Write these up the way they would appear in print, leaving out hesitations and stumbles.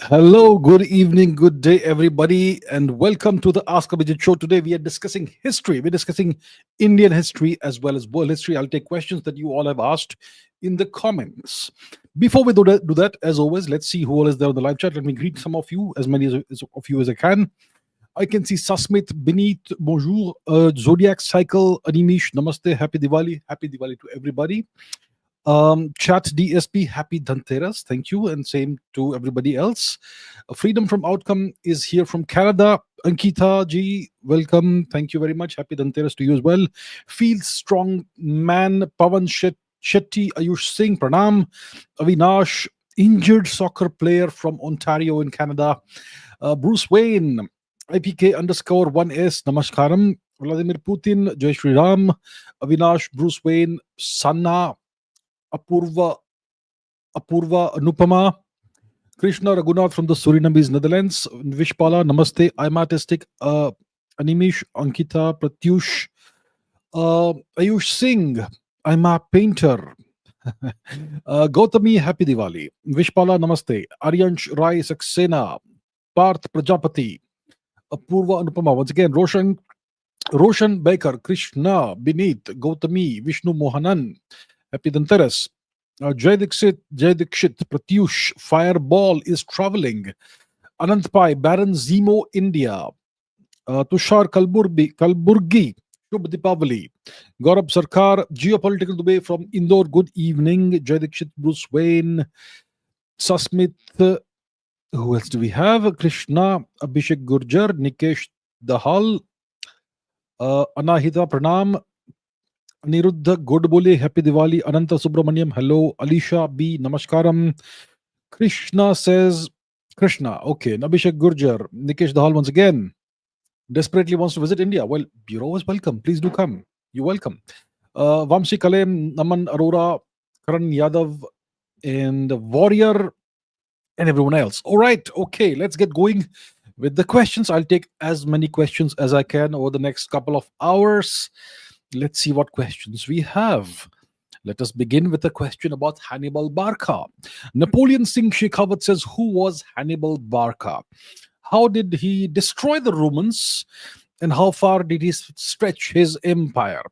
Hello, good evening, good day, everybody, and welcome to the Ask Abhijit show. Today, we are discussing history. We're discussing Indian history as well as world history. I'll take questions that you all have asked in the comments. Before we do that, as always, let's see who all is there on the live chat. Let me greet some of you, as many of you as I can. I can see Sasmit, Beneath, bonjour, Zodiac Cycle, Animish, namaste, happy Diwali to everybody. Chat DSP, happy Dhanteras, thank you, and same to everybody else. Freedom from Outcome is here from Canada. Ankita ji, welcome, thank you very much. Happy Dhanteras to you as well. Feel Strong Man, Pavan Shetty, Ayush Singh, Pranam. Avinash, injured soccer player from Ontario in Canada. Bruce Wayne, IPK underscore 1S, Namaskaram. Vladimir Putin, Jai Shri Ram. Avinash, Bruce Wayne, Sanna, Apurva Anupama, Krishna Raghunath from the Surinamese Netherlands, Vishpala, Namaste, I'm artistic, Animish, Ankita, Pratyush, Ayush Singh, I'm a painter, Gautami, happy Diwali, Vishpala, Namaste, Aryansh Rai Saxena, Parth Prajapati, Apurva Anupama, once again, Roshan Baker, Krishna, Beneath, Gautami, Vishnu Mohanan, Happy Dhanteras. Jai Dikshit, Pratyush, Fireball is traveling. Anant Pai, Baron Zemo, India. Tushar Kalburgi, Shubh Dipavali. Gaurav Sarkar, Geopolitical Dubai from Indore, good evening. Jai Dikshit, Bruce Wayne, Sasmit, who else do we have? Krishna, Abhishek Gurjar, Nikesh Dahal, Anahita Pranam, Niruddha Godbole, happy Diwali. Ananta Subramaniam, hello. Alisha B, namaskaram. Krishna says, Krishna, okay. Nabhishek Gurjar, Nikesh Dahal once again, desperately wants to visit India. Well, you're always welcome. Please do come. You're welcome. Vamshi Kalem, Naman Arora, Karan Yadav, and Warrior, and everyone else. All right, okay, let's get going with the questions. I'll take as many questions as I can over the next couple of hours. Let's see what questions we have. Let us begin with a question about Hannibal Barca. Napoleon Singh Shekhawat says, who was Hannibal Barca? How did he destroy the Romans? And how far did he stretch his empire?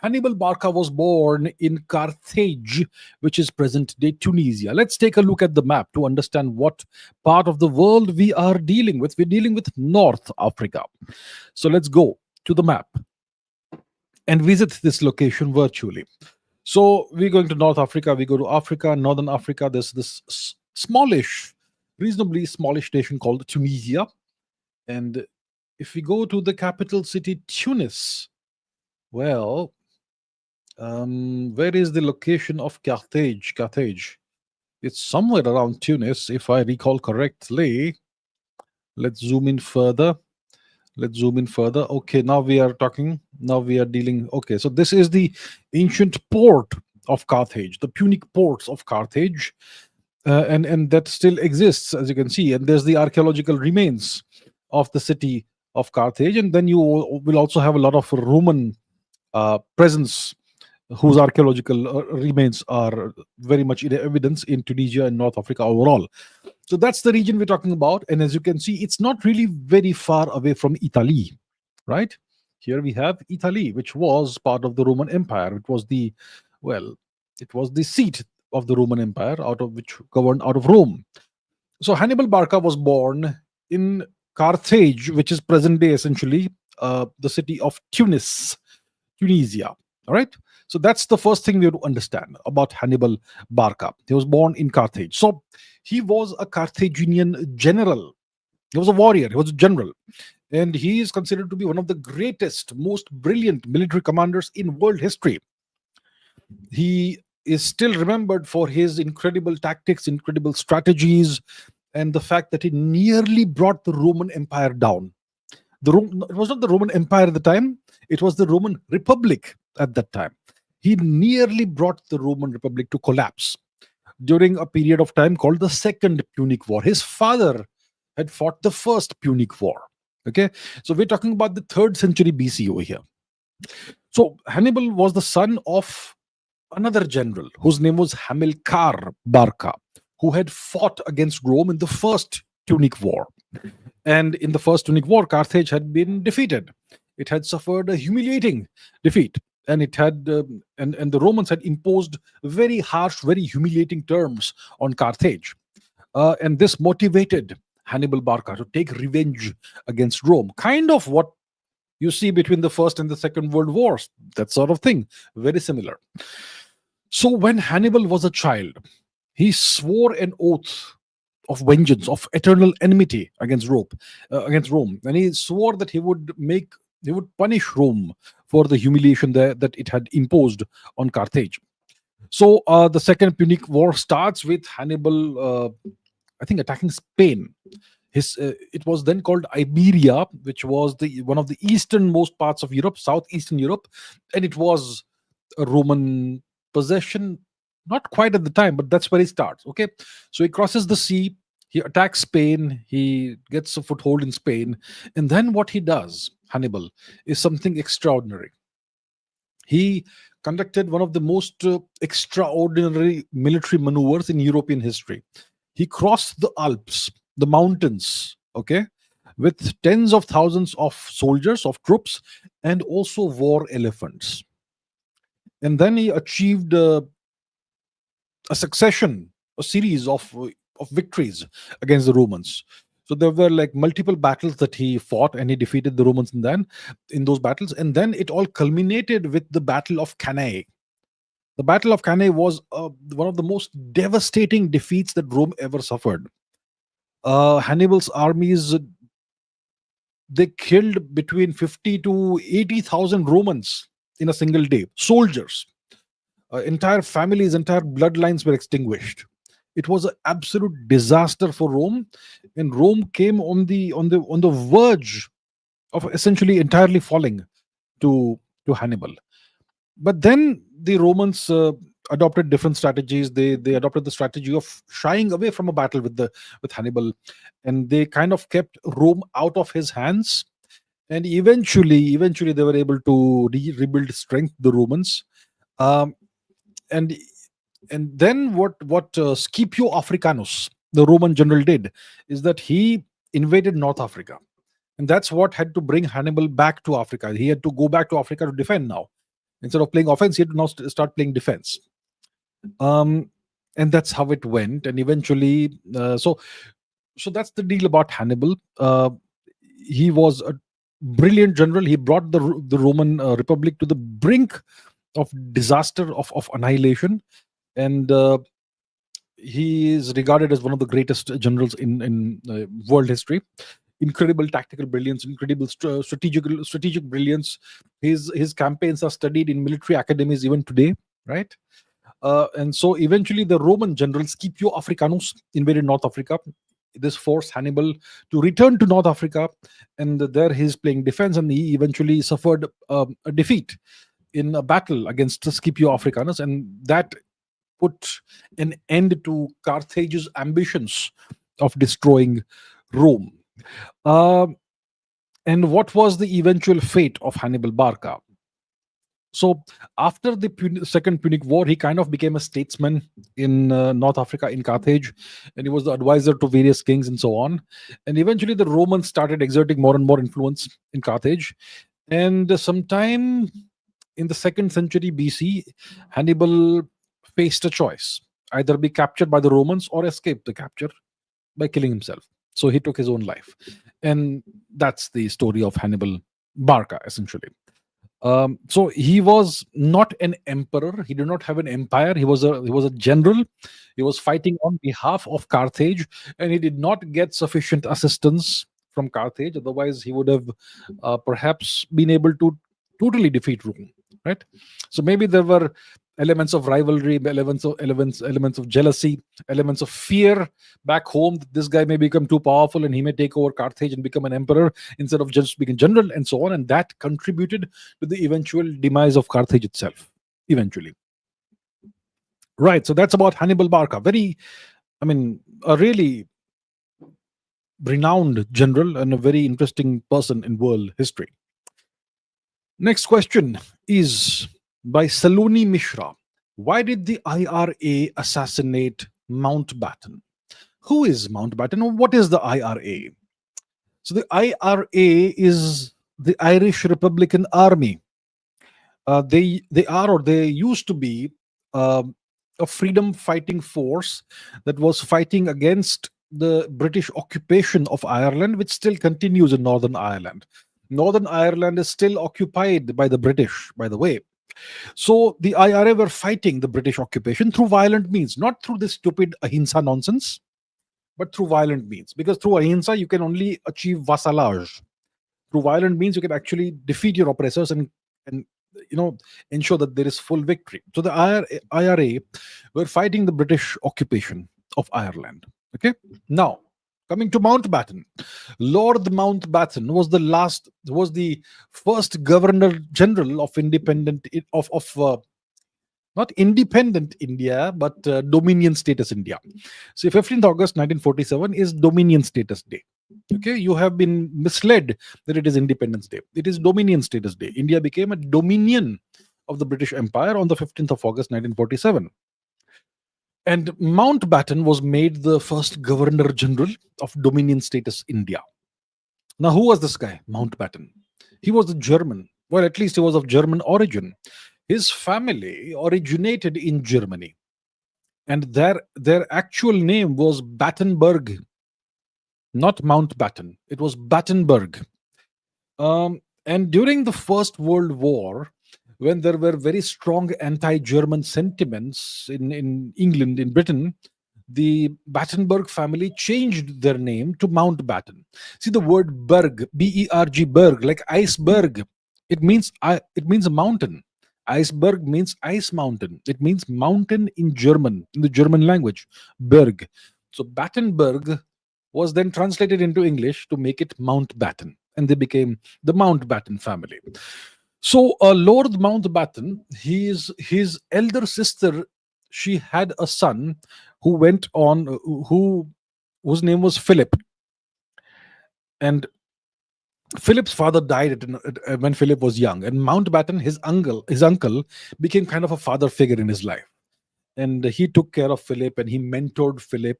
Hannibal Barca was born in Carthage, which is present-day Tunisia. Let's take a look at the map to understand what part of the world we are dealing with. We're dealing with North Africa. So let's go to the map and visit this location virtually. So we're going to North Africa, we go to Africa, Northern Africa. There's this reasonably smallish nation called Tunisia. And if we go to the capital city, Tunis, well, where is the location of Carthage? Carthage. It's somewhere around Tunis, if I recall correctly. Let's zoom in further. Okay, now we are dealing. Okay, so this is the ancient port of Carthage, the Punic ports of Carthage, and that still exists, as you can see. And there's the archaeological remains of the city of Carthage, and then you will also have a lot of Roman presence, whose archaeological remains are very much in evidence in Tunisia and North Africa overall. So that's the region we're talking about. And as you can see, it's not really very far away from Italy, right? Here we have Italy, which was part of the Roman Empire. It was the seat of the Roman Empire, which governed out of Rome. So Hannibal Barca was born in Carthage, which is present day essentially the city of Tunisia. All right. So that's the first thing we have to understand about Hannibal Barca. He was born in Carthage. So he was a Carthaginian general. He was a warrior. He was a general. And he is considered to be one of the greatest, most brilliant military commanders in world history. He is still remembered for his incredible tactics, incredible strategies, and the fact that he nearly brought the Roman Empire down. It was not the Roman Empire at the time. It was the Roman Republic at that time. He nearly brought the Roman Republic to collapse during a period of time called the Second Punic War. His father had fought the First Punic War. Okay, so we're talking about the 3rd century BC over here. So Hannibal was the son of another general whose name was Hamilcar Barca, who had fought against Rome in the First Punic War. And in the First Punic War, Carthage had been defeated. It had suffered a humiliating defeat, and it had and the Romans had imposed very harsh, very humiliating terms on Carthage, and this motivated Hannibal Barca to take revenge against Rome. Kind of what you see between the First and the Second World Wars, that sort of thing, very similar. So when Hannibal was a child, he swore an oath of vengeance, of eternal enmity against Rome, and he swore that he would punish Rome for the humiliation that it had imposed on Carthage. So the Second Punic War starts with Hannibal, I think, attacking Spain. It was then called Iberia, which was the one of the easternmost parts of Europe, southeastern Europe, and it was a Roman possession. Not quite at the time, but that's where he starts. Okay, so he crosses the sea, he attacks Spain, he gets a foothold in Spain, and then what he does, Hannibal, is something extraordinary. He conducted one of the most extraordinary military maneuvers in European history. He crossed the Alps, the mountains, okay, with tens of thousands of soldiers, of troops, and also war elephants. And then he achieved a succession, a series of victories against the Romans. So there were like multiple battles that he fought, and he defeated the Romans in those battles. And then it all culminated with the Battle of Cannae. The Battle of Cannae was one of the most devastating defeats that Rome ever suffered. Hannibal's armies, they killed between 50 to 80,000 Romans in a single day. Soldiers, entire families, entire bloodlines were extinguished. It was an absolute disaster for Rome, and Rome came on the verge of essentially entirely falling to Hannibal. But then the Romans adopted different strategies. They adopted the strategy of shying away from a battle with Hannibal, and they kind of kept Rome out of his hands. And eventually they were able to rebuild strength, the Romans. Um, and and then what Scipio Africanus, the Roman general, did is that he invaded North Africa, and that's what had to bring Hannibal back to Africa. He had to go back to Africa to defend now. Instead of playing offense, he had to now start playing defense. Um, and that's how it went. And eventually, so that's the deal about Hannibal. He was a brilliant general. He brought the Roman Republic to the brink of disaster, of annihilation, and he is regarded as one of the greatest generals in world history. Incredible tactical brilliance, incredible strategic brilliance. His campaigns are studied in military academies even today, right? And so eventually the Roman general Scipio Africanus invaded North Africa. This forced Hannibal to return to North Africa, and there he's playing defense, and he eventually suffered a defeat in a battle against Scipio Africanus, and that put an end to Carthage's ambitions of destroying Rome. Um and what was the eventual fate of Hannibal Barca? So, after the Second Punic War, he kind of became a statesman in North Africa, in Carthage, and he was the advisor to various kings and so on. And eventually, the Romans started exerting more and more influence in Carthage. And sometime in the second century BC, Hannibal faced a choice: either be captured by the Romans or escape the capture by killing himself. So he took his own life, and that's the story of Hannibal Barca, essentially. So he was not an emperor. He did not have an empire. He was a general. He was fighting on behalf of Carthage, and he did not get sufficient assistance from Carthage. Otherwise, he would have perhaps been able to totally defeat Rome. Right. So maybe there were elements of rivalry, elements of jealousy, elements of fear back home that this guy may become too powerful and he may take over Carthage and become an emperor instead of just being a general, and so on. And that contributed to the eventual demise of Carthage itself, eventually. Right. So that's about Hannibal Barca. A really renowned general and a very interesting person in world history. Next question is by Saloni Mishra. Why did the IRA assassinate Mountbatten? who is Mountbatten? What is the IRA? So the IRA is the Irish Republican Army. They are, or they used to be, um, a freedom fighting force that was fighting against the British occupation of Ireland, which still continues in Northern Ireland. Northern Ireland is still occupied by the British, by the way. So the IRA were fighting the British occupation through violent means, not through this stupid ahimsa nonsense, but through violent means. Because through ahimsa, you can only achieve vassalage. Through violent means, you can actually defeat your oppressors and you know ensure that there is full victory. So the IRA were fighting the British occupation of Ireland. Okay, now coming to Mountbatten, Lord Mountbatten was the first Governor General of independent of not independent India, but Dominion status India. So 15th August 1947 is Dominion status day. Okay, you have been misled that it is Independence Day. It is Dominion status day. India became a dominion of the British Empire on the 15th of August 1947. And Mountbatten was made the first Governor General of Dominion status India. Now, who was this guy, Mountbatten? He was a German. Well, at least he was of German origin. His family originated in Germany, and their actual name was Battenberg, not Mountbatten. It was Battenberg. And during the First World War, when there were very strong anti-German sentiments in England, in Britain, the Battenberg family changed their name to Mountbatten. See the word berg, B-E-R-G, berg, like iceberg. It means a mountain. Iceberg means ice mountain. It means mountain in German, in the German language, berg. So Battenberg was then translated into English to make it Mountbatten, and they became the Mountbatten family. So Lord Mountbatten, his elder sister, she had a son who went on, whose name was Philip, and Philip's father died when Philip was young, and Mountbatten, his uncle, became kind of a father figure in his life, and he took care of Philip and he mentored Philip.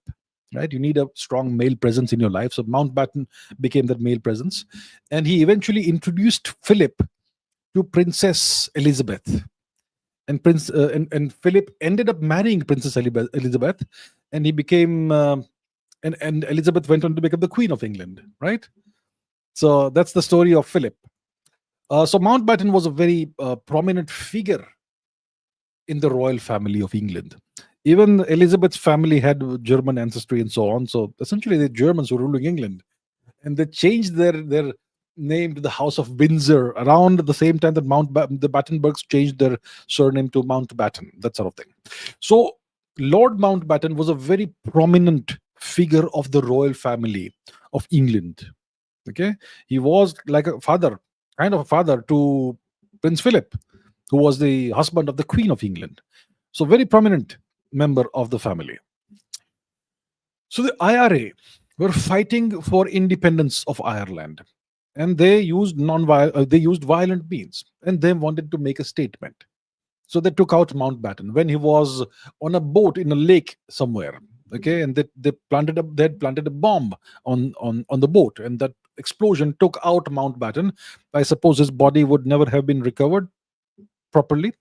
Right, you need a strong male presence in your life, so Mountbatten became that male presence, and he eventually introduced Philip to Princess Elizabeth, and and Philip ended up marrying Princess Elizabeth, and he became and Elizabeth went on to become the Queen of England. Right. So that's the story of Philip. So Mountbatten was a very prominent figure in the royal family of England. Even Elizabeth's family had German ancestry and so on. So essentially, the Germans were ruling England, and they changed their name to the House of Windsor around the same time that the Battenbergs changed their surname to Mountbatten, that sort of thing. So Lord Mountbatten was a very prominent figure of the royal family of England. Okay, he was like a father, kind of a father to Prince Philip, who was the husband of the Queen of England. So very prominent member of the family. So the IRA were fighting for independence of Ireland, and they used violent means, and they wanted to make a statement. So they took out Mountbatten when he was on a boat in a lake somewhere. Okay, and they had planted a bomb on the boat, and that explosion took out Mountbatten. I suppose his body would never have been recovered properly,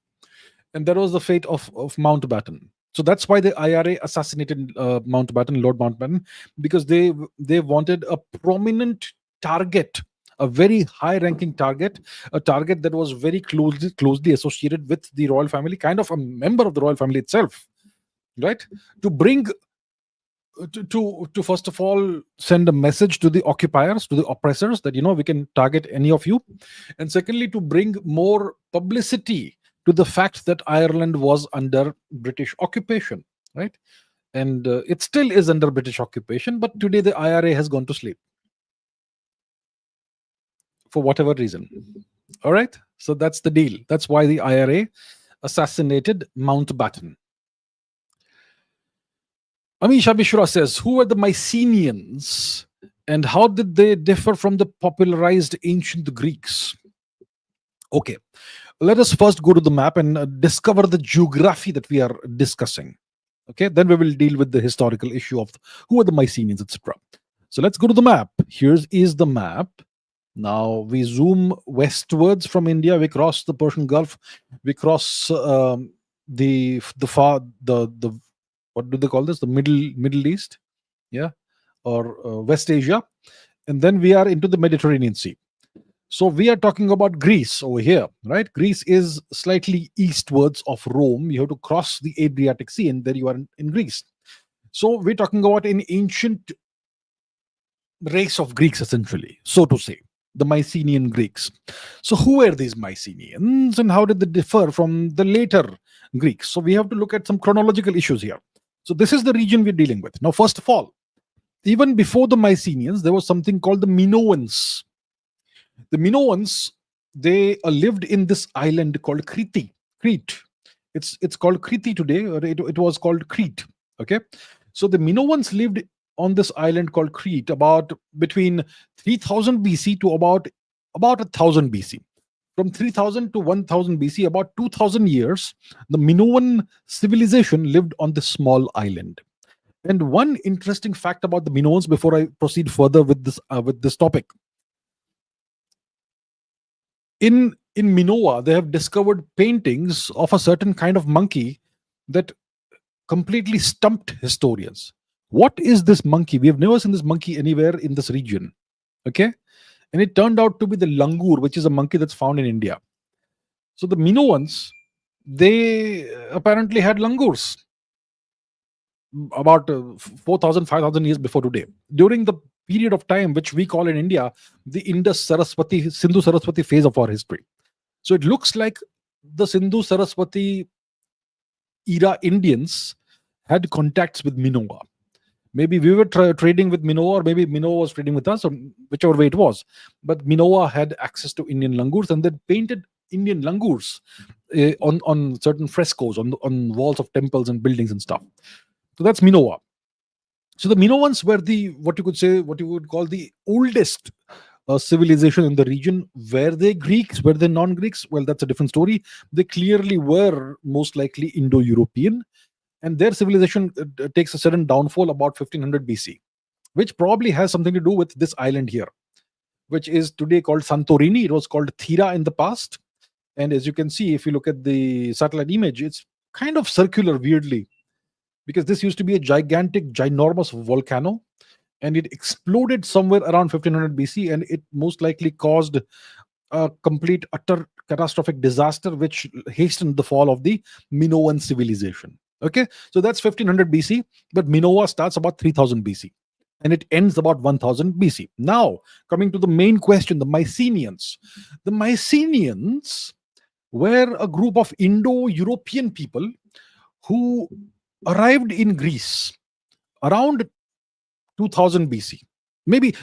and that was the fate of Mountbatten. So that's why the IRA assassinated Lord Mountbatten, because they wanted a prominent target, a very high-ranking target, a target that was very closely associated with the royal family, kind of a member of the royal family itself, right? To bring to first of all send a message to the occupiers, to the oppressors, that we can target any of you, and secondly to bring more publicity to the fact that Ireland was under British occupation, right? And it still is under British occupation, but today the IRA has gone to sleep for whatever reason. All right, so that's the deal. That's why the IRA assassinated Mountbatten. Amisha Bishra says, who were the Mycenaeans and how did they differ from the popularized ancient Greeks? Okay, let us first go to the map and discover the geography that we are discussing. Okay, then we will deal with the historical issue of who are the Mycenaeans, etc. So let's go to the map. Here's is the map. Now we zoom westwards from India. We cross the Persian Gulf. We cross the far the what do they call this? The Middle East, yeah, or West Asia, and then we are into the Mediterranean Sea. So we are talking about Greece over here, right? Greece is slightly eastwards of Rome. You have to cross the Adriatic Sea, and there you are in Greece. So we're talking about an ancient race of Greeks, essentially, so to say, the Mycenaean Greeks. So who were these Mycenaeans, and how did they differ from the later Greeks? So we have to look at some chronological issues here. So this is the region we're dealing with. Now, first of all, even before the Mycenaeans, there was something called the Minoans. The Minoans, they lived in this island called Crete. It's called Crete today, or it was called Crete. Okay, so the Minoans lived on this island called Crete about between 3000 BC to about 1000 BC. From 3000 to 1000 BC, about 2000 years, the Minoan civilization lived on this small island. And one interesting fact about the Minoans before I proceed further with this topic. In Minoa, they have discovered paintings of a certain kind of monkey that completely stumped historians. What is this monkey? We have never seen this monkey anywhere in this region. Okay, and it turned out to be the langur, which is a monkey that's found in India. So the Minoans, they apparently had langurs about 4,000, 5,000 years before today. During the period of time which we call in India the Indus-Saraswati, Sindhu-Saraswati phase of our history. So it looks like the Sindhu-Saraswati era Indians had contacts with Minoa. Maybe we were trading with Minoa, or maybe Minoa was trading with us, or whichever way it was. But Minoa had access to Indian langurs, and they painted Indian langurs on certain frescoes, on walls of temples and buildings and stuff. So that's Minoa. So the Minoans were what you would call the oldest civilization in the region. Were they Greeks? Were they non-Greeks? Well, that's a different story. They clearly were most likely Indo-European, and their civilization takes a sudden downfall about 1500 BC, which probably has something to do with this island here, which is today called Santorini. It was called Thera in the past. And as you can see, if you look at the satellite image, it's kind of circular weirdly, because this used to be a ginormous volcano, and it exploded somewhere around 1500 BC, and it most likely caused a complete, utter catastrophic disaster, which hastened the fall of the Minoan civilization. Okay, so that's 1500 BC, but Minoa starts about 3000 BC, and it ends about 1000 BC. Now, coming to the main question, the Mycenaeans. The Mycenaeans were a group of Indo-European people who arrived in Greece around 2000 BC, maybe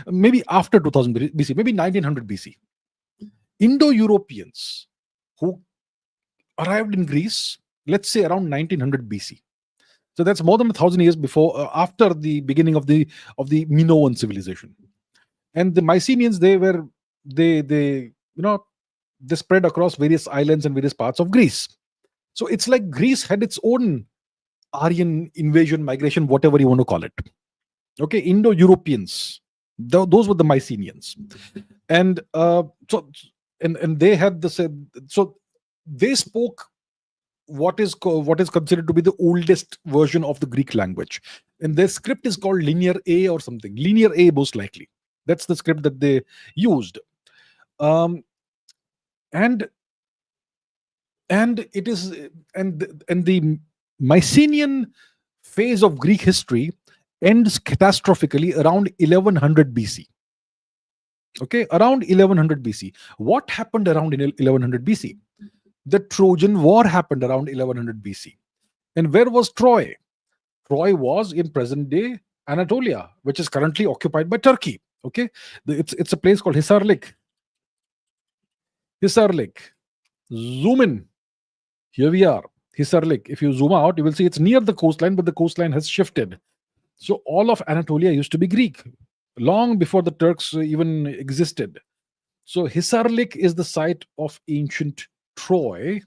after 2000 BC, maybe 1900 BC. Indo-Europeans who arrived in Greece, let's say around 1900 BC. So that's more than 1000 years before, after the beginning of the Minoan civilization. And the Mycenaeans, they spread across various islands and various parts of Greece. So it's like Greece had its own Aryan invasion, migration, whatever you want to call it. Okay, Indo-Europeans, those were the Mycenaeans, and and they had so they spoke what is considered to be the oldest version of the Greek language, and their script is called Linear A or something. Linear A, most likely. That's the script that they used, and it is and the Mycenaean phase of Greek history ends catastrophically around 1100 BC. Okay, around 1100 BC. What happened around 1100 BC? The Trojan War happened around 1100 BC. And where was Troy? Troy was in present day Anatolia, which is currently occupied by Turkey. Okay, it's a place called Hisarlik. Zoom in. Here we are. Hisarlik. If you zoom out, you will see it's near the coastline, but the coastline has shifted. So all of Anatolia used to be Greek long before the Turks even existed. So Hisarlik is the site of ancient Troy.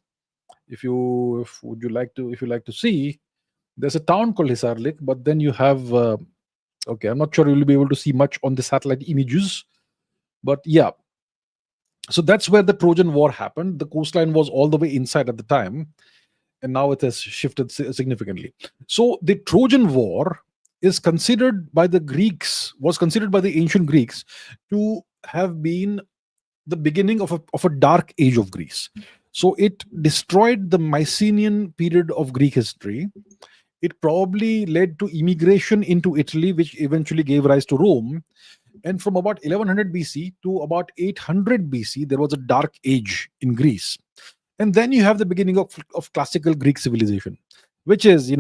If you like to see, There's a town called Hisarlik, but then you have okay, I'm not sure you'll be able to see much on the satellite images, but yeah. So that's where the Trojan War happened. The coastline was all the way inside at the time, and now it has shifted significantly. So the Trojan War is considered by the Greeks, was considered by the ancient Greeks to have been the beginning of a dark age of Greece. So it destroyed the Mycenaean period of Greek history. It probably led to immigration into Italy, which eventually gave rise to Rome. And from about 1100 BC to about 800 BC, there was a dark age in Greece. And then you have the beginning of classical Greek civilization, which is,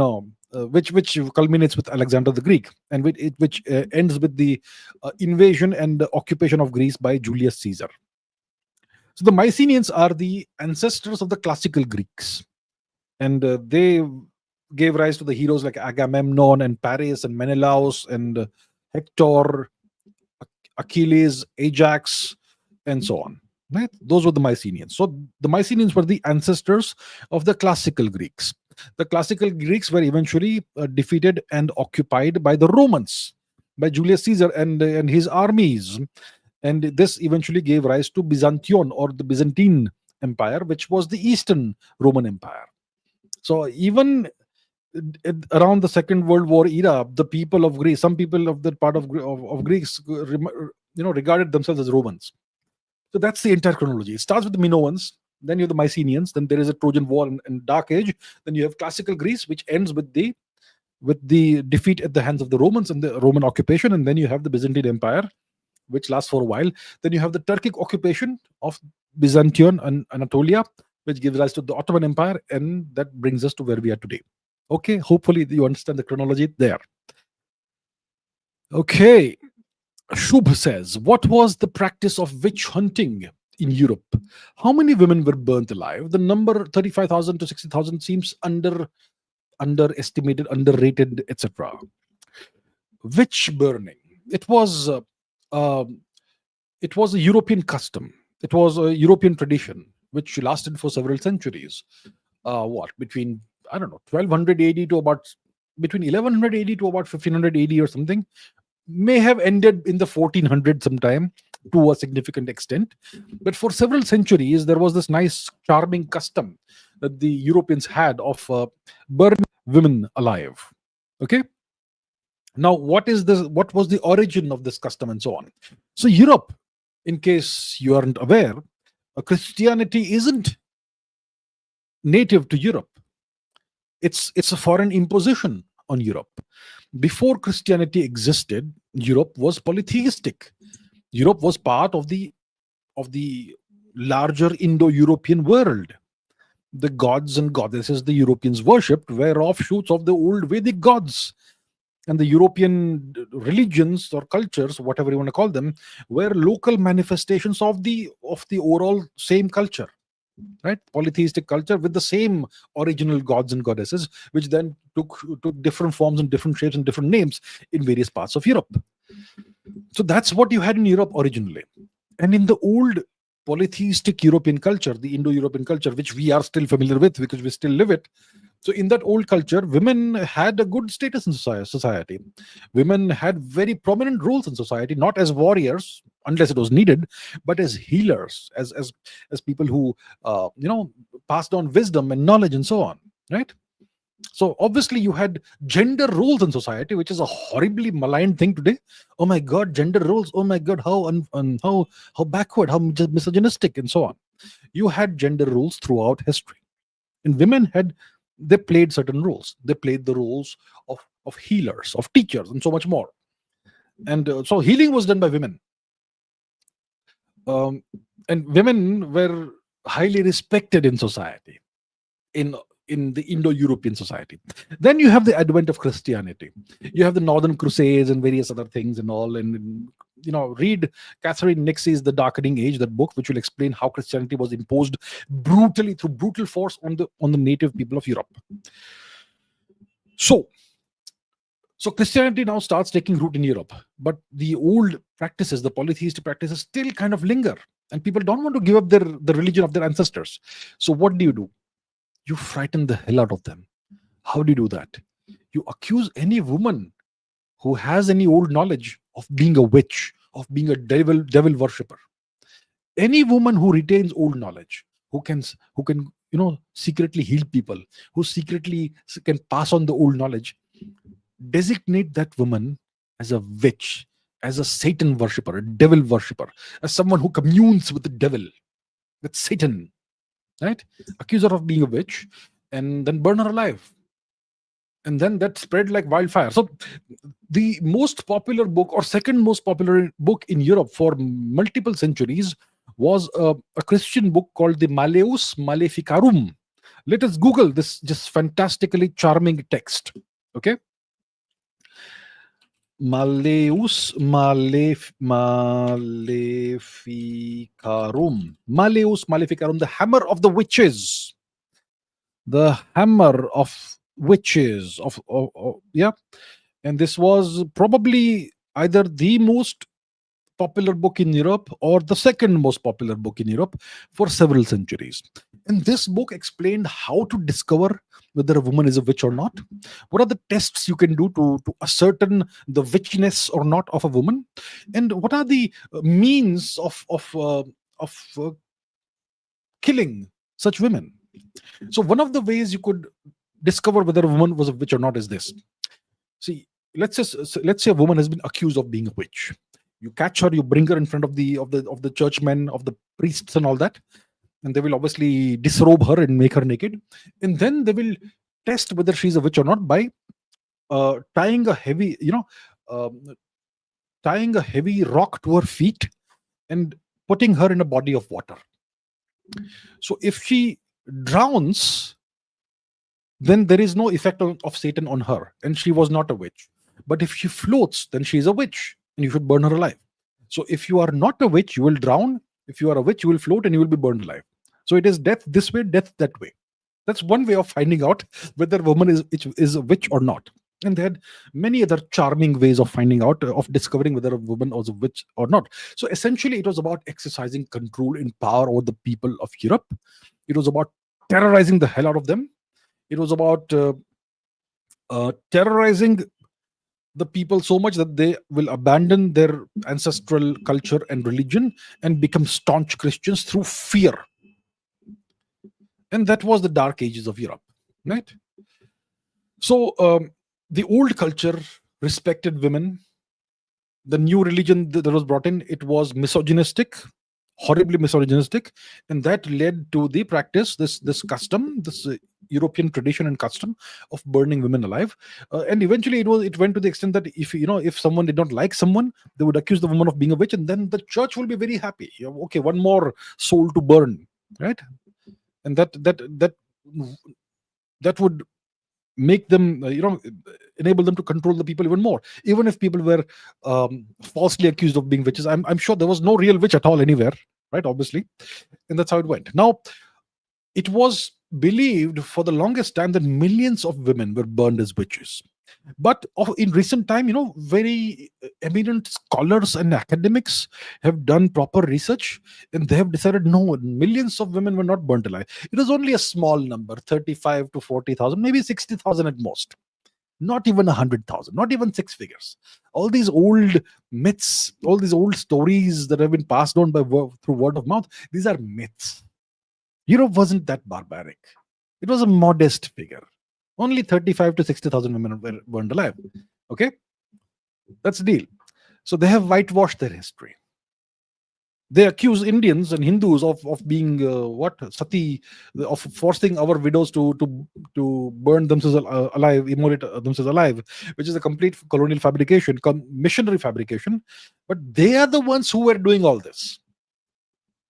which culminates with Alexander the Greek, and which ends with the invasion and the occupation of Greece by Julius Caesar. So the Mycenaeans are the ancestors of the classical Greeks, and they gave rise to the heroes like Agamemnon and Paris and Menelaus and Hector, Achilles, Ajax, and so on. Right? Those were the Mycenaeans. So the Mycenaeans were the ancestors of the classical Greeks. The classical Greeks were eventually defeated and occupied by the Romans, by Julius Caesar and his armies. And this eventually gave rise to Byzantion, or the Byzantine Empire, which was the Eastern Roman Empire. So even around the Second World War era, the people of Greece, some people of that part of Greeks, regarded themselves as Romans. So that's the entire chronology. It starts with the Minoans, then you have the Mycenaeans, then there is a Trojan War and Dark Age, then you have classical Greece, which ends with the defeat at the hands of the Romans and the Roman occupation, and then you have the Byzantine Empire, which lasts for a while. Then you have the Turkic occupation of Byzantium and Anatolia, which gives rise to the Ottoman Empire, and that brings us to where we are today. Okay, hopefully you understand the chronology there. Okay, Shubh says, what was the practice of witch hunting in Europe? How many women were burnt alive? The number 35,000 to 60,000 seems underestimated, underrated, etc. Witch burning. It was a European custom. It was a European tradition which lasted for several centuries. Between 1200 AD to about between 1100 AD to about 1500 AD or something. May have ended in the 1400s sometime to a significant extent, but for several centuries there was this nice, charming custom that the Europeans had of burning women alive. Okay. Now, what was the origin of this custom and so on? So Europe, in case you aren't aware, Christianity isn't native to Europe. It's a foreign imposition on Europe. Before Christianity existed, Europe was polytheistic. Europe was part of the larger Indo-European world. The gods and goddesses the Europeans worshipped were offshoots of the old Vedic gods. And the European religions or cultures, whatever you want to call them, were local manifestations of the overall same culture. Right, polytheistic culture with the same original gods and goddesses, which then took different forms and different shapes and different names in various parts of Europe. So that's what you had in Europe originally. And in the old polytheistic European culture, the Indo-European culture, which we are still familiar with because we still live it. So in that old culture, women had a good status in society. Women had very prominent roles in society, not as warriors, unless it was needed, but as healers, as people who passed on wisdom and knowledge and so on. Right. So obviously you had gender roles in society, which is a horribly maligned thing today. Oh my God, gender roles. Oh my God, how backward, how misogynistic, and so on. You had gender roles throughout history, and women they played certain roles. They played the roles of healers, of teachers, and so much more. And so healing was done by women. And women were highly respected in society, in the Indo-European society. Then you have the advent of Christianity. You have the Northern Crusades and various other things and all. And read Catherine Nixie's The Darkening Age, that book, which will explain how Christianity was imposed brutally through brutal force on the native people of Europe. So Christianity now starts taking root in Europe, but the old practices, the polytheistic practices, still kind of linger, and people don't want to give up the religion of their ancestors. So what do? You frighten the hell out of them. How do you do that? you accuse any woman who has any old knowledge of being a witch, of being a devil worshipper. Any woman who retains old knowledge, who can secretly heal people, who secretly can pass on the old knowledge, designate that woman as a witch, as a Satan worshipper, a devil worshipper, as someone who communes with the devil, with Satan, right? Accuse her of being a witch and then burn her alive. And then that spread like wildfire. So the most popular book, or second most popular book in Europe for multiple centuries, was a Christian book called the Malleus Maleficarum. Let us Google this just fantastically charming text. Okay. Malleus Maleficarum, the hammer of the witches. The hammer of witches yeah. And this was probably either the most popular book in Europe or the second most popular book in Europe for several centuries. And this book explained how to discover whether a woman is a witch or not. What are the tests you can do to ascertain the witchiness or not of a woman, and what are the means of killing such women. So one of the ways you could discover whether a woman was a witch or not is this. See, let's say a woman has been accused of being a witch. You catch her, you bring her in front of the churchmen, of the priests and all that, and they will obviously disrobe her and make her naked, and then they will test whether she's a witch or not by tying a heavy rock to her feet and putting her in a body of water. So if she drowns, then there is no effect of Satan on her, and she was not a witch. But if she floats, then she is a witch, and you should burn her alive. So if you are not a witch, you will drown. If you are a witch, you will float and you will be burned alive. So it is death this way, death that way. That's one way of finding out whether a woman is a witch or not. And they had many other charming ways of finding out, of discovering whether a woman was a witch or not. So essentially, it was about exercising control and power over the people of Europe. It was about terrorizing the hell out of them. It was about terrorizing the people so much that they will abandon their ancestral culture and religion and become staunch Christians through fear. And that was the dark ages of Europe, right? So the old culture respected women. The new religion that was brought in, it was misogynistic, horribly misogynistic, and that led to the practice, this custom, this European tradition and custom of burning women alive. And eventually it went to the extent that if someone did not like someone, they would accuse the woman of being a witch, and then the church will be very happy. Okay, one more soul to burn, right? And that would make them enable them to control the people even more, even if people were falsely accused of being witches. I'm sure there was no real witch at all anywhere, right? Obviously. And that's how it went. Now, it was believed for the longest time that millions of women were burned as witches. But in recent time, very eminent scholars and academics have done proper research, and they have decided no, millions of women were not burnt alive. It was only a small number, 35 to 40,000, maybe 60,000 at most. Not even 100,000, not even six figures. All these old myths, all these old stories that have been passed on through word of mouth, these are myths. Europe wasn't that barbaric. It was a modest figure. Only 35 to 60,000 women were burned alive. Okay? That's the deal. So they have whitewashed their history. They accuse Indians and Hindus of being sati, of forcing our widows to burn themselves alive, immolate themselves alive, which is a complete colonial fabrication, missionary fabrication. But they are the ones who were doing all this.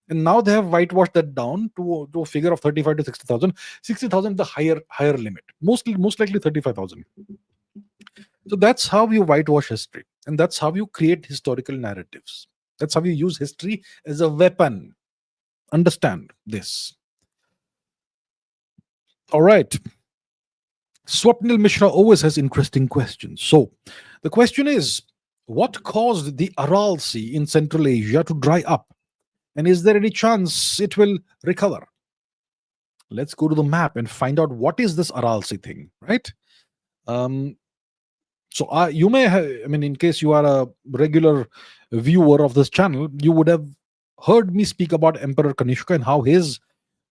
And now they have whitewashed that down to a figure of 35 to 60,000. 60,000 the higher limit. Most likely 35,000. So that's how you whitewash history, and that's how you create historical narratives. That's how you use history as a weapon. Understand this. All right. Swapnil Mishra always has interesting questions. So the question is, what caused the Aral Sea in Central Asia to dry up? And is there any chance it will recover? Let's go to the map and find out what is this Aral Sea thing, right? Um, so you may have, I mean, in case you are a regular viewer of this channel, you would have heard me speak about Emperor Kanishka and how his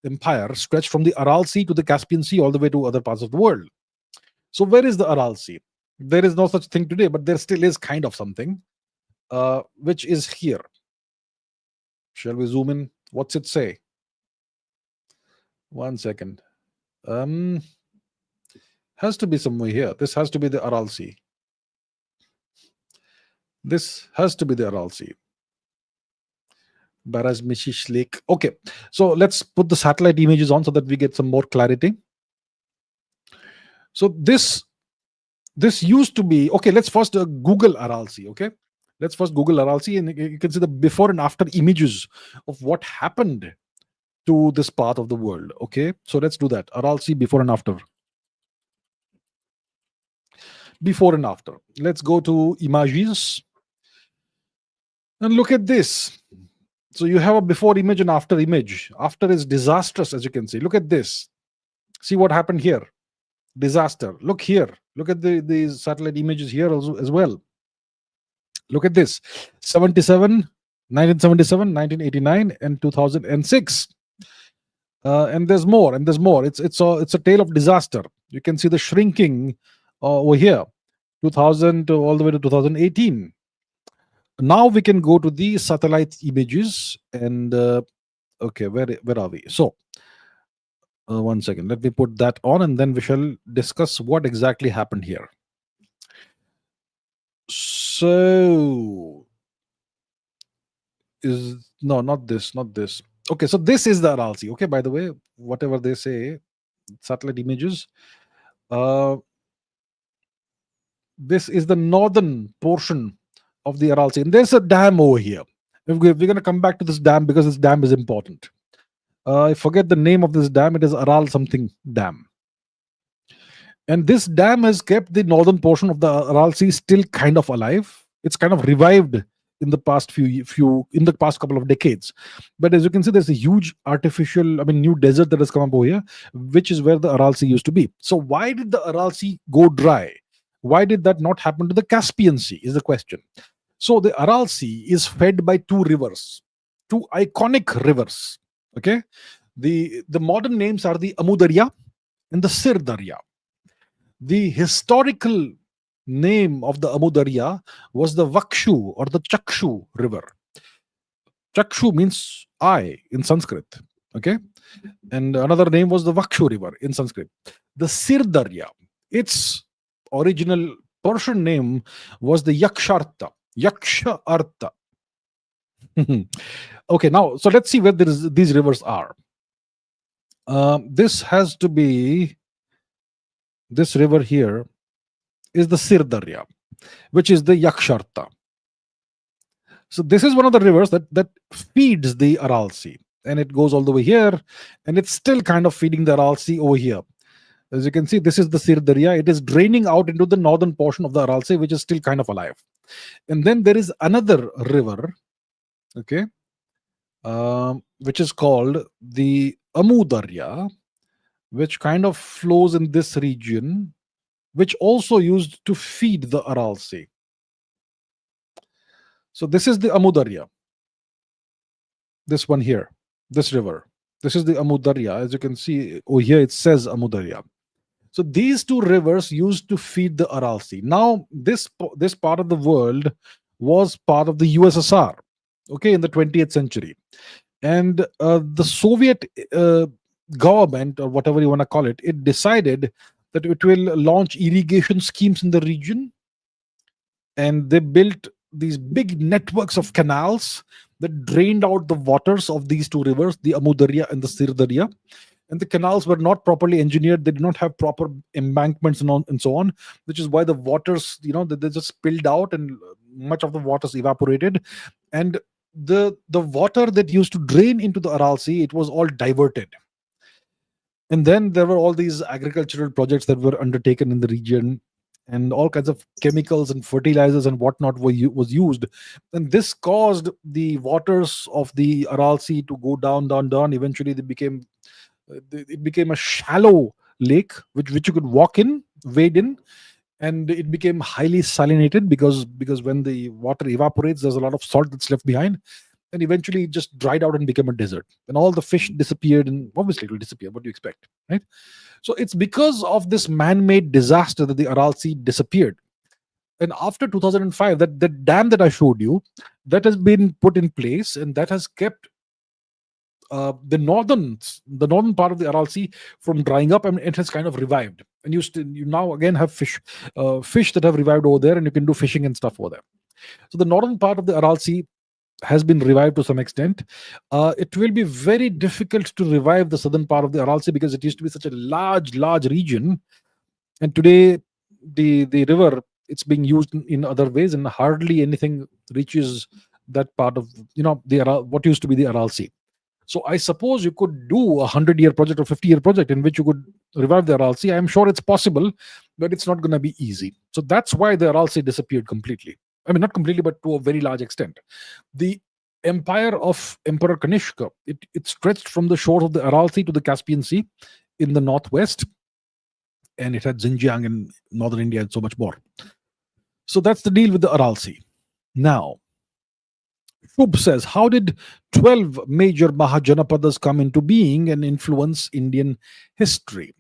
empire stretched from the Aral Sea to the Caspian Sea all the way to other parts of the world. So where is the Aral Sea? There is no such thing today, but there still is kind of something, which is here. Shall we zoom in? What's it say? 1 second. Has to be somewhere here. This has to be the Aral Sea. This has to be the Aral Sea. Baraz Mishish Lake. Okay, so let's put the satellite images on so that we get some more clarity. So this used to be, okay, let's first Google Aral Sea. Okay, let's first Google Aral Sea, and you can see the before and after images of what happened to this part of the world. Okay, so let's do that. Aral Sea before and after. Before and after. Let's go to images and look at this. So you have a before image and after image. After is disastrous, as you can see. Look at this. See what happened here. Disaster. Look here. Look at the satellite images here also, as well. Look at this. 1977, 1989, and 2006. And there's more, and there's more. It's a tale of disaster. You can see the shrinking over here, 2000 all the way to 2018. Now we can go to the satellite images and okay, where are we? So 1 second, let me put that on, and then we shall discuss what exactly happened here. So not this. Okay, so this is the Aral Sea. Okay, by the way, whatever they say, satellite images. This is the northern portion of the Aral Sea, and there's a dam over here. We're going to come back to this dam because this dam is important. I forget the name of this dam. It is Aral something dam, and this dam has kept the northern portion of the Aral Sea still kind of alive. It's kind of revived in the past in the past couple of decades. But as you can see, there's a huge artificial, new desert that has come up over here, which is where the Aral Sea used to be. So why did the Aral Sea go dry? Why did that not happen to the Caspian Sea is the question. So the Aral Sea is fed by two rivers, two iconic rivers. Okay, the modern names are the Amudarya and the Sirdarya. The historical name of the Amudarya was the Vakshu or the Chakshu river. Chakshu means eye in Sanskrit. Okay, and another name was the Vakshu river in Sanskrit. The Sirdarya, its original Persian name was the Yaksha Artha. Okay, now so let's see where these rivers are. This has to be, this river here is the Sirdarya, which is the Yaksharta. So this is one of the rivers that feeds the Aral Sea, and it goes all the way here, and it's still kind of feeding the Aral Sea over here. As you can see, this is the Sirdarya. It is draining out into the northern portion of the Aral Sea, which is still kind of alive. And then there is another river, okay, which is called the Amudarya, which kind of flows in this region, which also used to feed the Aral Sea. So this is the Amudarya. This one here, this river. This is the Amudarya. As you can see over here, it says Amudarya. So these two rivers used to feed the Aral Sea. Now, this part of the world was part of the USSR, okay, in the 20th century. And the Soviet government, or whatever you want to call it, it decided that it will launch irrigation schemes in the region. And they built these big networks of canals that drained out the waters of these two rivers, the Amudarya and the Sirdarya. And the canals were not properly engineered. They did not have proper embankments and so on, which is why the waters, they just spilled out, and much of the waters evaporated. And the water that used to drain into the Aral Sea, it was all diverted. And then there were all these agricultural projects that were undertaken in the region, and all kinds of chemicals and fertilizers and whatnot was used. And this caused the waters of the Aral Sea to go down. Eventually it became a shallow lake which you could walk in weighed in, and it became highly salinated because when the water evaporates, there's a lot of salt that's left behind, and eventually it just dried out and became a desert. And all the fish disappeared, and obviously it will disappear. What do you expect, right? So it's because of this man-made disaster that the Aral Sea disappeared. And after 2005, that dam that I showed you, that has been put in place, and that has kept the northern part of the Aral Sea from drying up, and it has kind of revived. And you now again have fish that have revived over there, and you can do fishing and stuff over there. So the northern part of the Aral Sea has been revived to some extent. It will be very difficult to revive the southern part of the Aral Sea because it used to be such a large region, and today the river, it's being used in other ways, and hardly anything reaches that part of the what used to be the Aral Sea. So I suppose you could do a 100-year project or 50-year project in which you could revive the Aral Sea. I'm sure it's possible, but it's not going to be easy. So that's why the Aral Sea disappeared completely. I mean, not completely, but to a very large extent. The empire of Emperor Kanishka, it stretched from the shores of the Aral Sea to the Caspian Sea in the northwest, and it had Xinjiang in northern India and so much more. So that's the deal with the Aral Sea. Now, Shubh says, how did 12 major Mahajanapadas come into being and influence Indian history?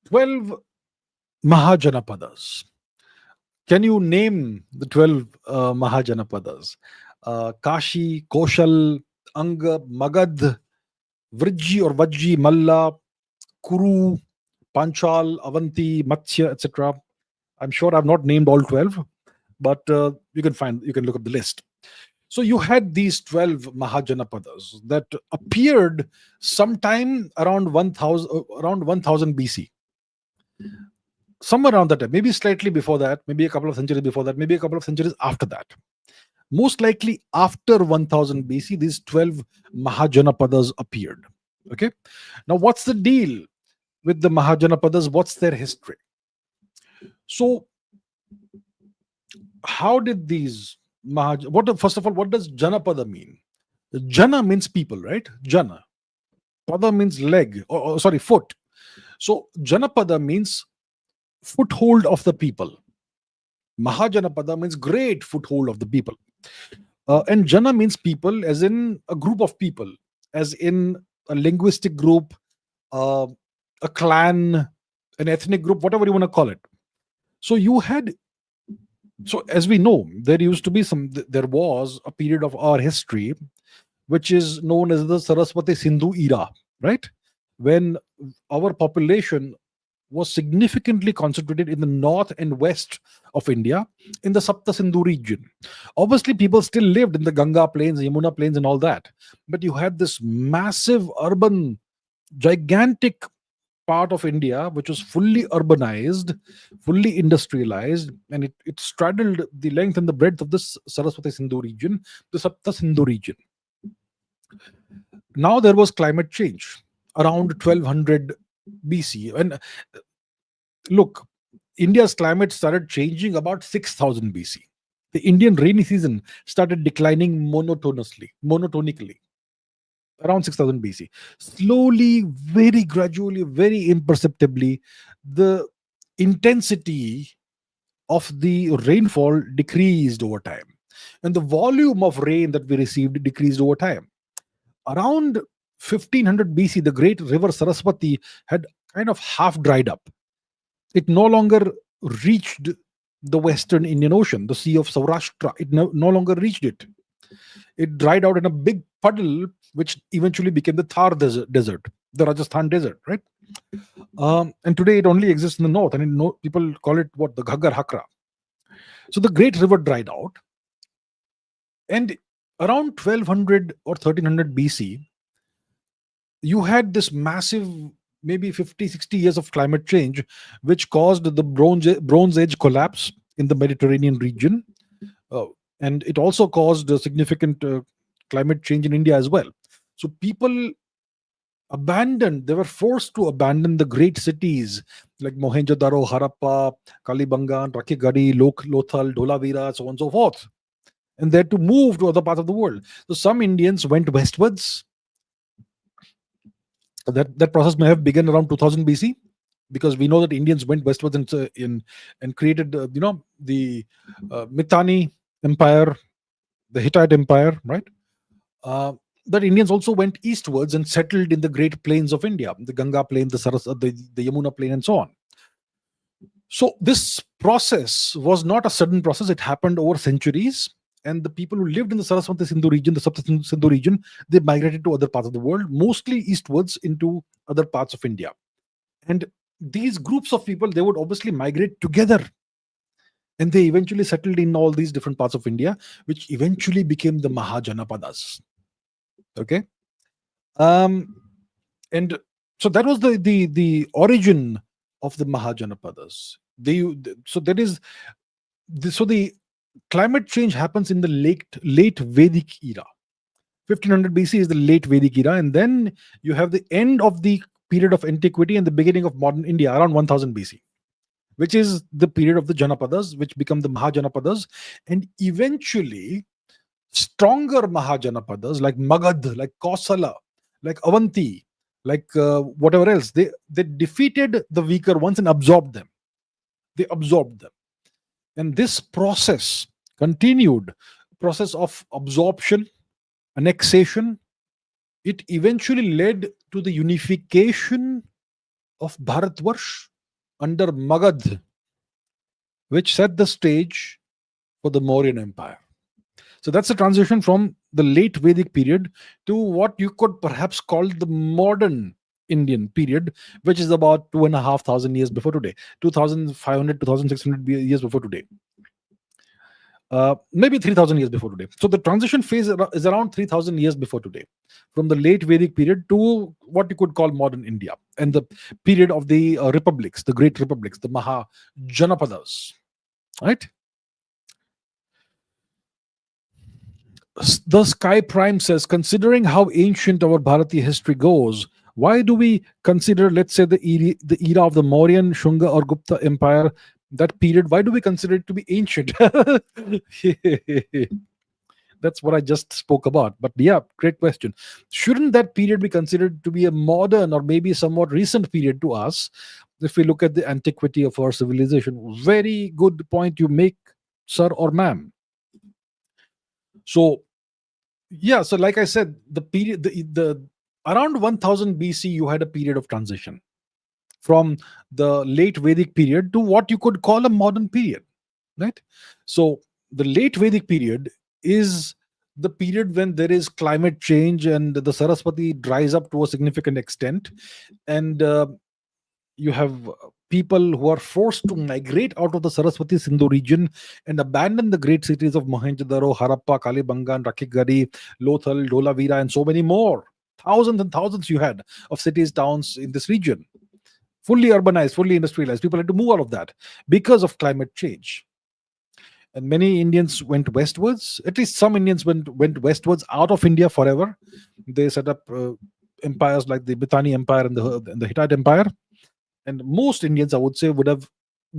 12 Mahajanapadas. Can you name the 12 Mahajanapadas? Kashi, Koshal, Anga, Magad, Vriji or Vajji, Malla, Kuru, Panchal, Avanti, Matsya, etc. I'm sure I've not named all 12, but you can look up the list. So you had these 12 Mahajanapadas that appeared sometime around 1000 BC. Somewhere around that time, maybe slightly before that, maybe a couple of centuries before that, maybe a couple of centuries after that. Most likely after 1000 BC, these 12 Mahajanapadas appeared. Okay. Now, what's the deal with the Mahajanapadas? What's their history? So, how did these first of all, what does Janapada mean? Jana means people, right? Jana. Pada means leg, sorry, foot. So Janapada means foothold of the people. Mahajanapada means great foothold of the people. And Jana means people, as in a group of people, as in a linguistic group, a clan, an ethnic group, whatever you want to call it. So as we know, there was a period of our history which is known as the Saraswati Sindhu era, right? When our population was significantly concentrated in the north and west of India, in the Sapta Sindhu region. Obviously, people still lived in the Ganga plains, Yamuna plains, and all that. But you had this massive urban, gigantic part of India which was fully urbanized, fully industrialized, and it straddled the length and the breadth of this Saraswati Sindhu region, the Sapta Sindhu region. Now there was climate change around 1200 BC. And look, India's climate started changing about 6000 BC. The Indian rainy season started declining monotonically around 6000 BC. Slowly, very gradually, very imperceptibly, the intensity of the rainfall decreased over time. And the volume of rain that we received decreased over time. Around 1500 BC, the great river Saraswati had kind of half dried up. It no longer reached the Western Indian Ocean, the Sea of Saurashtra. It no longer reached it. It dried out in a big puddle, which eventually became the Thar desert, the Rajasthan desert, right? And today it only exists in the north, and people call it the Ghaggar Hakra. So the great river dried out, and around 1200 or 1300 BC, you had this massive, maybe 50-60 years of climate change, which caused the Bronze Age collapse in the Mediterranean region. And it also caused a significant climate change in India as well. So people they were forced to abandon the great cities like Mohenjo-daro, Harappa, Kalibangan, Rakhigarhi, Lothal, Dholavira, so on and so forth. And they had to move to other parts of the world. So some Indians went westwards. That process may have begun around 2000 BC, because we know that Indians went westwards and created, the Mitanni Empire, the Hittite Empire, right? Uh, that Indians also went eastwards and settled in the Great Plains of India, the Ganga Plain, the Yamuna Plain, and so on. So this process was not a sudden process; it happened over centuries. And the people who lived in the Saraswati Sindhu region, the Sapta Sindhu region, they migrated to other parts of the world, mostly eastwards into other parts of India. And these groups of people, they would obviously migrate together, and they eventually settled in all these different parts of India, which eventually became the Mahajanapadas. Okay. um and so that was the origin of the Mahajanapadas. So that is the climate change happens in the late Vedic era. 1500 BC is the late Vedic era, and then you have the end of the period of antiquity and the beginning of modern India around 1000 BC, which is the period of the Janapadas, which become the Mahajanapadas. And eventually stronger Mahajanapadas like Magad, like Kosala, like Avanti, like whatever else, they defeated the weaker ones and absorbed them. They absorbed them. And this process continued, process of absorption, annexation. It eventually led to the unification of Bharatvarsh under Magad, which set the stage for the Mauryan Empire. So that's the transition from the late Vedic period to what you could perhaps call the modern Indian period, which is about 2,500 years before today, 2,500, 2,600 years before today. Maybe 3,000 years before today. So the transition phase is around 3,000 years before today, from the late Vedic period to what you could call modern India, and the period of the republics, the great republics, the Mahajanapadas, right? The Sky Prime says, considering how ancient our Bharati history goes, why do we consider, let's say, the era of the Mauryan, Shunga, or Gupta Empire, that period, why do we consider it to be ancient? That's what I just spoke about. But yeah, great question. Shouldn't that period be considered to be a modern or maybe somewhat recent period to us if we look at the antiquity of our civilization? Very good point you make, sir or ma'am. So yeah, so like I said, the period, the around 1000 BC, you had a period of transition from the late Vedic period to what you could call a modern period, right? So the late Vedic period is the period when there is climate change and the Saraswati dries up to a significant extent, and you have people who are forced to migrate out of the Saraswati Sindhu region and abandon the great cities of Mohenjo-daro, Harappa, Kalibangan, Rakhigarhi, Lothal, Dholavira, and so many more. Thousands and thousands you had of cities, towns in this region. Fully urbanized, fully industrialized. People had to move out of that because of climate change. And many Indians went westwards. At least some Indians went westwards out of India forever. They set up empires like the Mitanni Empire and the Hittite Empire. And most Indians, I would say, would have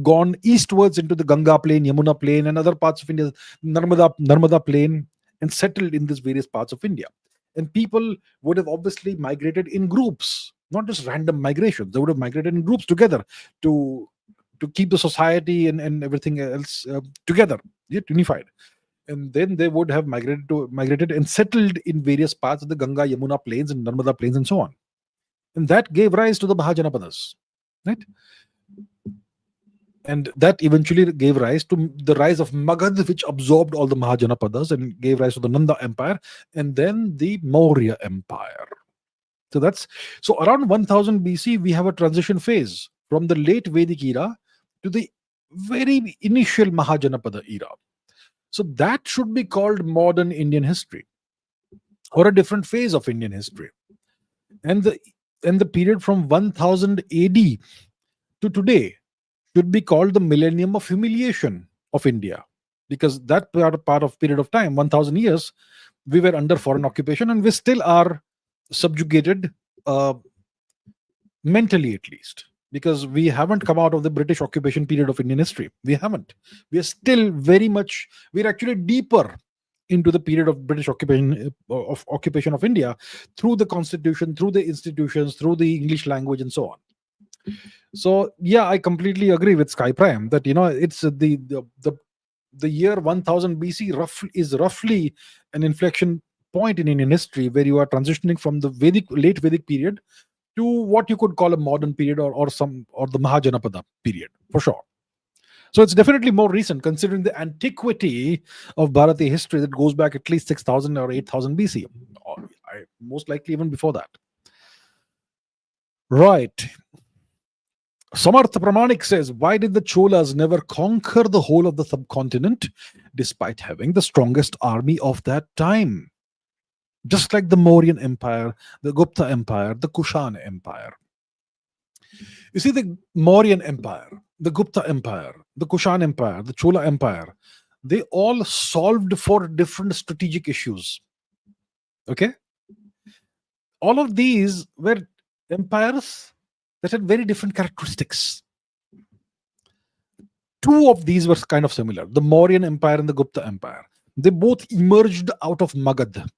gone eastwards into the Ganga Plain, Yamuna Plain, and other parts of India, Narmada Plain, and settled in these various parts of India. And people would have obviously migrated in groups, not just random migrations. They would have migrated in groups together to keep the society and everything else together, yet unified. And then they would have migrated and settled in various parts of the Ganga, Yamuna Plains, and Narmada Plains, and so on. And that gave rise to the Mahajanapadas, right? And that eventually gave rise to the rise of Magad, which absorbed all the Mahajanapadas and gave rise to the Nanda Empire, and then the Maurya Empire. So around 1000 BC, we have a transition phase from the late Vedic era to the very initial Mahajanapada era. So that should be called modern Indian history, or a different phase of Indian history. And the period from 1000 AD to today should be called the millennium of humiliation of India, because that part of period of time, 1000 years, we were under foreign occupation, and we still are subjugated, mentally at least, because we haven't come out of the British occupation period of Indian history. We haven't. We are still very much, we're actually deeper into the period of British occupation of India, through the constitution, through the institutions, through the English language, and so on. So yeah, I completely agree with Sky Prime that it's the year 1000 BC roughly is roughly an inflection point in Indian history where you are transitioning from the late Vedic period to what you could call a modern period, or the Mahajanapada period for sure. So it's definitely more recent considering the antiquity of Bharati history that goes back at least 6000 or 8000 BC, or most likely even before that. Right. Samarth Pramanik says, why did the Cholas never conquer the whole of the subcontinent despite having the strongest army of that time? Just like the Mauryan Empire, the Gupta Empire, the Kushan Empire. You see, the Mauryan Empire, the Gupta Empire, the Kushan Empire, the Chola Empire, they all solved for different strategic issues. Okay? All of these were empires that had very different characteristics. Two of these were kind of similar, the Mauryan Empire and the Gupta Empire. They both emerged out of Magad.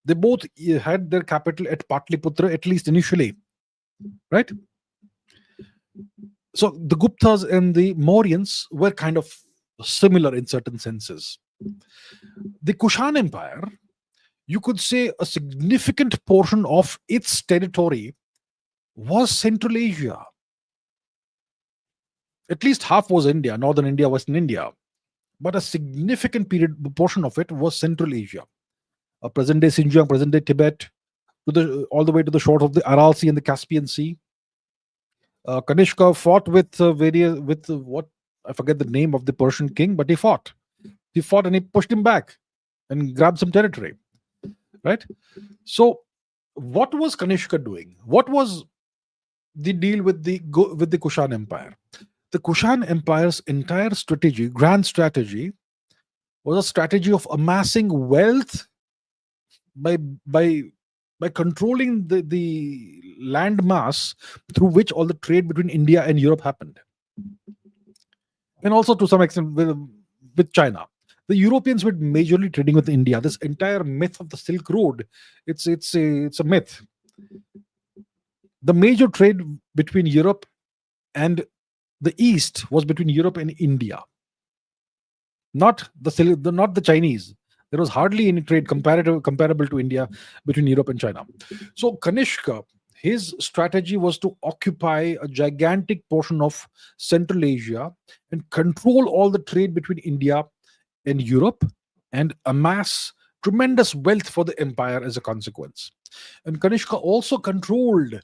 They both had their capital at Patliputra, at least initially. Right? So the Guptas and the Mauryans were kind of similar in certain senses. The Kushan Empire, you could say a significant portion of its territory was Central Asia. At least half was India, Northern India, Western India. But a significant portion of it was Central Asia. Present day Xinjiang, present day Tibet, all the way to the shores of the Aral Sea and the Caspian Sea. Kanishka fought with what I forget the name of the Persian king, but he fought. He fought and he pushed him back and grabbed some territory. Right? So, what was Kanishka doing? What was the deal with the Kushan Empire? The Kushan Empire's entire strategy, grand strategy, was a strategy of amassing wealth by controlling the land mass through which all the trade between India and Europe happened, and also to some extent with China. The Europeans were majorly trading with India. This entire myth of the Silk Road, it's a myth. The major trade between Europe and the East was between Europe and India, not the Chinese. There was hardly any trade comparable to India between Europe and China. So Kanishka, his strategy was to occupy a gigantic portion of Central Asia and control all the trade between India and Europe and amass tremendous wealth for the empire as a consequence. And Kanishka also controlled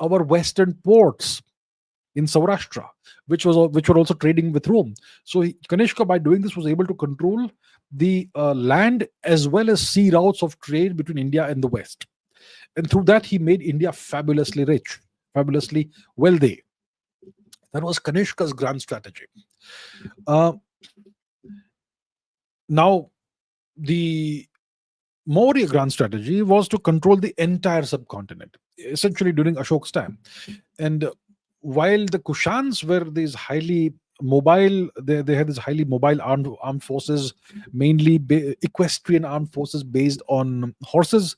our western ports in Saurashtra, which were also trading with Rome. So Kanishka, by doing this, was able to control the land as well as sea routes of trade between India and the West. And through that, he made India fabulously rich, fabulously wealthy. That was Kanishka's grand strategy. Now, the Maurya grand strategy was to control the entire subcontinent, essentially during Ashok's time. And while the Kushans were these highly mobile, they had these highly mobile armed forces, mainly equestrian armed forces based on horses.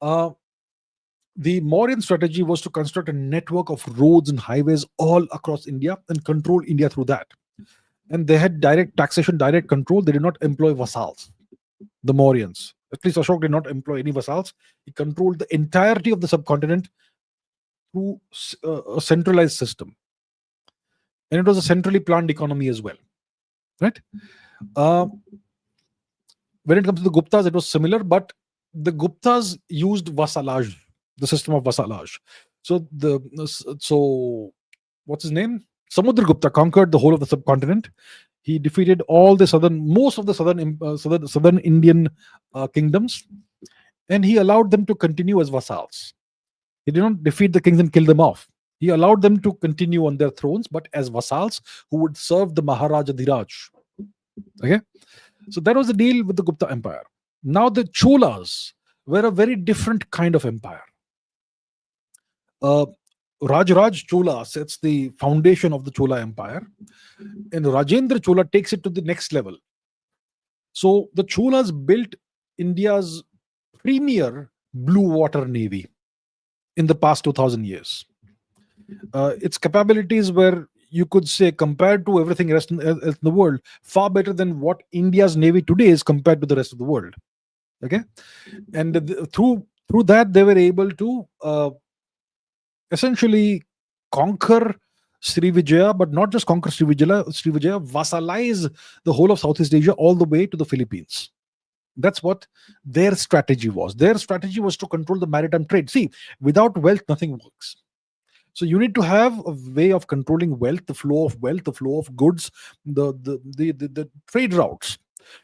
The Mauryan strategy was to construct a network of roads and highways all across India and control India through that. And they had direct taxation, direct control. They did not employ vassals, the Mauryans. At least Ashok did not employ any vassals. He controlled the entirety of the subcontinent through a centralized system. And it was a centrally planned economy as well. Right? When it comes to the Guptas, it was similar, but the Guptas used vassalage, the system of vassalage. So what's his name? Samudragupta conquered the whole of the subcontinent. He defeated most of the southern Indian kingdoms, and he allowed them to continue as vassals. He did not defeat the kings and kill them off. He allowed them to continue on their thrones, but as vassals who would serve the Maharaja Dhiraj. Okay, so that was the deal with the Gupta Empire. Now the Cholas were a very different kind of empire. Rajaraj Chola sets the foundation of the Chola Empire, and Rajendra Chola takes it to the next level. So the Cholas built India's premier blue water navy in the past 2000 years. Its capabilities were, you could say, compared to everything else in the world, far better than what India's navy today is compared to the rest of the world. Okay, and through that they were able to essentially conquer Srivijaya, but not just conquer Srivijaya, vassalize the whole of Southeast Asia all the way to the Philippines. That's what their strategy was. Their strategy was to control the maritime trade. See, without wealth, nothing works. So you need to have a way of controlling wealth, the flow of goods, the trade routes.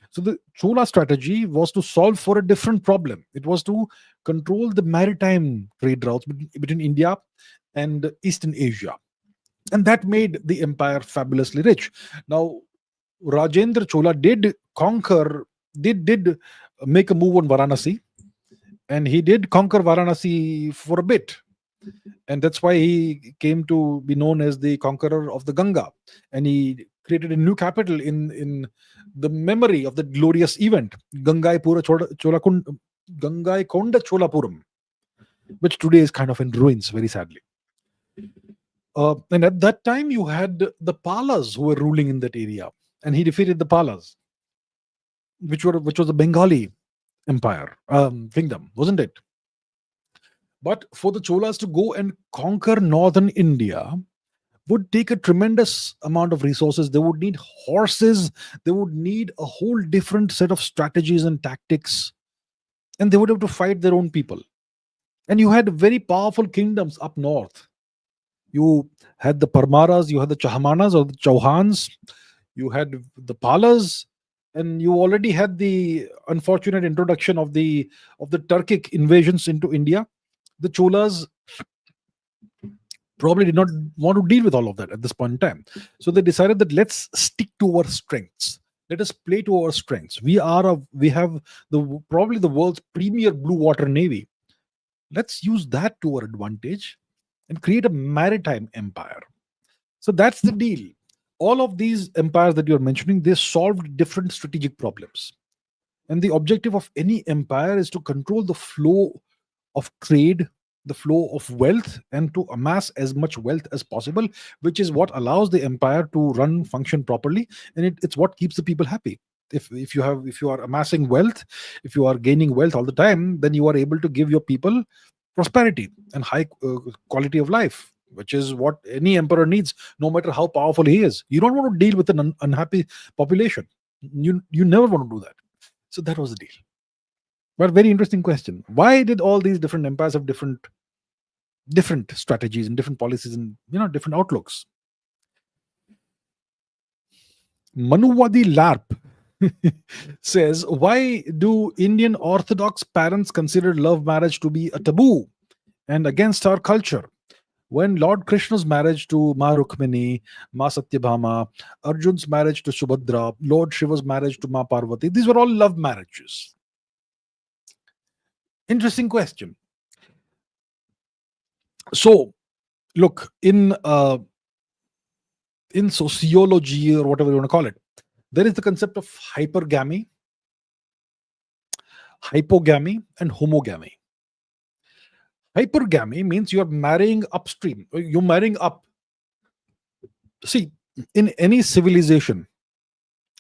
So the Chola strategy was to solve for a different problem. It was to control the maritime trade routes between India and Eastern Asia, and that made the empire fabulously rich. Now, Rajendra Chola did conquer, did make a move on Varanasi, and he did conquer Varanasi for a bit, and that's why he came to be known as the conqueror of the Ganga, and he created a new capital in the memory of the glorious event, Gangai Konda Cholapuram, which today is kind of in ruins, very sadly. And at that time, you had the Palas who were ruling in that area, and he defeated the Palas, which was a Bengali empire, kingdom, wasn't it? But for the Cholas to go and conquer northern India would take a tremendous amount of resources. They would need horses. They would need a whole different set of strategies and tactics, and they would have to fight their own people. And you had very powerful kingdoms up north. You had the Parmaras, you had the Chahmanas or the Chauhans, you had the Palas, and you already had the unfortunate introduction of the Turkic invasions into India. The Cholas probably did not want to deal with all of that at this point in time. So they decided that let's stick to our strengths. Let us play to our strengths. We have probably the world's premier blue water navy. Let's use that to our advantage and create a maritime empire. So that's the deal. All of these empires that you're mentioning, they solved different strategic problems. And the objective of any empire is to control the flow of trade, the flow of wealth, and to amass as much wealth as possible, which is what allows the empire to function properly, and it's what keeps the people happy. If you are amassing wealth, if you are gaining wealth all the time, then you are able to give your people prosperity and high quality of life, which is what any emperor needs, no matter how powerful he is. You don't want to deal with an unhappy population. You never want to do that. So that was the deal. But very interesting question. Why did all these different empires have different strategies and different policies and different outlooks? Manuwadi Larp says, why do Indian Orthodox parents consider love marriage to be a taboo and against our culture, when Lord Krishna's marriage to Ma Rukmini, Ma Satyabhama, Arjun's marriage to Subhadra, Lord Shiva's marriage to Ma Parvati, these were all love marriages? Interesting question. So, look, in sociology, or whatever you want to call it, there is the concept of hypergamy, hypogamy, and homogamy. Hypergamy means you're marrying upstream, you're marrying up. See, in any civilization,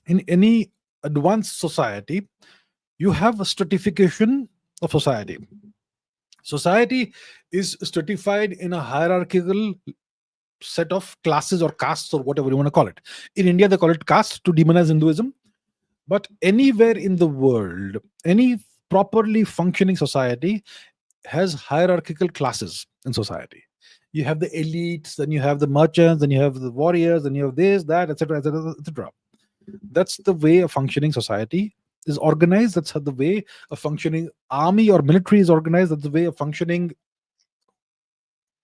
in any advanced society, you have a stratification of society. Society is stratified in a hierarchical set of classes or castes or whatever you want to call it. In India, they call it caste to demonize Hinduism. But anywhere in the world, any properly functioning society has hierarchical classes in society. You have the elites, then you have the merchants, then you have the warriors, then you have this, that, etc., etc., etc. That's the way a functioning society is organized. That's how the way a functioning army or military is organized. That's the way a functioning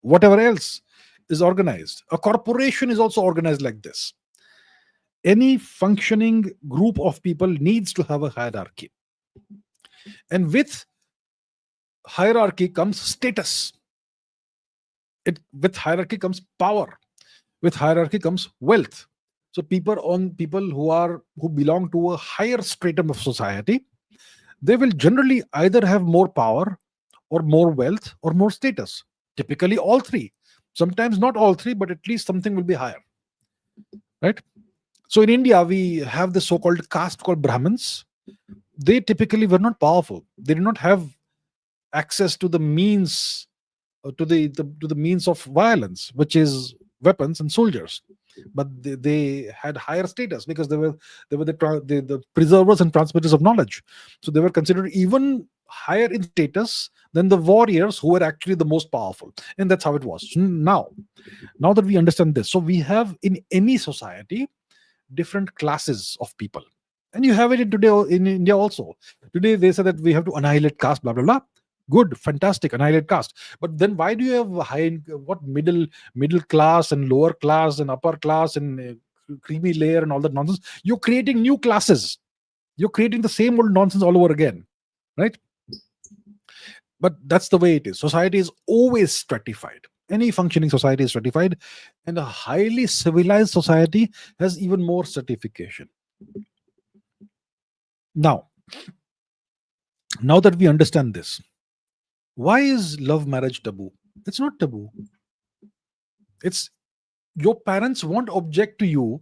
whatever else is organized. A corporation is also organized like this. Any functioning group of people needs to have a hierarchy. And with hierarchy comes status. With hierarchy comes power. With hierarchy comes wealth. So people who belong to a higher stratum of society, they will generally either have more power or more wealth or more status. Typically all three. Sometimes not all three, but at least something will be higher, right? So in India, we have the so-called caste called Brahmins. They typically were not powerful. They did not have access to the means, to the means of violence, which is weapons and soldiers. But they had higher status because they were the preservers and transmitters of knowledge. So they were considered even higher in status than the warriors who were actually the most powerful. And that's how it was. Now that we understand this, so we have in any society different classes of people, and you have it in today in India also. Today they say that we have to annihilate caste, blah blah blah. Good, fantastic, annihilate caste. But then why do you have what middle class and lower class and upper class and creamy layer and all that nonsense? You're creating new classes. You're creating the same old nonsense all over again, right? But that's the way it is. Society is always stratified. Any functioning society is stratified, and a highly civilized society has even more stratification. Now that we understand this, why is love marriage taboo? It's not taboo. It's your parents won't object to you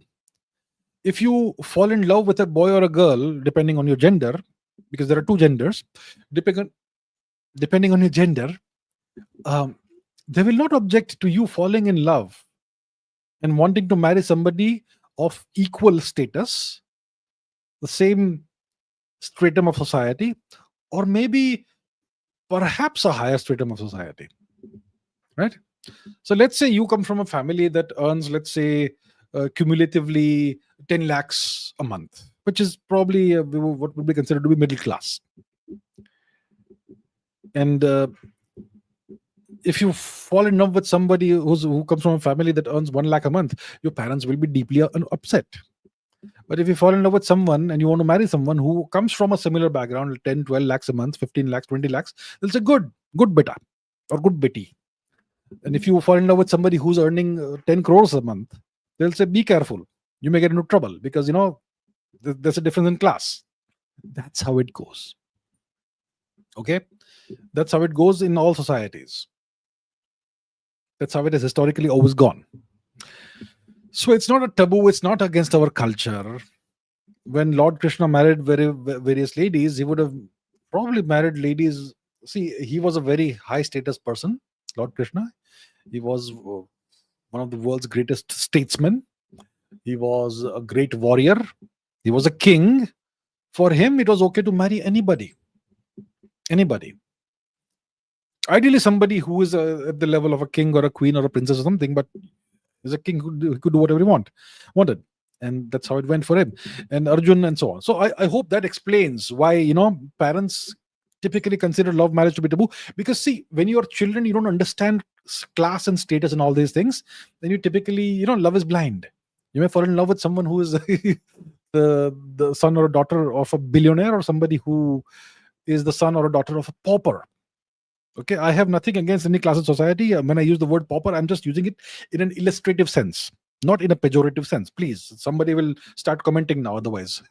if you fall in love with a boy or a girl, depending on your gender, because there are two genders. Depending on your gender, they will not object to you falling in love and wanting to marry somebody of equal status, the same stratum of society, or maybe perhaps a higher stratum of society, right? So let's say you come from a family that earns, let's say, cumulatively 10 lakhs a month, which is probably what would be considered to be middle class. And if you fall in love with somebody who comes from a family that earns 1 lakh a month, your parents will be deeply upset. But if you fall in love with someone and you want to marry someone who comes from a similar background, 10, 12 lakhs a month, 15 lakhs, 20 lakhs, they'll say, good beta or good betty. And if you fall in love with somebody who's earning 10 crores a month, they'll say, be careful. You may get into trouble because, there's a difference in class. That's how it goes. Okay? That's how it goes in all societies. That's how it has historically always gone. So it's not a taboo. It's not against our culture. When Lord Krishna married various ladies, he would have probably married ladies. See, he was a very high status person, Lord Krishna. He was one of the world's greatest statesmen. He was a great warrior. He was a king. For him, it was okay to marry anybody. Anybody. Ideally, somebody who is at the level of a king or a queen or a princess or something, but is a king who could do whatever he wanted. And that's how it went for him. And Arjun and so on. So I hope that explains why, parents typically consider love marriage to be taboo. Because see, when you are children, you don't understand class and status and all these things. Then you typically, love is blind. You may fall in love with someone who is the son or daughter of a billionaire, or somebody who is the son or a daughter of a pauper. Okay, I have nothing against any class of society. When I use the word pauper, I'm just using it in an illustrative sense, not in a pejorative sense. Please, somebody will start commenting now otherwise.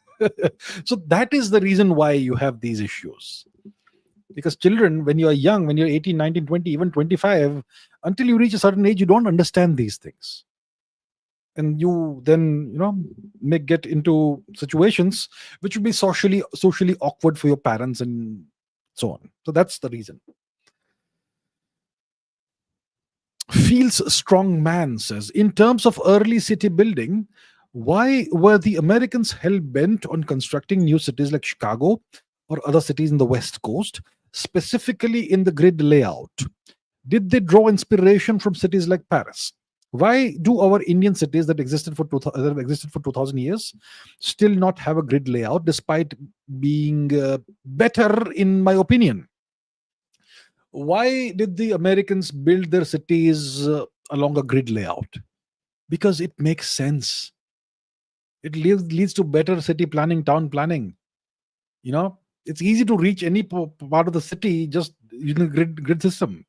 So that is the reason why you have these issues. Because children, when you are young, when you're 18, 19, 20, even 25, until you reach a certain age, you don't understand these things. And you then, may get into situations which would be socially awkward for your parents and so on. So that's the reason. Feels Strong Man says, in terms of early city building, why were the Americans hell-bent on constructing new cities like Chicago or other cities in the West Coast, specifically in the grid layout? Did they draw inspiration from cities like Paris? Why do our Indian cities that existed for 2000 years still not have a grid layout, despite being better, in my opinion? Why did the Americans build their cities along a grid layout? Because it makes sense. It leads to better city planning, town planning. It's easy to reach any part of the city just using a grid system.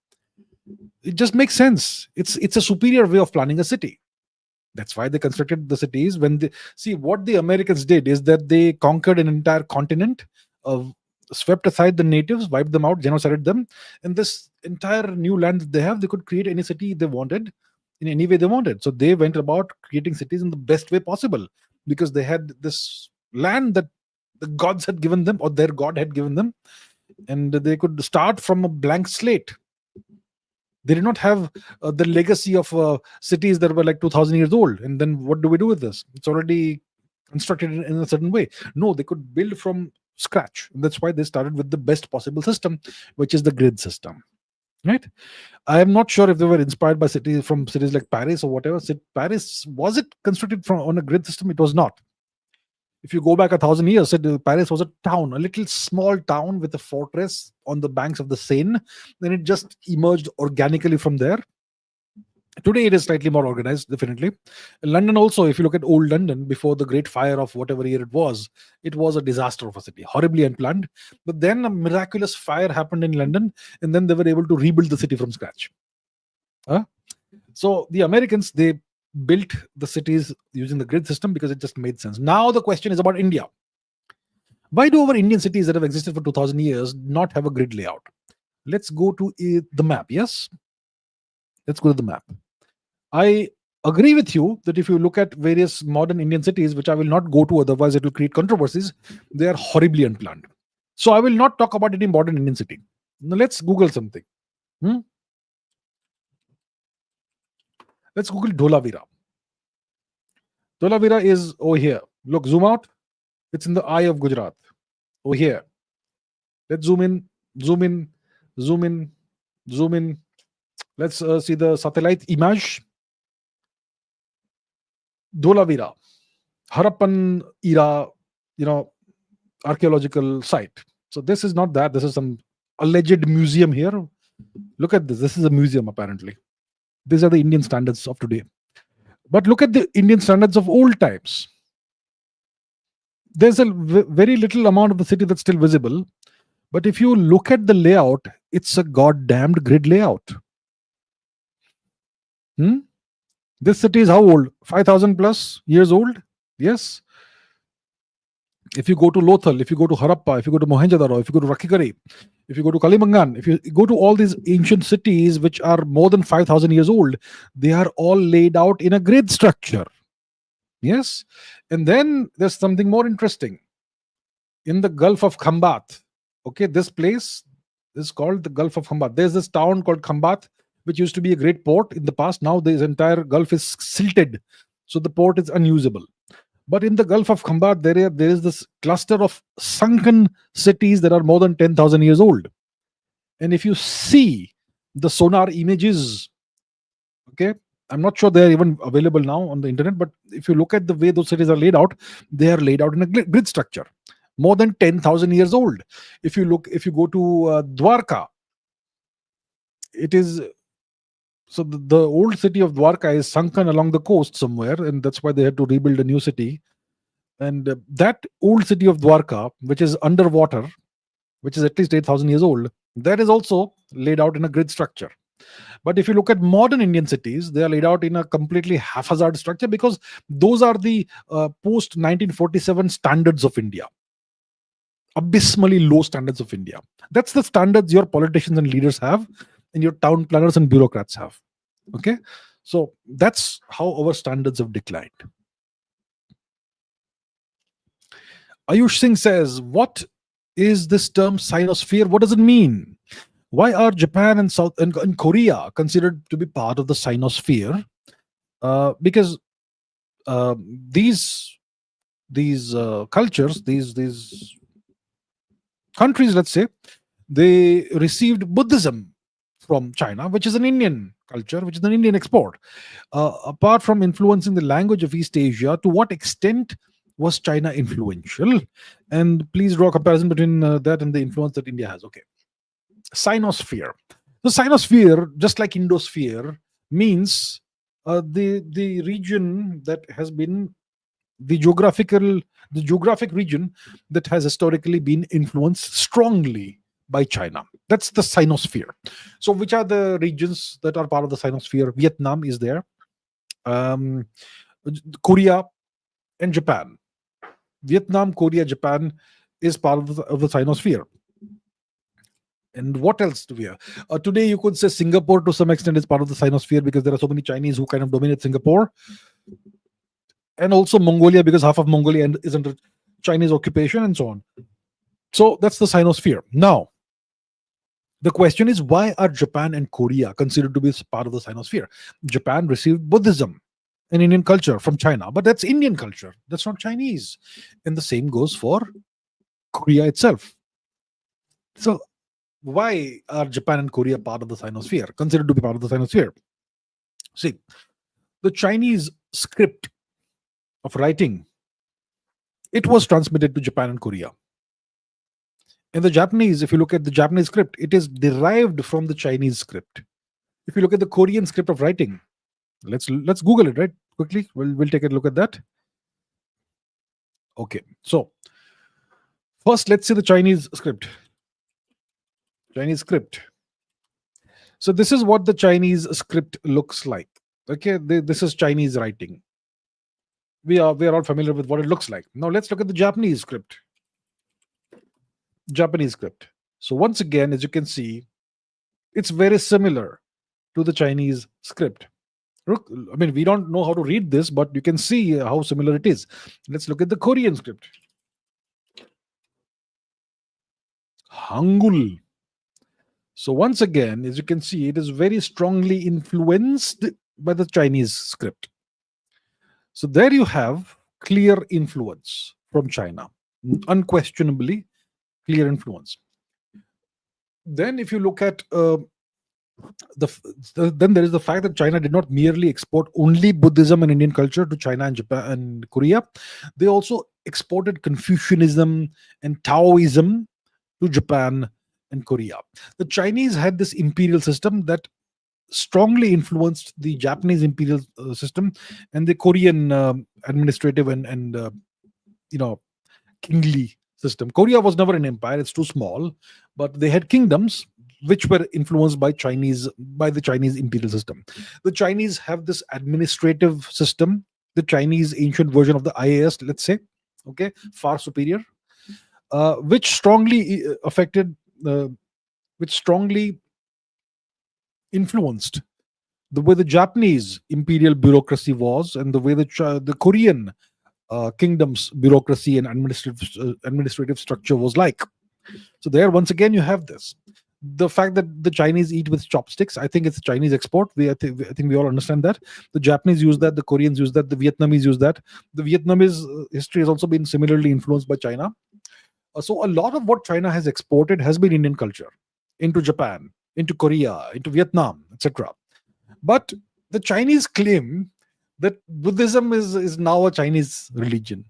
It just makes sense. It's a superior way of planning a city. That's why they constructed the cities. What the Americans did is that they conquered an entire continent, swept aside the natives, wiped them out, genocided them, and this entire new land that they have, they could create any city they wanted in any way they wanted. So they went about creating cities in the best way possible, because they had this land that the gods had given them, or their god had given them, and they could start from a blank slate. They did not have the legacy of cities that were like 2000 years old, and then what do we do with this? It's already constructed in a certain way. No, they could build from scratch. And that's why they started with the best possible system, which is the grid system, right? I am not sure if they were inspired by cities, from cities like Paris or whatever. Paris, was it constructed from on a grid system? It was not. If you go back 1,000 years, Paris was a town, a little small town with a fortress on the banks of the Seine. Then it just emerged organically from there. Today it is slightly more organized, definitely. London also, if you look at old London before the Great Fire of whatever year it was a disaster of a city, horribly unplanned. But then a miraculous fire happened in London, and then they were able to rebuild the city from scratch. So the Americans, they built the cities using the grid system because it just made sense. Now the question is about India. Why do our Indian cities that have existed for 2000 years not have a grid layout? Let's go to the map. Yes, let's go to the map. I agree with you that if you look at various modern Indian cities, which I will not go to, otherwise it will create controversies, they are horribly unplanned. So I will not talk about any modern Indian city. Now let's Google something. Let's Google Dholavira. Dholavira is over here. Look, zoom out. It's in the eye of Gujarat. Over here. Let's zoom in, zoom in, zoom in, zoom in. Let's see the satellite image. Dholavira, Harappan era, archaeological site. So this is not that. This is some alleged museum here. Look at this. This is a museum, apparently. These are the Indian standards of today. But look at the Indian standards of old times. There's a very little amount of the city that's still visible. But if you look at the layout, it's a goddamned grid layout. This city is how old? 5,000 plus years old? Yes. If you go to Lothal, if you go to Harappa, if you go to Mohenjo-daro, if you go to Rakhigarhi, if you go to Kalimangan, if you go to all these ancient cities which are more than 5,000 years old, they are all laid out in a grid structure. Yes. And then there's something more interesting. In the Gulf of Khambat, okay, this place is called the Gulf of Khambat. There's this town called Khambat, which used to be a great port in the past. Now this entire Gulf is silted, so the port is unusable. But in the Gulf of Khambat, there is this cluster of sunken cities that are more than 10,000 years old. And if you see the sonar images, okay, I'm not sure they're even available now on the internet, but if you look at the way those cities are laid out, they are laid out in a grid structure, more than 10,000 years old. If you go to Dwarka, it is. So the old city of Dwarka is sunken along the coast somewhere, and that's why they had to rebuild a new city. And that old city of Dwarka, which is underwater, which is at least 8,000 years old, that is also laid out in a grid structure. But if you look at modern Indian cities, they are laid out in a completely haphazard structure, because those are the post 1947 standards of India. Abysmally low standards of India. That's the standards your politicians and leaders have, and your town planners and bureaucrats have. Okay, so that's how our standards have declined. Ayush Singh says, what is this term Sinosphere? What does it mean? Why are Japan and South and Korea considered to be part of the Sinosphere? Because these cultures, these countries, let's say, they received Buddhism from China, which is an Indian culture, which is an Indian export. Apart from influencing the language of East Asia, to what extent was China influential? And please draw a comparison between that and the influence that India has. Okay. Sinosphere. The Sinosphere, just like Indosphere, means the region that has been the geographic region that has historically been influenced strongly by China. That's the Sinosphere. So which are the regions that are part of the Sinosphere? Vietnam is there, Korea and Japan. Vietnam, Korea, Japan is part of the Sinosphere. And what else do we have? Today, you could say Singapore to some extent is part of the Sinosphere because there are so many Chinese who kind of dominate Singapore, and also Mongolia because half of Mongolia is under Chinese occupation and so on. So that's the Sinosphere. Now, the question is, why are Japan and Korea considered to be part of the Sinosphere? Japan received Buddhism and Indian culture from China, but that's Indian culture. That's not Chinese. And the same goes for Korea itself. So why are Japan and Korea part of the Sinosphere, considered to be part of the Sinosphere? See, the Chinese script of writing, it was transmitted to Japan and Korea. And the Japanese, if you look at the Japanese script, it is derived from the Chinese script. If you look at the Korean script of writing, let's Google it, right? Quickly, we'll take a look at that. Okay, so first let's see the Chinese script. So this is what the Chinese script looks like. Okay, this is Chinese writing. We are all familiar with what it looks like. Now let's look at the Japanese script. So once again, as you can see, it's very similar to the Chinese script. Look, I mean, we don't know how to read this, but you can see how similar it is. Let's look at the Korean script. Hangul. So once again, as you can see, it is very strongly influenced by the Chinese script. So there you have clear influence from China, unquestionably clear influence. Then if you look at then there is the fact that China did not merely export only Buddhism and Indian culture to China and Japan and Korea. They also exported Confucianism and Taoism to Japan and Korea. The Chinese had this imperial system that strongly influenced the Japanese imperial system and the Korean administrative and kingly system. Korea was never an empire; it's too small, but they had kingdoms which were influenced by the Chinese imperial system. The Chinese have this administrative system, the Chinese ancient version of the IAS, let's say, okay, far superior, which strongly influenced the way the Japanese imperial bureaucracy was and the way the Korean kingdom's bureaucracy and administrative structure was like. So there, once again, you have this. The fact that the Chinese eat with chopsticks, I think it's a Chinese export. I think we all understand that. The Japanese use that, the Koreans use that, the Vietnamese use that. The Vietnamese history has also been similarly influenced by China. So a lot of what China has exported has been Indian culture into Japan, into Korea, into Vietnam, etc. But the Chinese claim that Buddhism is now a Chinese religion.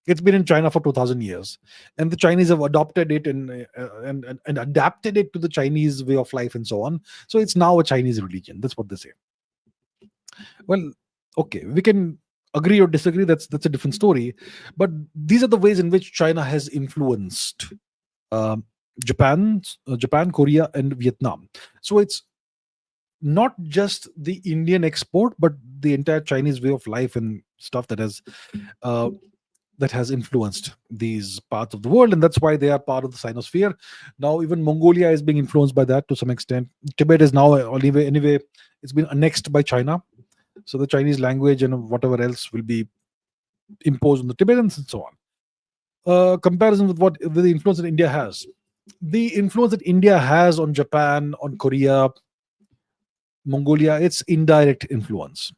It's been in China for 2,000 years, and the Chinese have adopted it and adapted it to the Chinese way of life and so on. So it's now a Chinese religion. That's what they say. Well, okay, we can agree or disagree. That's a different story. But these are the ways in which China has influenced Japan, Korea, and Vietnam. So it's not just the Indian export, but the entire Chinese way of life and stuff that has influenced these parts of the world, and that's why they are part of the Sinosphere. Now, even Mongolia is being influenced by that to some extent. Tibet is now anyway, it's been annexed by China, so the Chinese language and whatever else will be imposed on the Tibetans and so on. Comparison with the influence that India has. The influence that India has on Japan, on Korea, Mongolia, it's indirect influence.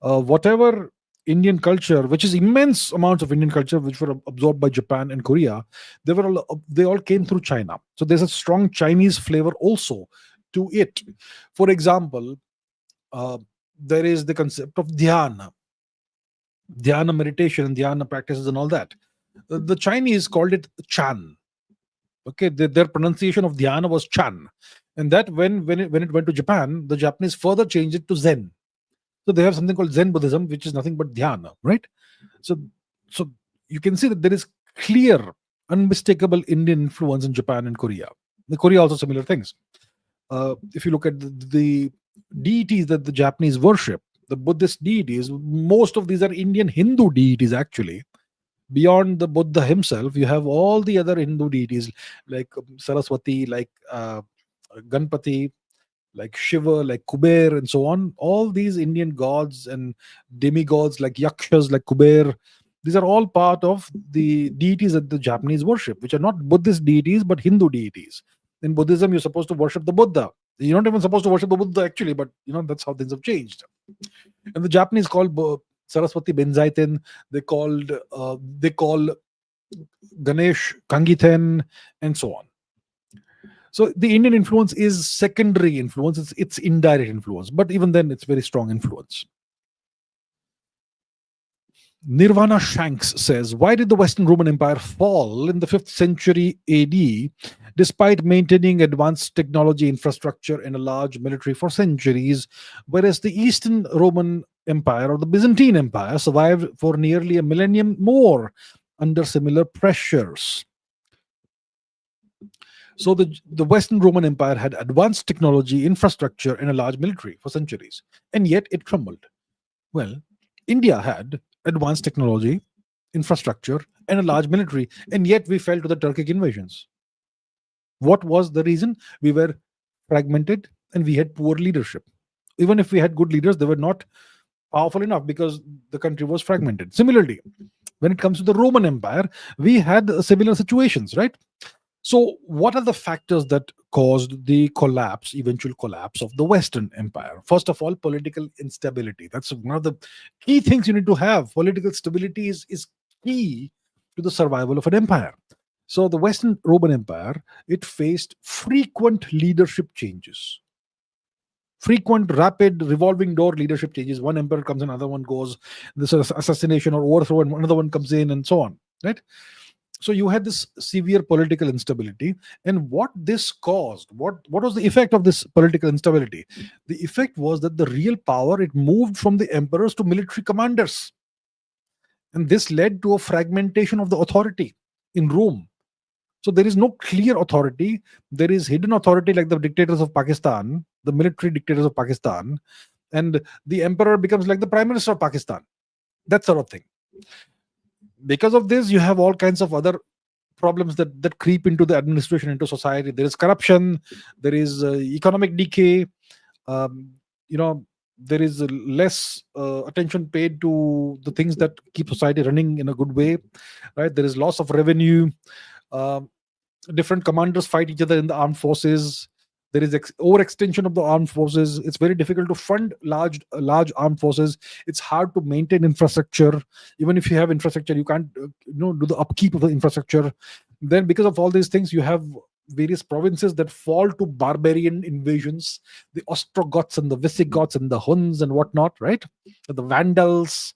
Whatever Indian culture, which is immense amounts of Indian culture, which were absorbed by Japan and Korea, they all came through China. So there's a strong Chinese flavor also to it. For example, there is the concept of dhyana meditation and dhyana practices and all that. The Chinese called it Chan. Okay, their pronunciation of dhyana was Chan, and that when it went to Japan, the Japanese further changed it to Zen. So they have something called Zen Buddhism, which is nothing but dhyana, right? So you can see that there is clear, unmistakable Indian influence in Japan and Korea. In Korea also similar things. If you look at the deities that the Japanese worship, the Buddhist deities, most of these are Indian Hindu deities actually. Beyond the Buddha himself, you have all the other Hindu deities like Saraswati, like Ganpati, like Shiva, like Kuber, and so on. All these Indian gods and demigods like Yakshas, like Kuber, these are all part of the deities that the Japanese worship, which are not Buddhist deities but Hindu deities. In Buddhism, you're supposed to worship the Buddha. You're not even supposed to worship the Buddha actually, but that's how things have changed. And the Japanese call Saraswati Benzaiten. They call Ganesh Kangiten, and so on. So the Indian influence is secondary influence. It's indirect influence, but even then, it's very strong influence. Nirvana Shanks says, why did the Western Roman Empire fall in the 5th century AD despite maintaining advanced technology, infrastructure, and a large military for centuries, whereas the Eastern Roman Empire or the Byzantine Empire survived for nearly a millennium more under similar pressures? So the Western Roman Empire had advanced technology, infrastructure, and a large military for centuries, and yet it crumbled. Well, India had advanced technology, infrastructure, and a large military, and yet we fell to the Turkic invasions. What was the reason? We were fragmented and we had poor leadership. Even if we had good leaders, they were not powerful enough because the country was fragmented. Similarly, when it comes to the Roman Empire, we had similar situations, right? So, what are the factors that caused the eventual collapse of the Western Empire? First of all, political instability. That's one of the key things you need to have. Political stability is key to the survival of an empire. So, the Western Roman Empire, it faced frequent leadership changes. Frequent, rapid, revolving door leadership changes. One emperor comes in, another one goes. This is assassination or overthrow, and another one comes in, and so on. Right? So you had this severe political instability, and what this caused, what was the effect of this political instability? The effect was that the real power, it moved from the emperors to military commanders, and this led to a fragmentation of the authority in Rome. So there is no clear authority. There is hidden authority, like the dictators of Pakistan, the military dictators of Pakistan, and the emperor becomes like the prime minister of Pakistan, that sort of thing. Because of this, you have all kinds of other problems that creep into the administration, into society. There is corruption, there is economic decay, there is less attention paid to the things that keep society running in a good way, right? There is loss of revenue. Different commanders fight each other in the armed forces. There is overextension of the armed forces. It's very difficult to fund large armed forces. It's hard to maintain infrastructure. Even if you have infrastructure, you can't do the upkeep of the infrastructure. Then, because of all these things, you have various provinces that fall to barbarian invasions. The Ostrogoths and the Visigoths and the Huns and whatnot, right? The Vandals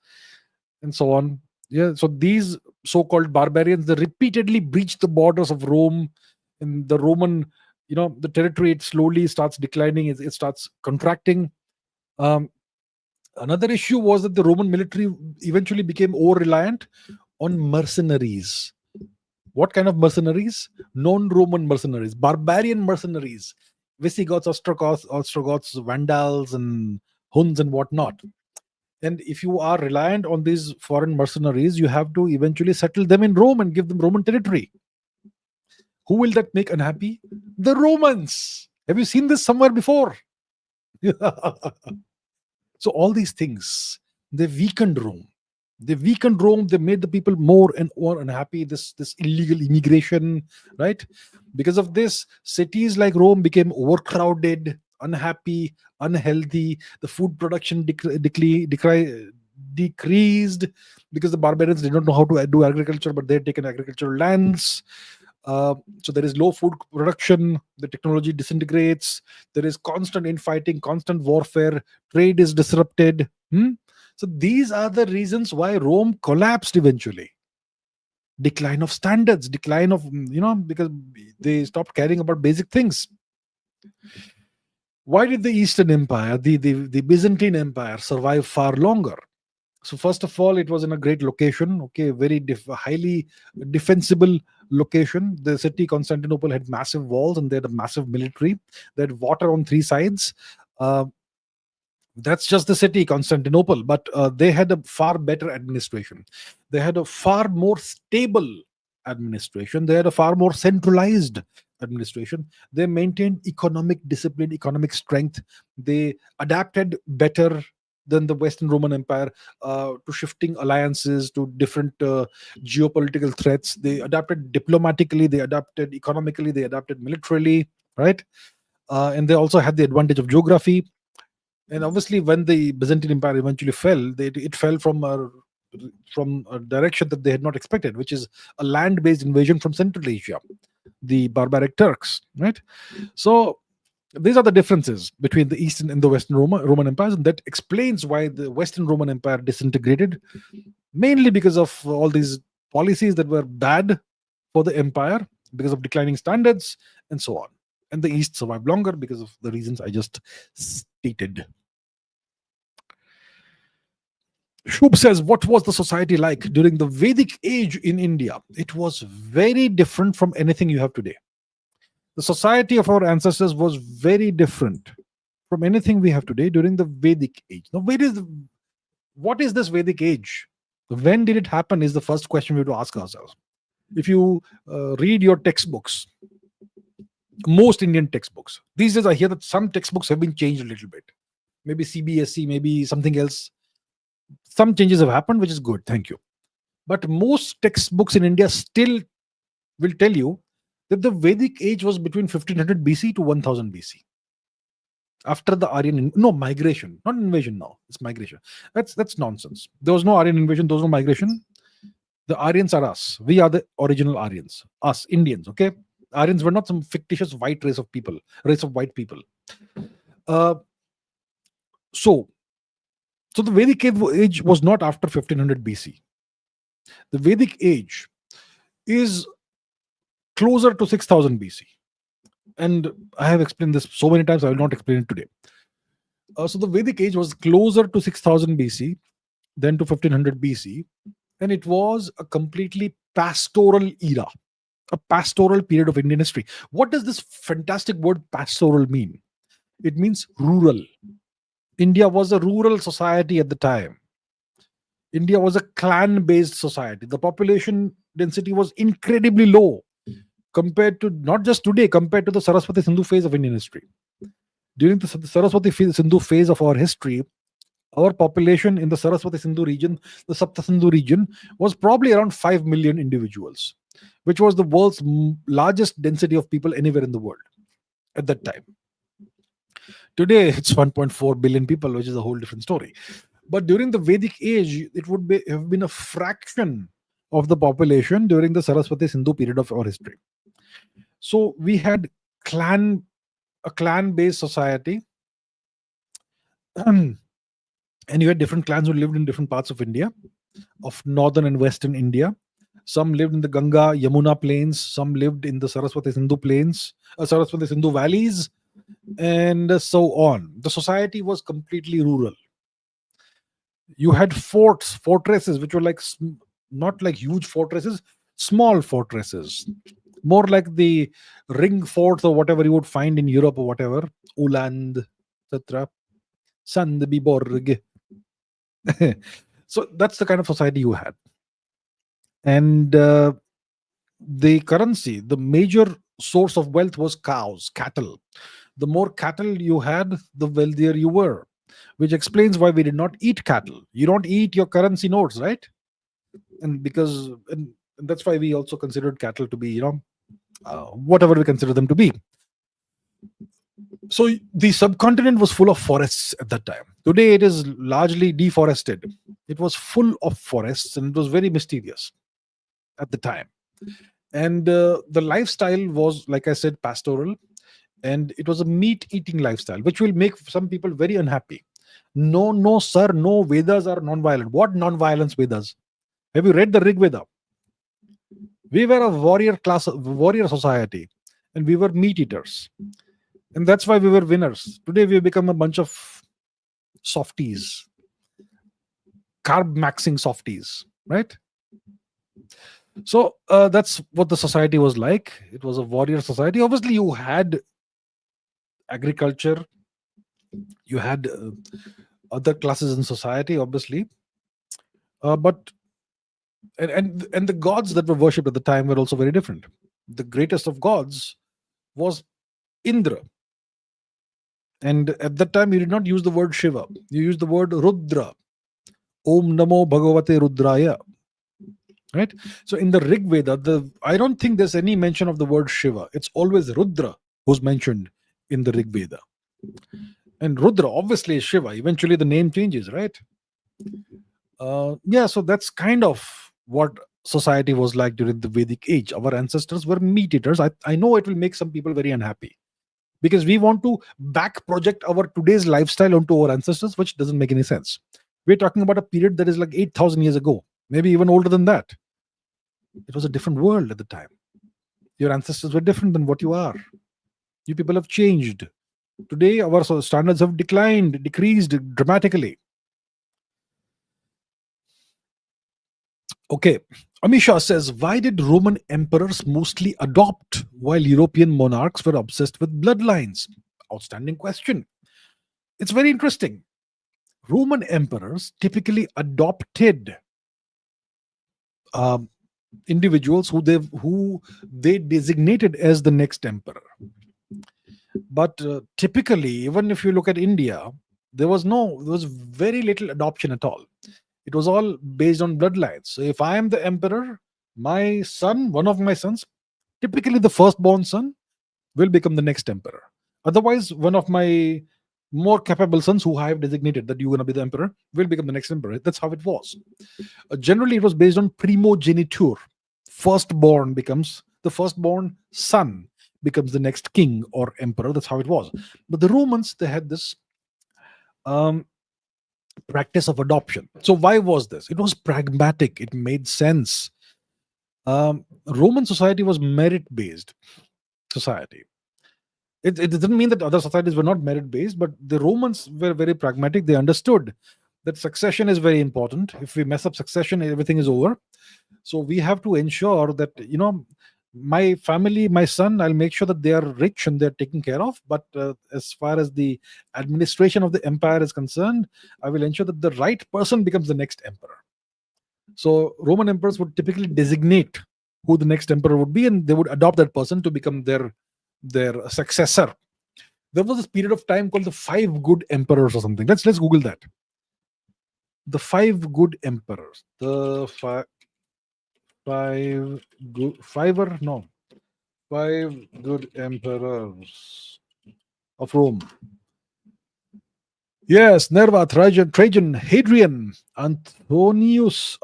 and so on. Yeah. So these so-called barbarians, they repeatedly breach the borders of Rome, and the Roman, the territory, it slowly starts declining. It starts contracting. Another issue was that the Roman military eventually became over-reliant on mercenaries. What kind of mercenaries? Non-Roman mercenaries, barbarian mercenaries, Visigoths, Ostrogoths, Vandals, and Huns and whatnot. And if you are reliant on these foreign mercenaries, you have to eventually settle them in Rome and give them Roman territory. Who will that make unhappy? The Romans. Have you seen this somewhere before? So all these things, they weakened Rome. They made the people more and more unhappy. This illegal immigration, right? Because of this, cities like Rome became overcrowded, unhappy, unhealthy. The food production decreased because the barbarians did not know how to do agriculture, but they had taken agricultural lands. So there is low food production, the technology disintegrates, there is constant infighting, constant warfare, trade is disrupted. So these are the reasons why Rome collapsed eventually. Decline of standards, decline of, because they stopped caring about basic things. Why did the Eastern Empire, the Byzantine Empire, survive far longer? So first of all, it was in a great location, okay, very highly defensible location. The city Constantinople had massive walls and they had a massive military. They had water on three sides. That's just the city, Constantinople, but they had a far better administration. They had a far more stable administration. They had a far more centralized administration. They maintained economic discipline, economic strength. They adapted better than the Western Roman Empire to shifting alliances, to different geopolitical threats. They adapted diplomatically, they adapted economically, they adapted militarily, right? And they also had the advantage of geography. And obviously, when the Byzantine Empire eventually fell, it fell from a direction that they had not expected, which is a land-based invasion from Central Asia, the barbaric Turks, right? So these are the differences between the Eastern and the Western Roman empires, and that explains why the Western Roman Empire disintegrated, mainly because of all these policies that were bad for the empire, because of declining standards, and so on. And the East survived longer because of the reasons I just stated. Shub says, what was the society like during the Vedic age in India? It was very different from anything you have today. The society of our ancestors was very different from anything we have today during the Vedic age. Now, what is this Vedic age? When did it happen is the first question we have to ask ourselves. If you read your textbooks, most Indian textbooks, these days I hear that some textbooks have been changed a little bit. Maybe CBSE, maybe something else. Some changes have happened, which is good. Thank you. But most textbooks in India still will tell you that the Vedic age was between 1500 BC to 1000 BC. After the Aryan, migration, not invasion now. It's migration. That's nonsense. There was no Aryan invasion. There was no migration. The Aryans are us. We are the original Aryans. Us, Indians, okay? Aryans were not some fictitious white race of white people. So the Vedic age was not after 1500 BC. The Vedic age is closer to 6000 BC. And I have explained this so many times, I will not explain it today. So the Vedic age was closer to 6000 BC than to 1500 BC. And it was a completely pastoral era, a pastoral period of Indian history. What does this fantastic word pastoral mean? It means rural. India was a rural society at the time. India was a clan-based society. The population density was incredibly low compared to, not just today, compared to the Saraswati Sindhu phase of Indian history. During the Saraswati Sindhu phase of our history, our population in the Saraswati Sindhu region, the Sapta Sindhu region, was probably around 5 million individuals, which was the world's largest density of people anywhere in the world at that time. Today, it's 1.4 billion people, which is a whole different story. But during the Vedic age, it would have been a fraction of the population during the Saraswati Sindhu period of our history. So we had a clan-based society, and you had different clans who lived in different parts of India, of northern and western India. Some lived in the Ganga, Yamuna plains. Some lived in the Saraswati Sindhu plains, Saraswati Sindhu valleys, and so on. The society was completely rural. You had fortresses, which were like not like huge fortresses, small fortresses, more like the ring forts or whatever you would find in Europe or whatever, Uland, etc. Sandbyborg. So that's the kind of society you had. And the currency, the major source of wealth was cows, cattle. The more cattle you had, the wealthier you were, which explains why we did not eat cattle. You don't eat your currency notes, right? And that's why we also considered cattle to be, whatever we consider them to be. So the subcontinent was full of forests at that time. Today it is largely deforested. It was full of forests and it was very mysterious at the time. And the lifestyle was, like I said, pastoral, and it was a meat-eating lifestyle, which will make some people very unhappy. No, sir, no, Vedas are non-violent. What non-violence Vedas? Have you read the Rig Veda? We were a warrior society, and we were meat-eaters. And that's why we were winners. Today we have become a bunch of softies, carb-maxing softies, right? So that's what the society was like. It was a warrior society. Obviously, you had agriculture, You had other classes in society, obviously, but and the gods that were worshipped at the time were also very different. The greatest of gods was Indra, and at that time you did not use the word Shiva. You used the word Rudra. Om Namo Bhagavate Rudraya. Right. So in the Rig Veda, I don't think there's any mention of the word Shiva. It's always Rudra who's mentioned in the Rig Veda. And Rudra obviously is Shiva. Eventually the name changes, right? Yeah, so that's kind of what society was like during the Vedic age. Our ancestors were meat eaters. I know it will make some people very unhappy because we want to back project our today's lifestyle onto our ancestors, which doesn't make any sense. We're talking about a period that is like 8,000 years ago, maybe even older than that. It was a different world at the time. Your ancestors were different than what you are. You people have changed. Today, our standards have decreased dramatically. Okay. Amisha says, why did Roman emperors mostly adopt while European monarchs were obsessed with bloodlines? Outstanding question. It's very interesting. Roman emperors typically adopted individuals who they designated as the next emperor. But typically, even if you look at India, there was very little adoption at all. It was all based on bloodlines. So if I am the emperor, my son, one of my sons, typically the firstborn son, will become the next emperor. Otherwise, one of my more capable sons who I have designated that you're going to be the emperor will become the next emperor. That's how it was. Generally, it was based on primogeniture. The firstborn son becomes the next king or emperor. That's how it was. But the Romans, they had this practice of adoption. So why was this? It was pragmatic. It made sense. Roman society was merit-based society. It doesn't mean that other societies were not merit-based, but the Romans were very pragmatic. They understood that succession is very important. If we mess up succession, everything is over. So we have to ensure that, my family, my son, I'll make sure that they are rich and they're taken care of. But as far as the administration of the empire is concerned, I will ensure that the right person becomes the next emperor. So Roman emperors would typically designate who the next emperor would be, and they would adopt that person to become their successor. There was this period of time called the 5 good emperors or something. Let's Google that. The 5 good emperors. The 5 good emperors of Rome. Yes, Nerva, Trajan, Hadrian, Antoninus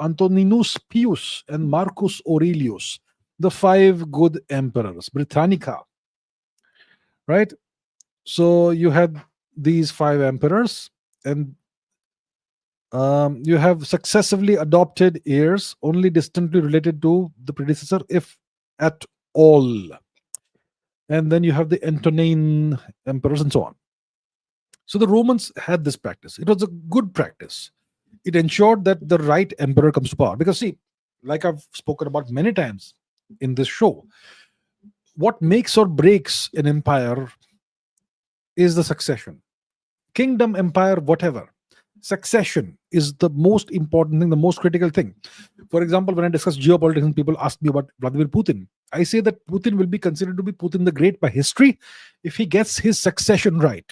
Pius, and Marcus Aurelius. The 5 good emperors. Britannica. Right? So you had these 5 emperors, and you have successively adopted heirs only distantly related to the predecessor, if at all. And then you have the Antonine emperors and so on. So the Romans had this practice. It was a good practice. It ensured that the right emperor comes to power. Because, see, like I've spoken about many times in this show, what makes or breaks an empire is the succession. Kingdom, empire, whatever. Succession is the most important thing, the most critical thing. For example, when I discuss geopolitics and people ask me about Vladimir Putin, I say that Putin will be considered to be Putin the Great by history if he gets his succession right.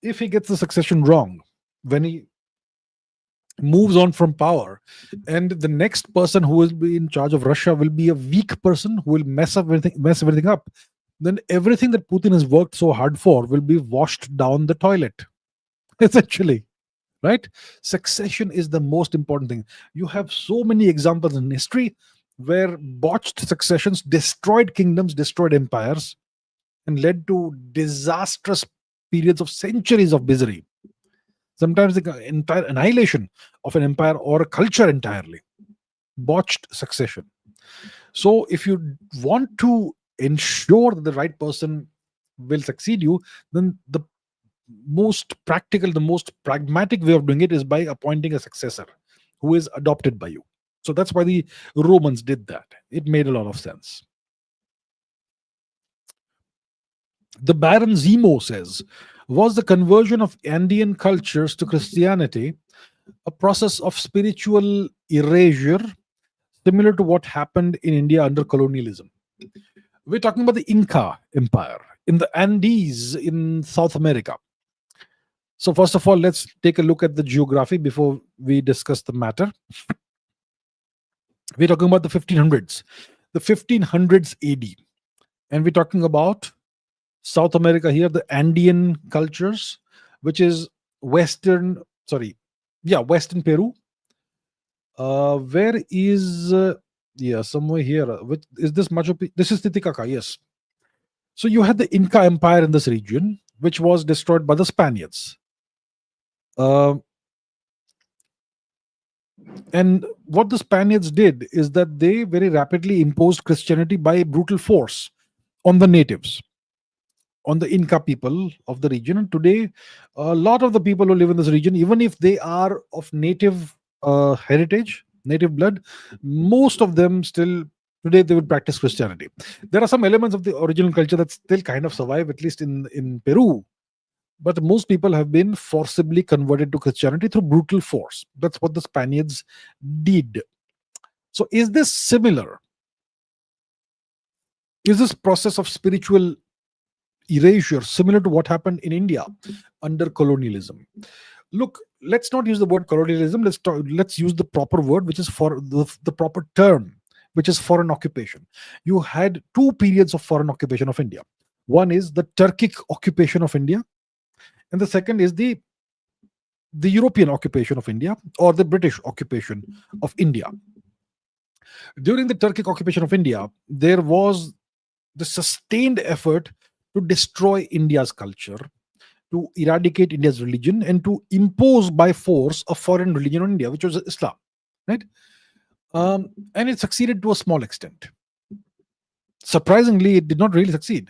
If he gets the succession wrong, when he moves on from power, and the next person who will be in charge of Russia will be a weak person who will mess everything up, then everything that Putin has worked so hard for will be washed down the toilet. Essentially, right? Succession is the most important thing. You have so many examples in history where botched successions destroyed kingdoms, destroyed empires, and led to disastrous periods of centuries of misery. Sometimes the entire annihilation of an empire or a culture entirely. Botched succession. So if you want to ensure that the right person will succeed you, then the most practical, the most pragmatic way of doing it is by appointing a successor who is adopted by you. So that's why the Romans did that. It made a lot of sense. The Baron Zemo says, was the conversion of Andean cultures to Christianity a process of spiritual erasure similar to what happened in India under colonialism? We're talking about the Inca Empire in the Andes in South America. So, first of all, let's take a look at the geography before we discuss the matter. We're talking about the 1500s AD. And we're talking about South America here, the Andean cultures, which is Western Peru. Where is, somewhere here. Is this Machu Picchu? This is Titicaca, yes. So you had the Inca Empire in this region, which was destroyed by the Spaniards. And what the Spaniards did is that they very rapidly imposed Christianity by brutal force on the natives, on the Inca people of the region. And today, a lot of the people who live in this region, even if they are of native heritage, native blood, most of them still today they would practice Christianity. There are some elements of the original culture that still kind of survive, at least in Peru. But most people have been forcibly converted to Christianity through brutal force. That's what the Spaniards did. So, is this similar? Is this process of spiritual erasure similar to what happened in India under colonialism? Look, let's not use the word colonialism. Let's use the proper word, which is for the proper term, which is foreign occupation. You had two periods of foreign occupation of India. One is the Turkic occupation of India, and the second is the European occupation of India, or the British occupation of India. During the Turkic occupation of India, there was the sustained effort to destroy India's culture, to eradicate India's religion, and to impose by force a foreign religion on India, which was Islam, right? And it succeeded to a small extent. Surprisingly, it did not really succeed.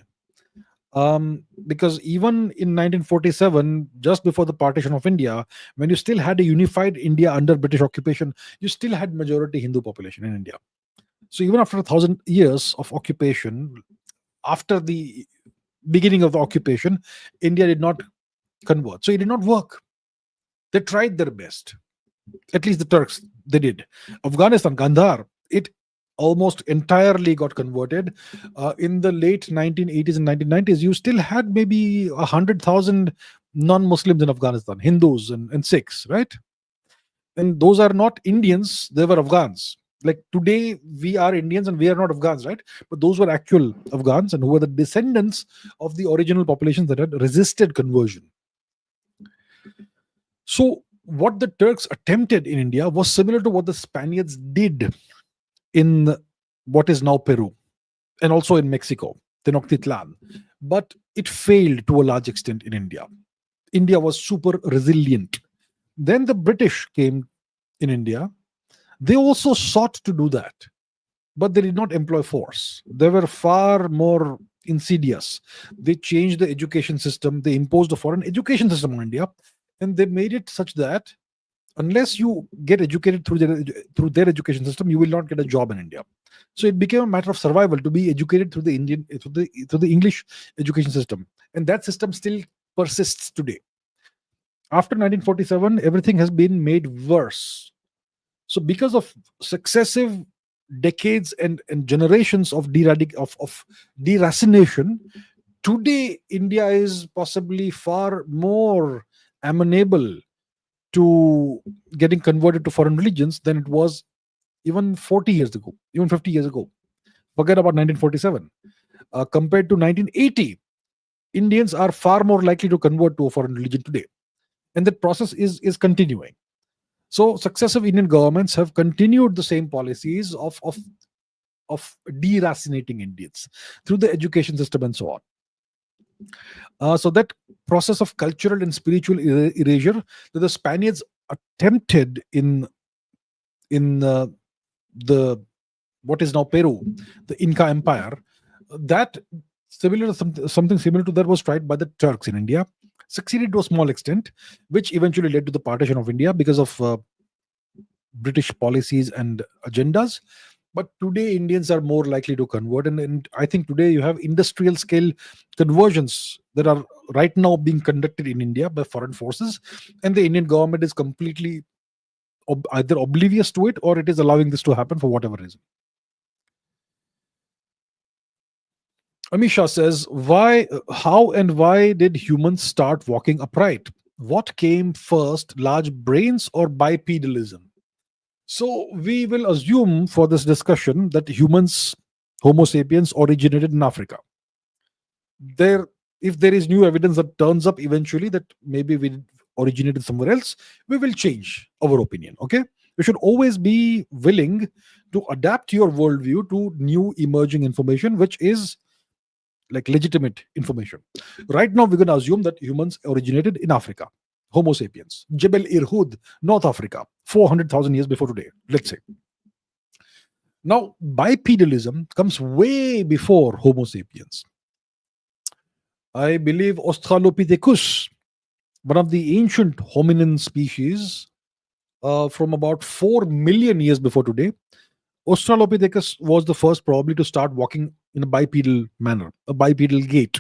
Because even in 1947, just before the partition of India, when you still had a unified India under British occupation, you still had majority Hindu population in India. So even after 1,000 years of occupation, after the beginning of the occupation, India did not convert. So it did not work. They tried their best. At least the Turks, they did. Afghanistan, Gandhar, it almost entirely got converted. In the late 1980s and 1990s, you still had maybe 100,000 non-Muslims in Afghanistan, Hindus and Sikhs, right? And those are not Indians, they were Afghans. Like today, we are Indians and we are not Afghans, right? But those were actual Afghans and who were the descendants of the original populations that had resisted conversion. So, what the Turks attempted in India was similar to what the Spaniards did in what is now Peru and also in Mexico, Tenochtitlan. But it failed to a large extent in India. India was super resilient. Then the British came in India. They also sought to do that, but they did not employ force. They were far more insidious. They changed the education system. They imposed a foreign education system on India, and they made it such that unless you get educated through their education system, you will not get a job in India. So it became a matter of survival to be educated through the English education system, and that system still persists today. After 1947, everything has been made worse. So because of successive decades and generations of deracination, today India is possibly far more amenable to getting converted to foreign religions than it was even 40 years ago, even 50 years ago. Forget about 1947. Compared to 1980, Indians are far more likely to convert to a foreign religion today. And that process is continuing. So successive Indian governments have continued the same policies of deracinating Indians through the education system and so on. So that process of cultural and spiritual erasure that the Spaniards attempted in the what is now Peru, the Inca Empire, that something similar to that was tried by the Turks in India. Succeeded to a small extent, which eventually led to the partition of India because of British policies and agendas. But today Indians are more likely to convert, and I think today you have industrial scale conversions that are right now being conducted in India by foreign forces, and the Indian government is completely either oblivious to it, or it is allowing this to happen for whatever reason. Amisha says, why, how, and why did humans start walking upright? What came first, large brains or bipedalism? So, we will assume for this discussion that humans, Homo sapiens, originated in Africa. There, if there is new evidence that turns up eventually that maybe we originated somewhere else, we will change our opinion. Okay, you should always be willing to adapt your worldview to new emerging information, which is like legitimate information. Right now, we're going to assume that humans originated in Africa. Homo sapiens, Jebel Irhoud, North Africa, 400,000 years before today, let's say. Now, bipedalism comes way before Homo sapiens. I believe Australopithecus, one of the ancient hominin species, from about 4 million years before today, Australopithecus was the first probably to start walking in a bipedal manner, a bipedal gait.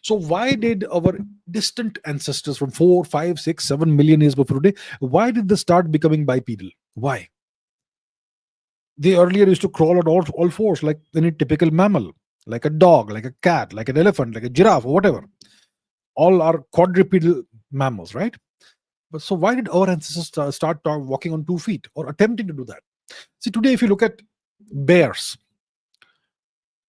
So why did our distant ancestors from 4, 5, 6, 7 million years before today, why did they start becoming bipedal? Why? They earlier used to crawl on all fours like any typical mammal, like a dog, like a cat, like an elephant, like a giraffe, or whatever. All are quadrupedal mammals, right? But so why did our ancestors start walking on 2 feet or attempting to do that? See, today, if you look at bears,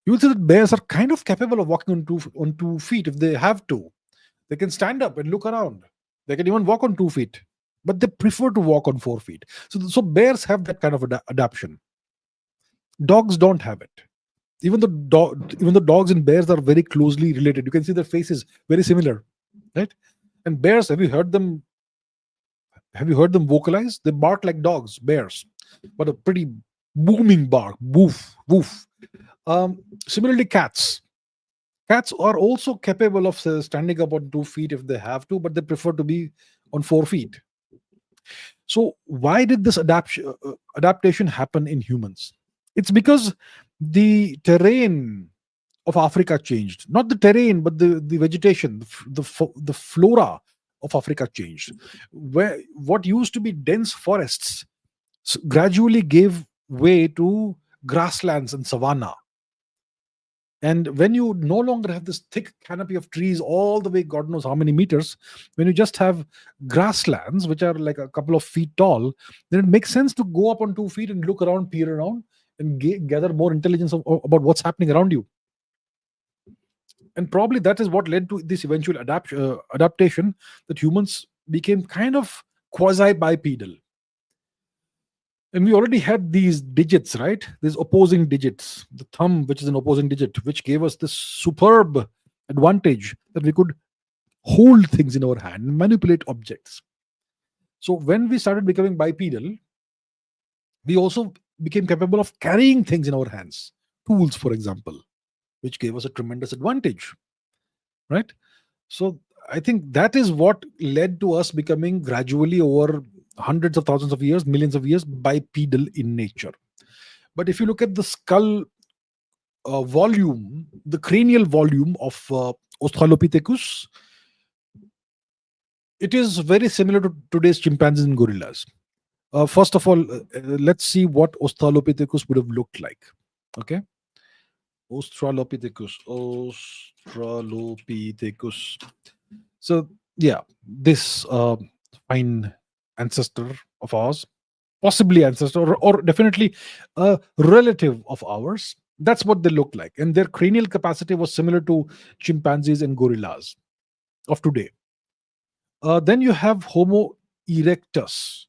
you will see that bears are kind of capable of walking on 2 feet if they have to. They can stand up and look around. They can even walk on 2 feet, but they prefer to walk on 4 feet. So bears have that kind of adaptation. Dogs don't have it. Even the dogs and bears are very closely related. You can see their faces very similar, right? And bears, have you heard them vocalize? They bark like dogs, bears, but a pretty booming bark, woof woof. Similarly, cats are also capable of standing up on 2 feet if they have to, but they prefer to be on 4 feet. So why did this adaptation happen in humans? It's because the terrain of Africa changed. Not the terrain, but the vegetation, the flora of Africa changed. Where what used to be dense forests gradually gave way to grasslands and savanna. And when you no longer have this thick canopy of trees all the way, God knows how many meters, when you just have grasslands, which are like a couple of feet tall, then it makes sense to go up on 2 feet and look around, peer around, and gather more intelligence about what's happening around you. And probably that is what led to this eventual adaptation, that humans became kind of quasi bipedal. And we already had these digits, right? These opposing digits, the thumb, which is an opposing digit, which gave us this superb advantage that we could hold things in our hand, manipulate objects. So when we started becoming bipedal, we also became capable of carrying things in our hands, tools, for example, which gave us a tremendous advantage, right? So I think that is what led to us becoming gradually, over hundreds of thousands of years, millions of years, bipedal in nature. But if you look at the skull volume, the cranial volume of Australopithecus, it is very similar to today's chimpanzees and gorillas. First of all, let's see what Australopithecus would have looked like. Okay, Australopithecus. So yeah, this fine ancestor of ours, possibly ancestor, or definitely a relative of ours. That's what they looked like, and their cranial capacity was similar to chimpanzees and gorillas of today. Then you have Homo erectus.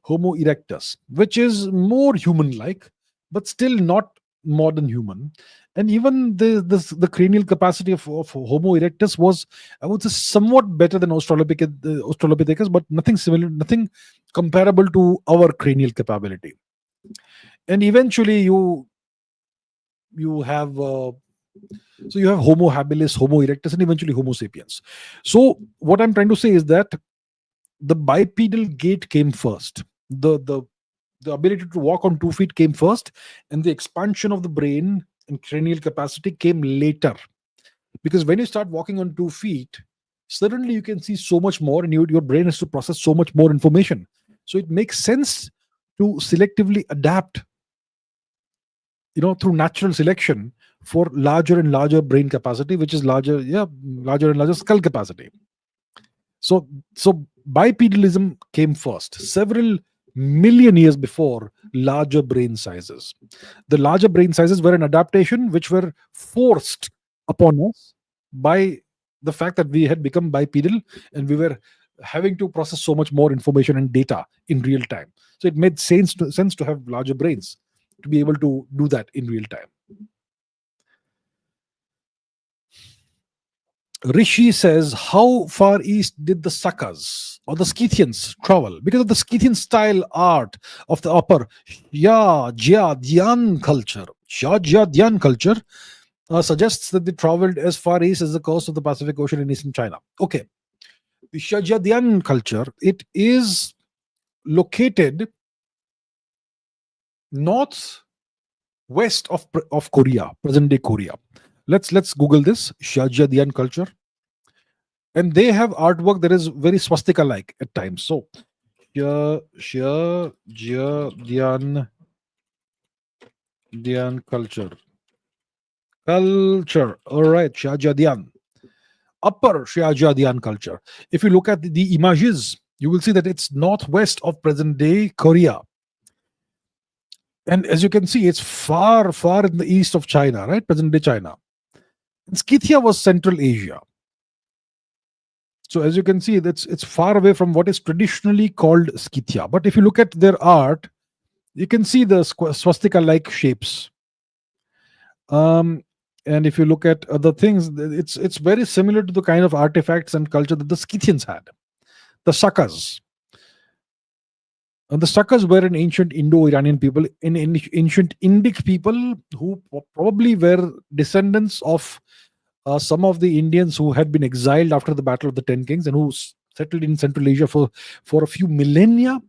Homo erectus, which is more human-like, but still not modern human. And even the cranial capacity of Homo erectus was, I would say, somewhat better than Australopithecus, but nothing similar, nothing comparable to our cranial capability. And eventually, you have you have Homo habilis, Homo erectus, and eventually Homo sapiens. So what I'm trying to say is that the bipedal gait came first. The The ability to walk on 2 feet came first, and the expansion of the brain and cranial capacity came later. Because when you start walking on 2 feet, suddenly you can see so much more, and your brain has to process so much more information. So it makes sense to selectively adapt, through natural selection for larger and larger brain capacity, which is larger and larger skull capacity. So bipedalism came first, several million years before larger brain sizes. The larger brain sizes were an adaptation which were forced upon us by the fact that we had become bipedal, and we were having to process so much more information and data in real time. So it made sense to have larger brains to be able to do that in real time. Rishi says, how far east did the Sakas or the Scythians travel? Because of the Scythian style art of the upper Shajadian culture suggests that they traveled as far east as the coast of the Pacific Ocean in eastern China. Okay. The Shajadian culture, it is located north west of Korea, present day Korea. Let's Google this, Shajadian culture. And they have artwork that is very swastika like at times. So Shajadian culture. All right, Shajadian. Upper Shajadian culture. If you look at the images, you will see that it's northwest of present day Korea. And as you can see, it's far, far in the east of China, right? Present day China. And Scythia was Central Asia. So as you can see, it's far away from what is traditionally called Scythia. But if you look at their art, you can see the swastika-like shapes. And if you look at other things, it's very similar to the kind of artifacts and culture that the Scythians had. The Sakas. And the Sakas were an ancient Indo-Iranian people, an ancient Indic people who probably were descendants of some of the Indians who had been exiled after the Battle of the Ten Kings and who settled in Central Asia for a few millennia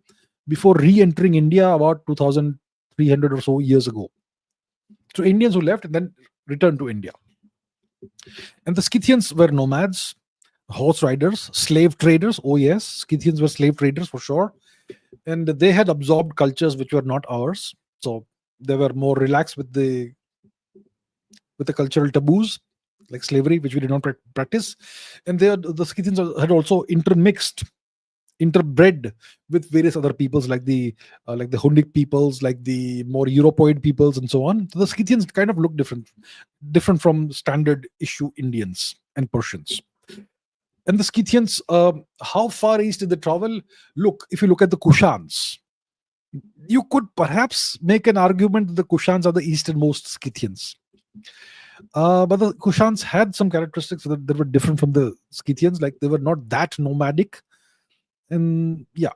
before re-entering India about 2,300 or so years ago. So Indians who left and then returned to India. And the Scythians were nomads, horse riders, slave traders. Oh yes, Scythians were slave traders for sure. And they had absorbed cultures which were not ours. So they were more relaxed with the cultural taboos, like slavery, which we did not practice. And the Scythians had also interbred with various other peoples, like the Hunnic peoples, like the more Europoid peoples, and so on. So the Scythians kind of look different from standard issue Indians and Persians. And the Scythians, how far east did they travel? Look, if you look at the Kushans, you could perhaps make an argument that the Kushans are the easternmost Scythians. But the Kushans had some characteristics that were different from the Scythians, like they were not that nomadic. And yeah.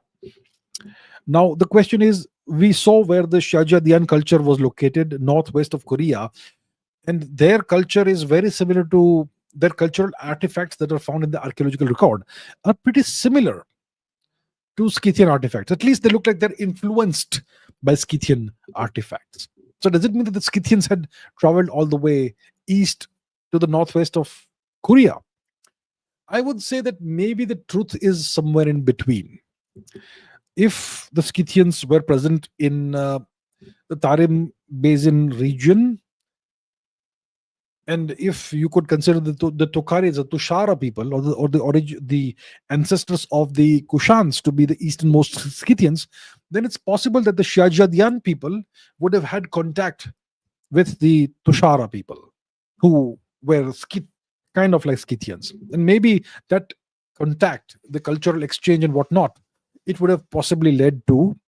Now the question is, we saw where the Shajadian culture was located, northwest of Korea, and their culture is very similar to their cultural artifacts that are found in the archaeological record are pretty similar to Scythian artifacts. At least they look like they're influenced by Scythian artifacts. So does it mean that the Scythians had traveled all the way east to the northwest of Korea? I would say that maybe the truth is somewhere in between. If the Scythians were present in the Tarim Basin region, and if you could consider the Tokaris, the Tushara people, or the ancestors of the Kushans to be the easternmost Scythians, then it's possible that the Shajadian people would have had contact with the Tushara people, who were kind of like Scythians. And maybe that contact, the cultural exchange and whatnot, it would have possibly led to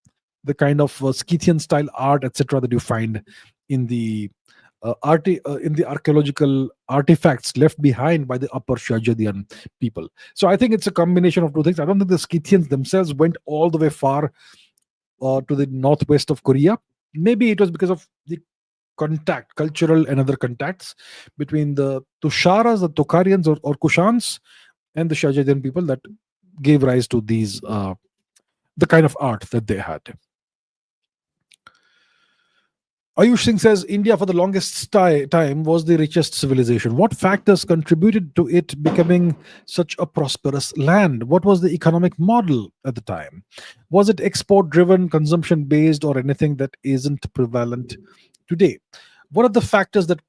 the kind of Scythian style art, etc., that you find in the archaeological artifacts left behind by the upper Shajadian people. So I think it's a combination of two things. I don't think the Scythians themselves went all the way far to the northwest of Korea. Maybe it was because of the cultural and other contacts between the Tusharas, the Tokarians or Kushans, and the Shajadian people that gave rise to these the kind of art that they had. Ayush Singh says India for the longest time was the richest civilization. What factors contributed to it becoming such a prosperous land? What was the economic model at the time? Was it export driven, consumption based, or anything that isn't prevalent today? What are the factors that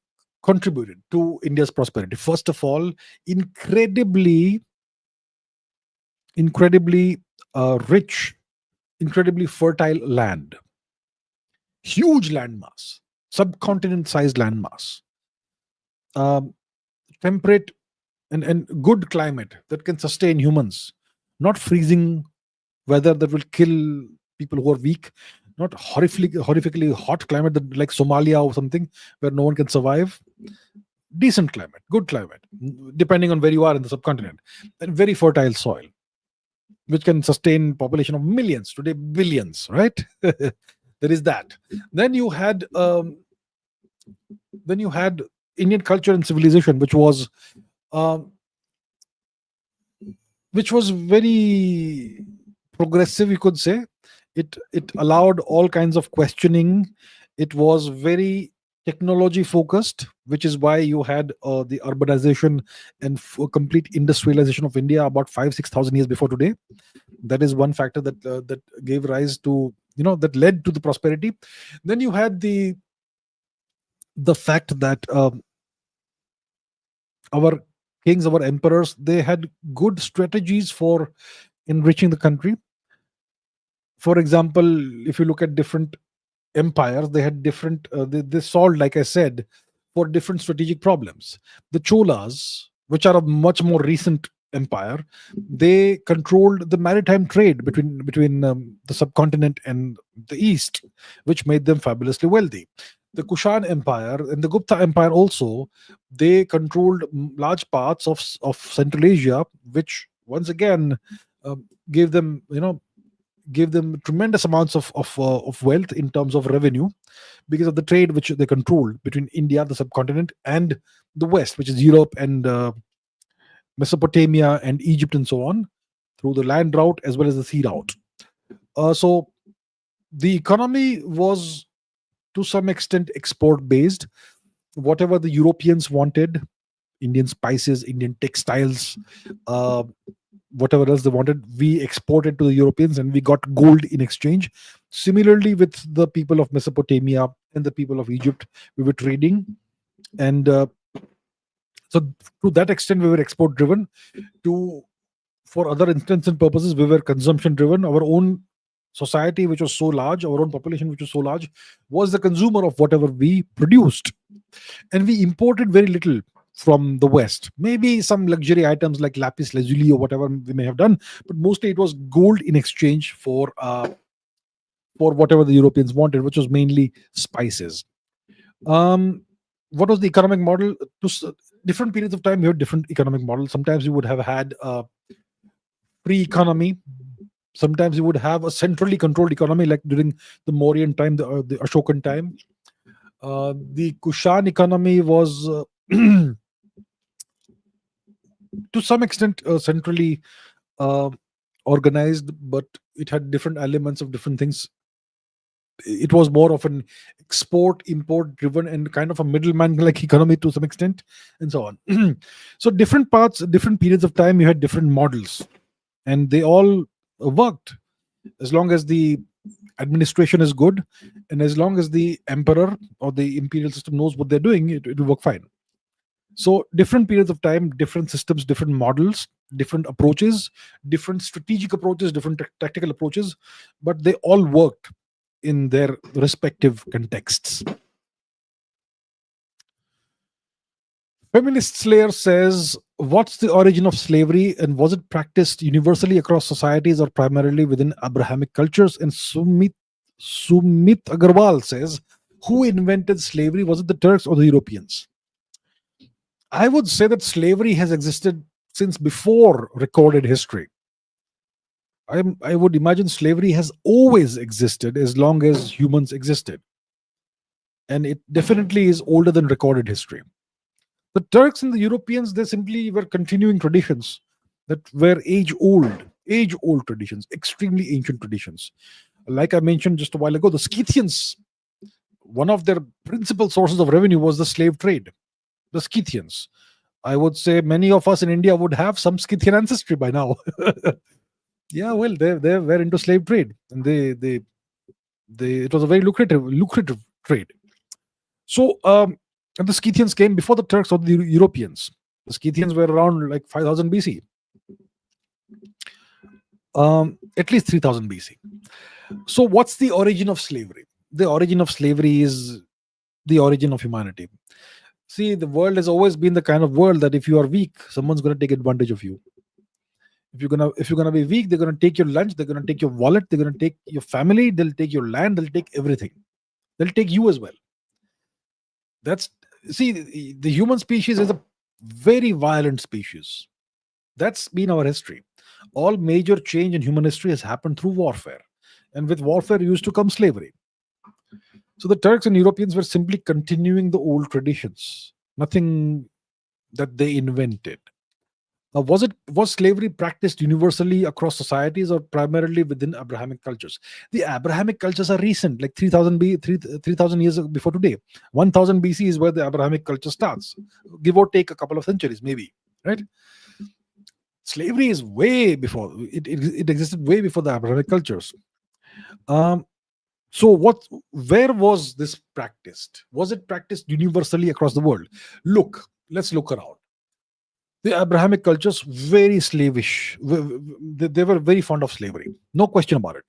contributed to India's prosperity? First of all, incredibly, incredibly rich, incredibly fertile land, huge landmass, subcontinent sized landmass, um, temperate and good climate that can sustain humans, not freezing weather that will kill people who are weak, not horrifically hot climate that, like Somalia or something, where no one can survive. Decent climate, good climate, depending on where you are in the subcontinent, and very fertile soil, which can sustain population of millions, today billions, right? There is that. Then you had Indian culture and civilization, um, which was very progressive, you could say. It allowed all kinds of questioning. It was very technology focused, which is why you had the urbanization and complete industrialization of India about 5 6,000 years before today. That is one factor that gave rise to, that led to the prosperity. Then you had the fact that our kings, our emperors, they had good strategies for enriching the country. For example, if you look at different empires, they had different they solved, like I said, for different strategic problems. The Cholas, which are a much more recent empire, they controlled the maritime trade between the subcontinent and the east, which made them fabulously wealthy. The Kushan Empire and the Gupta Empire also, they controlled large parts of Central Asia, which once again gave them gave them tremendous amounts of wealth in terms of revenue, because of the trade which they controlled between India, the subcontinent, and the West, which is Europe and Mesopotamia and Egypt and so on, through the land route as well as the sea route. So the economy was to some extent export based. Whatever the Europeans wanted, Indian spices, Indian textiles, uh, whatever else they wanted, we exported to the Europeans and we got gold in exchange. Similarly, with the people of Mesopotamia and the people of Egypt, we were trading. And so to that extent, we were export driven. To For other intents and purposes, we were consumption driven. Our own society, which was so large, our own population, which was so large, was the consumer of whatever we produced, and we imported very little from the West. Maybe some luxury items like lapis lazuli or whatever we may have done, but mostly it was gold in exchange for whatever the Europeans wanted, which was mainly spices. Um, what was the economic model? Different periods of time, you had different economic models. Sometimes you would have had a free economy. Sometimes you would have a centrally controlled economy, like during the Mauryan time, the Ashokan time. The Kushan economy was, to some extent, centrally uh, organized, but it had different elements of different things. It was more of an export import driven and kind of a middleman like economy to some extent, and so on. So different parts, different periods of time, you had different models, and they all worked as long as the administration is good, and as long as the emperor or the imperial system knows what they're doing, it will work fine. So different periods of time, different systems, different models, different approaches, different strategic approaches, different tactical approaches, but they all worked in their respective contexts. Feminist Slayer says, what's the origin of slavery, and was it practiced universally across societies or primarily within Abrahamic cultures? And Sumit Agarwal says, who invented slavery? Was it the Turks or the Europeans? I would say that slavery has existed since before recorded history. I would imagine slavery has always existed as long as humans existed. And it definitely is older than recorded history. The Turks and the Europeans, they simply were continuing traditions that were age old traditions, extremely ancient traditions. Like I mentioned just a while ago, the Scythians one of their principal sources of revenue was the slave trade, the Scythians. I would say many of us in India would have some Scythian ancestry by now. Yeah, well, they were into slave trade, and they it was a very lucrative trade. So and the Scythians came before the Turks or the Europeans. The Scythians were around like 5000 BC, at least 3000 BC. So what's the origin of slavery? The origin of slavery is the origin of humanity. See, the world has always been the kind of world that if you are weak, someone's going to take advantage of you. If you're gonna be weak, they're gonna take your lunch, they're gonna take your wallet, they're gonna take your family, they'll take your land, they'll take everything. They'll take you as well. That's See, the human species is a very violent species. That's been our history. All major change in human history has happened through warfare, and with warfare used to come slavery. So the Turks and Europeans were simply continuing the old traditions, nothing that they invented. Was slavery practiced universally across societies or primarily within Abrahamic cultures? The Abrahamic cultures are recent, like 3,000 years before today. 1000 BC is where the Abrahamic culture starts, give or take a couple of centuries, maybe. Right? Slavery is way before it existed, way before the Abrahamic cultures. So where was this practiced? Was it practiced universally across the world? Let's look around. The Abrahamic cultures, very slavish. They were very fond of slavery, no question about it.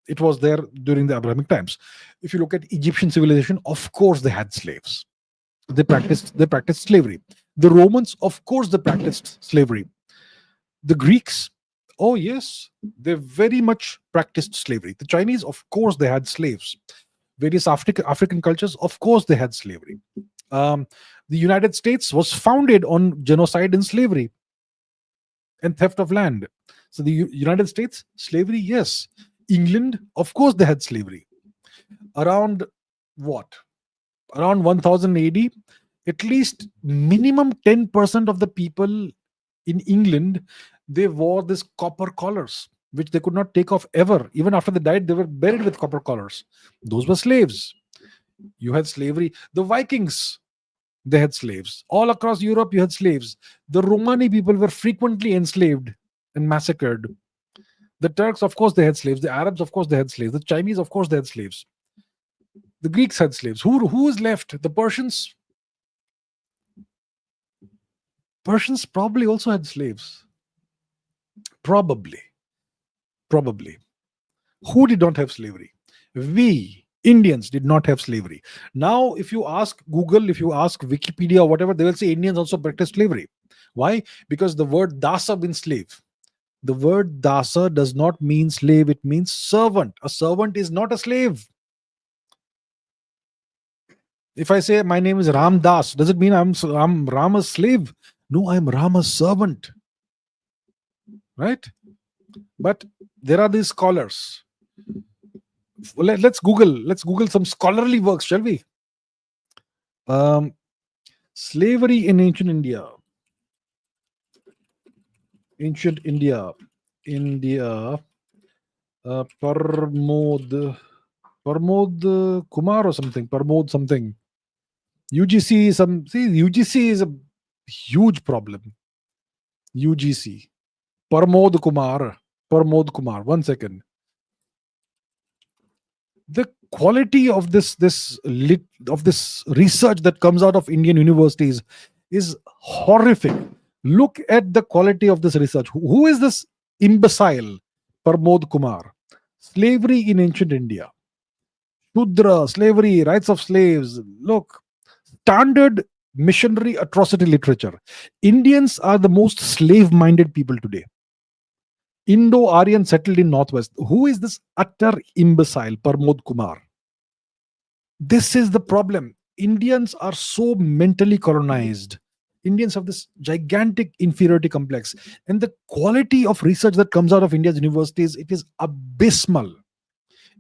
It was there during the Abrahamic times. If you look at Egyptian civilization, of course they had slaves. They practiced slavery. The Romans, of course, they practiced slavery. The Greeks, oh yes, they very much practiced slavery. The Chinese, of course, they had slaves. Various African cultures, of course, they had slavery. The United States was founded on genocide and slavery and theft of land. So the United States, slavery, yes. England, of course, they had slavery. Around what? Around 1000 AD, at least minimum 10% of the people in England, they wore this copper collars, which they could not take off ever. Even after they died, they were buried with copper collars. Those were slaves. You had slavery. The Vikings, they had slaves. All across Europe, you had slaves. The Romani people were frequently enslaved and massacred. The Turks, of course, they had slaves. The Arabs, of course, they had slaves. The Chinese, of course, they had slaves. The Greeks had slaves. Who is left? The Persians. Persians probably also had slaves. Probably. Who did not have slavery? We Indians did not have slavery. Now, if you ask Google, if you ask Wikipedia or whatever, they will say Indians also practiced slavery. Why? Because the word dasa means slave. The word dasa does not mean slave, it means servant. A servant is not a slave. If I say my name is Ram Das, does it mean I'm Rama's slave? No, I'm Rama's servant. Right? But there are these scholars. Let's Google some scholarly works, shall we? Slavery in ancient India. Parmod Kumar or something. Parmod something. UGC UGC is a huge problem. UGC. Parmod Kumar. 1 second. The quality of this research that comes out of Indian universities is horrific. Look at the quality of this research. Who is this imbecile? Parmod Kumar. Slavery in ancient India. Shudra, slavery, rights of slaves. Look, standard missionary atrocity literature. Indians are the most slave-minded people today. Indo-Aryan settled in Northwest. Who is this utter imbecile, Parmod Kumar? This is the problem. Indians are so mentally colonized. Indians have this gigantic inferiority complex. And the quality of research that comes out of India's universities, it is abysmal.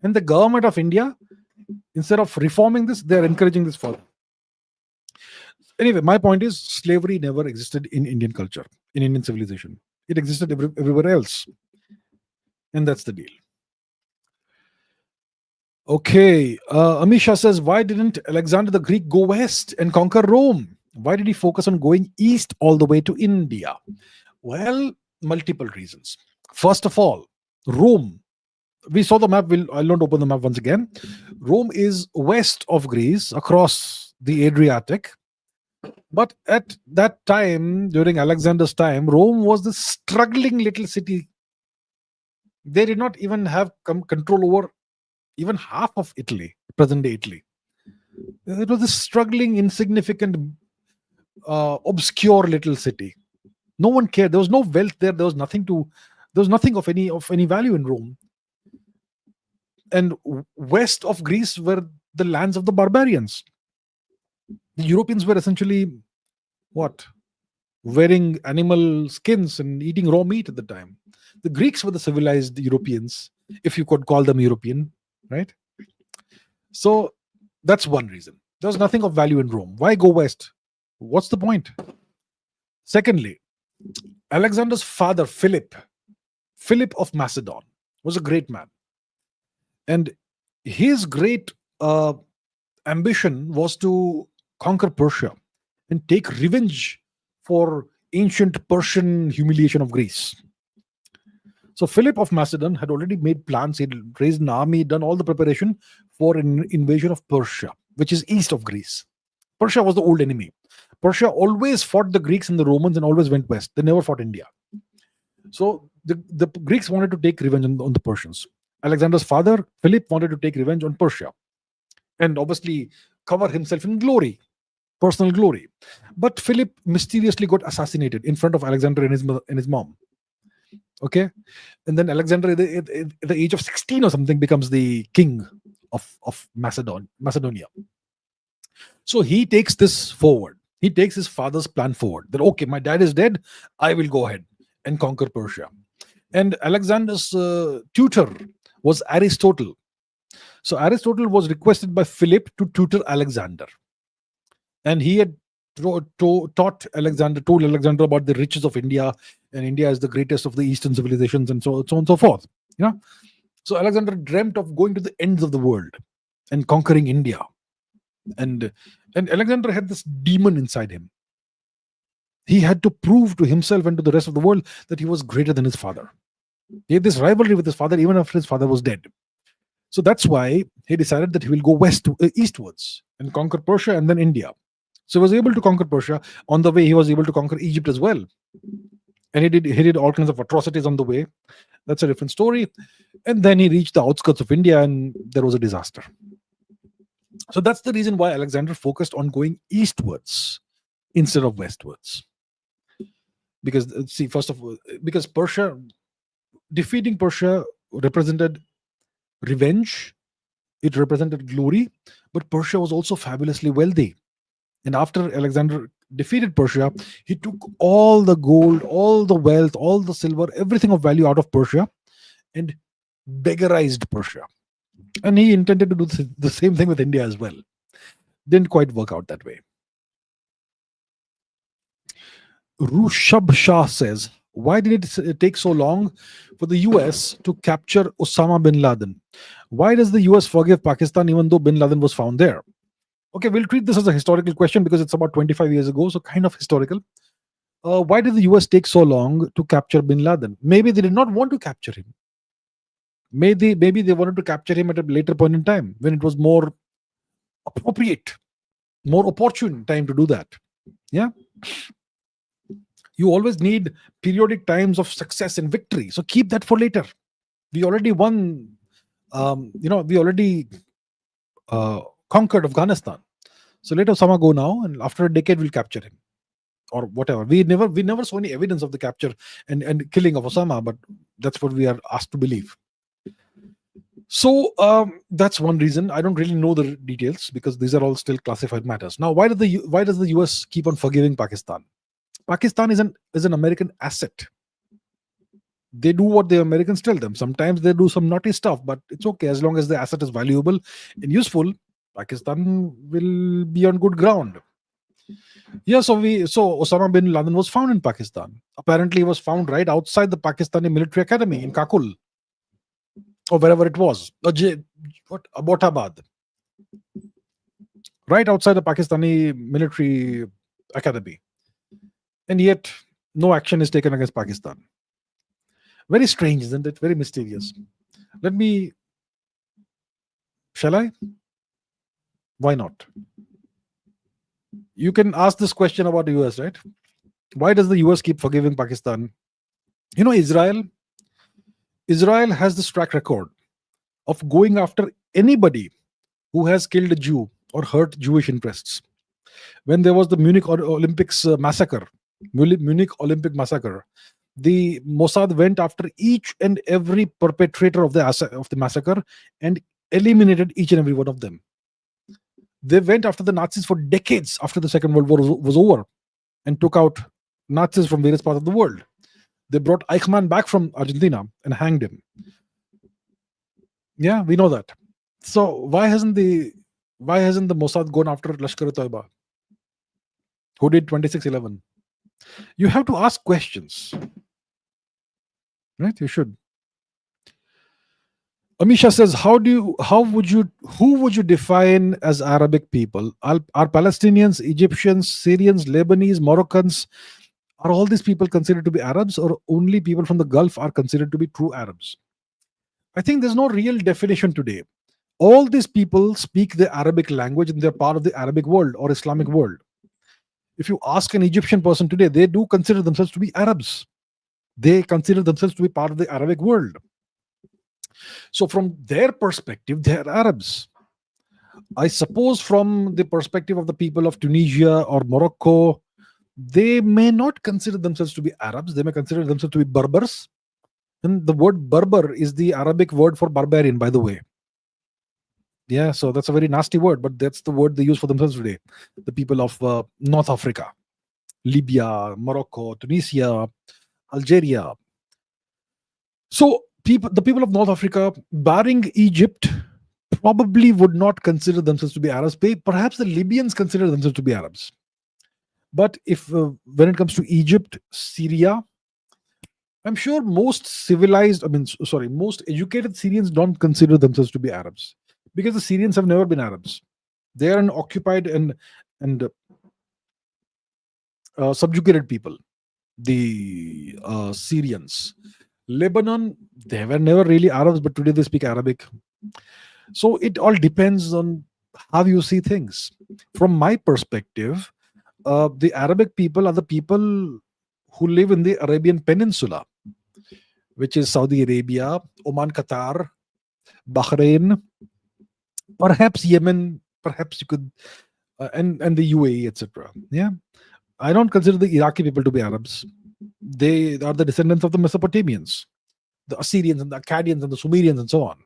And the government of India, instead of reforming this, they are encouraging this further. Anyway, my point is slavery never existed in Indian culture, in Indian civilization. It existed everywhere else. And that's the deal. Okay, Amisha says, why didn't Alexander the Greek go west and conquer Rome? Why did he focus on going east all the way to India? Well, multiple reasons. First of all, Rome. We saw the map. I'll not open the map once again. Rome is west of Greece across the Adriatic. But at that time, during Alexander's time, Rome was this struggling little city. They did not even have control over even half of Italy, present day Italy. It was a struggling, insignificant, obscure little city. No one cared. There was no wealth there. There was nothing to. There was nothing of any value in Rome. And west of Greece were the lands of the barbarians. The Europeans were essentially what? Wearing animal skins and eating raw meat at the time. The Greeks were the civilized Europeans, if you could call them European, right? So that's one reason. There was nothing of value in Rome. Why go west? What's the point? Secondly, Alexander's father, Philip of Macedon, was a great man. And his great ambition was to conquer Persia and take revenge for ancient Persian humiliation of Greece. So Philip of Macedon had already made plans. He'd raised an army, done all the preparation for an invasion of Persia, which is east of Greece. Persia was the old enemy. Persia always fought the Greeks and the Romans and always went west. They never fought India. So the Greeks wanted to take revenge on the Persians. Alexander's father, Philip, wanted to take revenge on Persia and obviously cover himself in glory, personal glory. But Philip mysteriously got assassinated in front of Alexander and his mom. Okay, and then Alexander, at the age of 16 or something, becomes the king of Macedonia. So he takes this forward. He takes his father's plan forward. That okay, my dad is dead. I will go ahead and conquer Persia. And Alexander's tutor was Aristotle. So Aristotle was requested by Philip to tutor Alexander, and he had told Alexander about the riches of India, and India is the greatest of the Eastern civilizations, and so on and so forth. You know, so Alexander dreamt of going to the ends of the world and conquering India, and Alexander had this demon inside him. He had to prove to himself and to the rest of the world that he was greater than his father. He had this rivalry with his father even after his father was dead. So that's why he decided that he will go eastwards and conquer Persia and then India. So he was able to conquer Persia. On the way, he was able to conquer Egypt as well. And he did all kinds of atrocities on the way. That's a different story. And then he reached the outskirts of India and there was a disaster. So that's the reason why Alexander focused on going eastwards instead of westwards. Because, see, first of all, because defeating Persia represented revenge, it represented glory, but Persia was also fabulously wealthy. And after Alexander defeated Persia, he took all the gold, all the wealth, all the silver, everything of value out of Persia and beggarized Persia. And he intended to do the same thing with India as well. Didn't quite work out that way. Rushab Shah says, why did it take so long for the US to capture Osama bin Laden? Why does the US forgive Pakistan even though bin Laden was found there? Okay, we'll treat this as a historical question because it's about 25 years ago, so kind of historical. Why did the US take so long to capture bin Laden? Maybe they did not want to capture him. Maybe they wanted to capture him at a later point in time when it was more appropriate, more opportune time to do that. Yeah. You always need periodic times of success and victory. So keep that for later. We already won, we already conquered Afghanistan. So let Osama go now, and after a decade we'll capture him. Or whatever. We never saw any evidence of the capture and killing of Osama, but that's what we are asked to believe. So that's one reason. I don't really know the details because these are all still classified matters. Now, why does the US keep on forgiving Pakistan? Pakistan is an American asset. They do what the Americans tell them. Sometimes they do some naughty stuff, but it's okay as long as the asset is valuable and useful. Pakistan will be on good ground. Yeah, so Osama bin Laden was found in Pakistan. Apparently, he was found right outside the Pakistani military academy in Kakul. or wherever it was, what Abbottabad, right outside the Pakistani military academy, and yet no action is taken against Pakistan. Very strange, isn't it? Very mysterious. Let me, shall I? Why not? You can ask this question about the US, right? Why does the US keep forgiving Pakistan? Israel has this track record of going after anybody who has killed a Jew or hurt Jewish interests. When there was the Olympics massacre, Munich Olympic massacre, the Mossad went after each and every perpetrator of the massacre and eliminated each and every one of them. They went after the Nazis for decades after the Second World War was over and took out Nazis from various parts of the world. They brought Eichmann back from Argentina and hanged him. Yeah, we know that. So why hasn't the Mossad gone after Lashkar-e-Toiba, who did 26/11? You have to ask questions, right? You should. Amisha says, who would you define as Arabic people? Are Palestinians, Egyptians, Syrians, Lebanese, Moroccans, are all these people considered to be Arabs, or only people from the Gulf are considered to be true Arabs? I think there's no real definition today. All these people speak the Arabic language and they're part of the Arabic world or Islamic world. If you ask an Egyptian person today, they do consider themselves to be Arabs. They consider themselves to be part of the Arabic world. So from their perspective, they're Arabs. I suppose from the perspective of the people of Tunisia or Morocco, they may not consider themselves to be Arabs. They may consider themselves to be Berbers. And the word Berber is the Arabic word for barbarian, by the way. Yeah, so that's a very nasty word, but that's the word they use for themselves today. The people of North Africa, Libya, Morocco, Tunisia, Algeria. So the people of North Africa, barring Egypt, probably would not consider themselves to be Arabs. Perhaps the Libyans consider themselves to be Arabs. But if when it comes to Egypt, Syria, I'm sure most educated Syrians don't consider themselves to be Arabs, because the Syrians have never been Arabs. They are an occupied and subjugated people, the Syrians. Lebanon, they were never really Arabs, but today they speak Arabic. So it all depends on how you see things. From my perspective, the Arabic people are the people who live in the Arabian Peninsula, which is Saudi Arabia, Oman, Qatar, Bahrain, perhaps Yemen, perhaps you could, and the UAE, etc. Yeah, I don't consider the Iraqi people to be Arabs. They are the descendants of the Mesopotamians, the Assyrians and the Akkadians and the Sumerians and so on.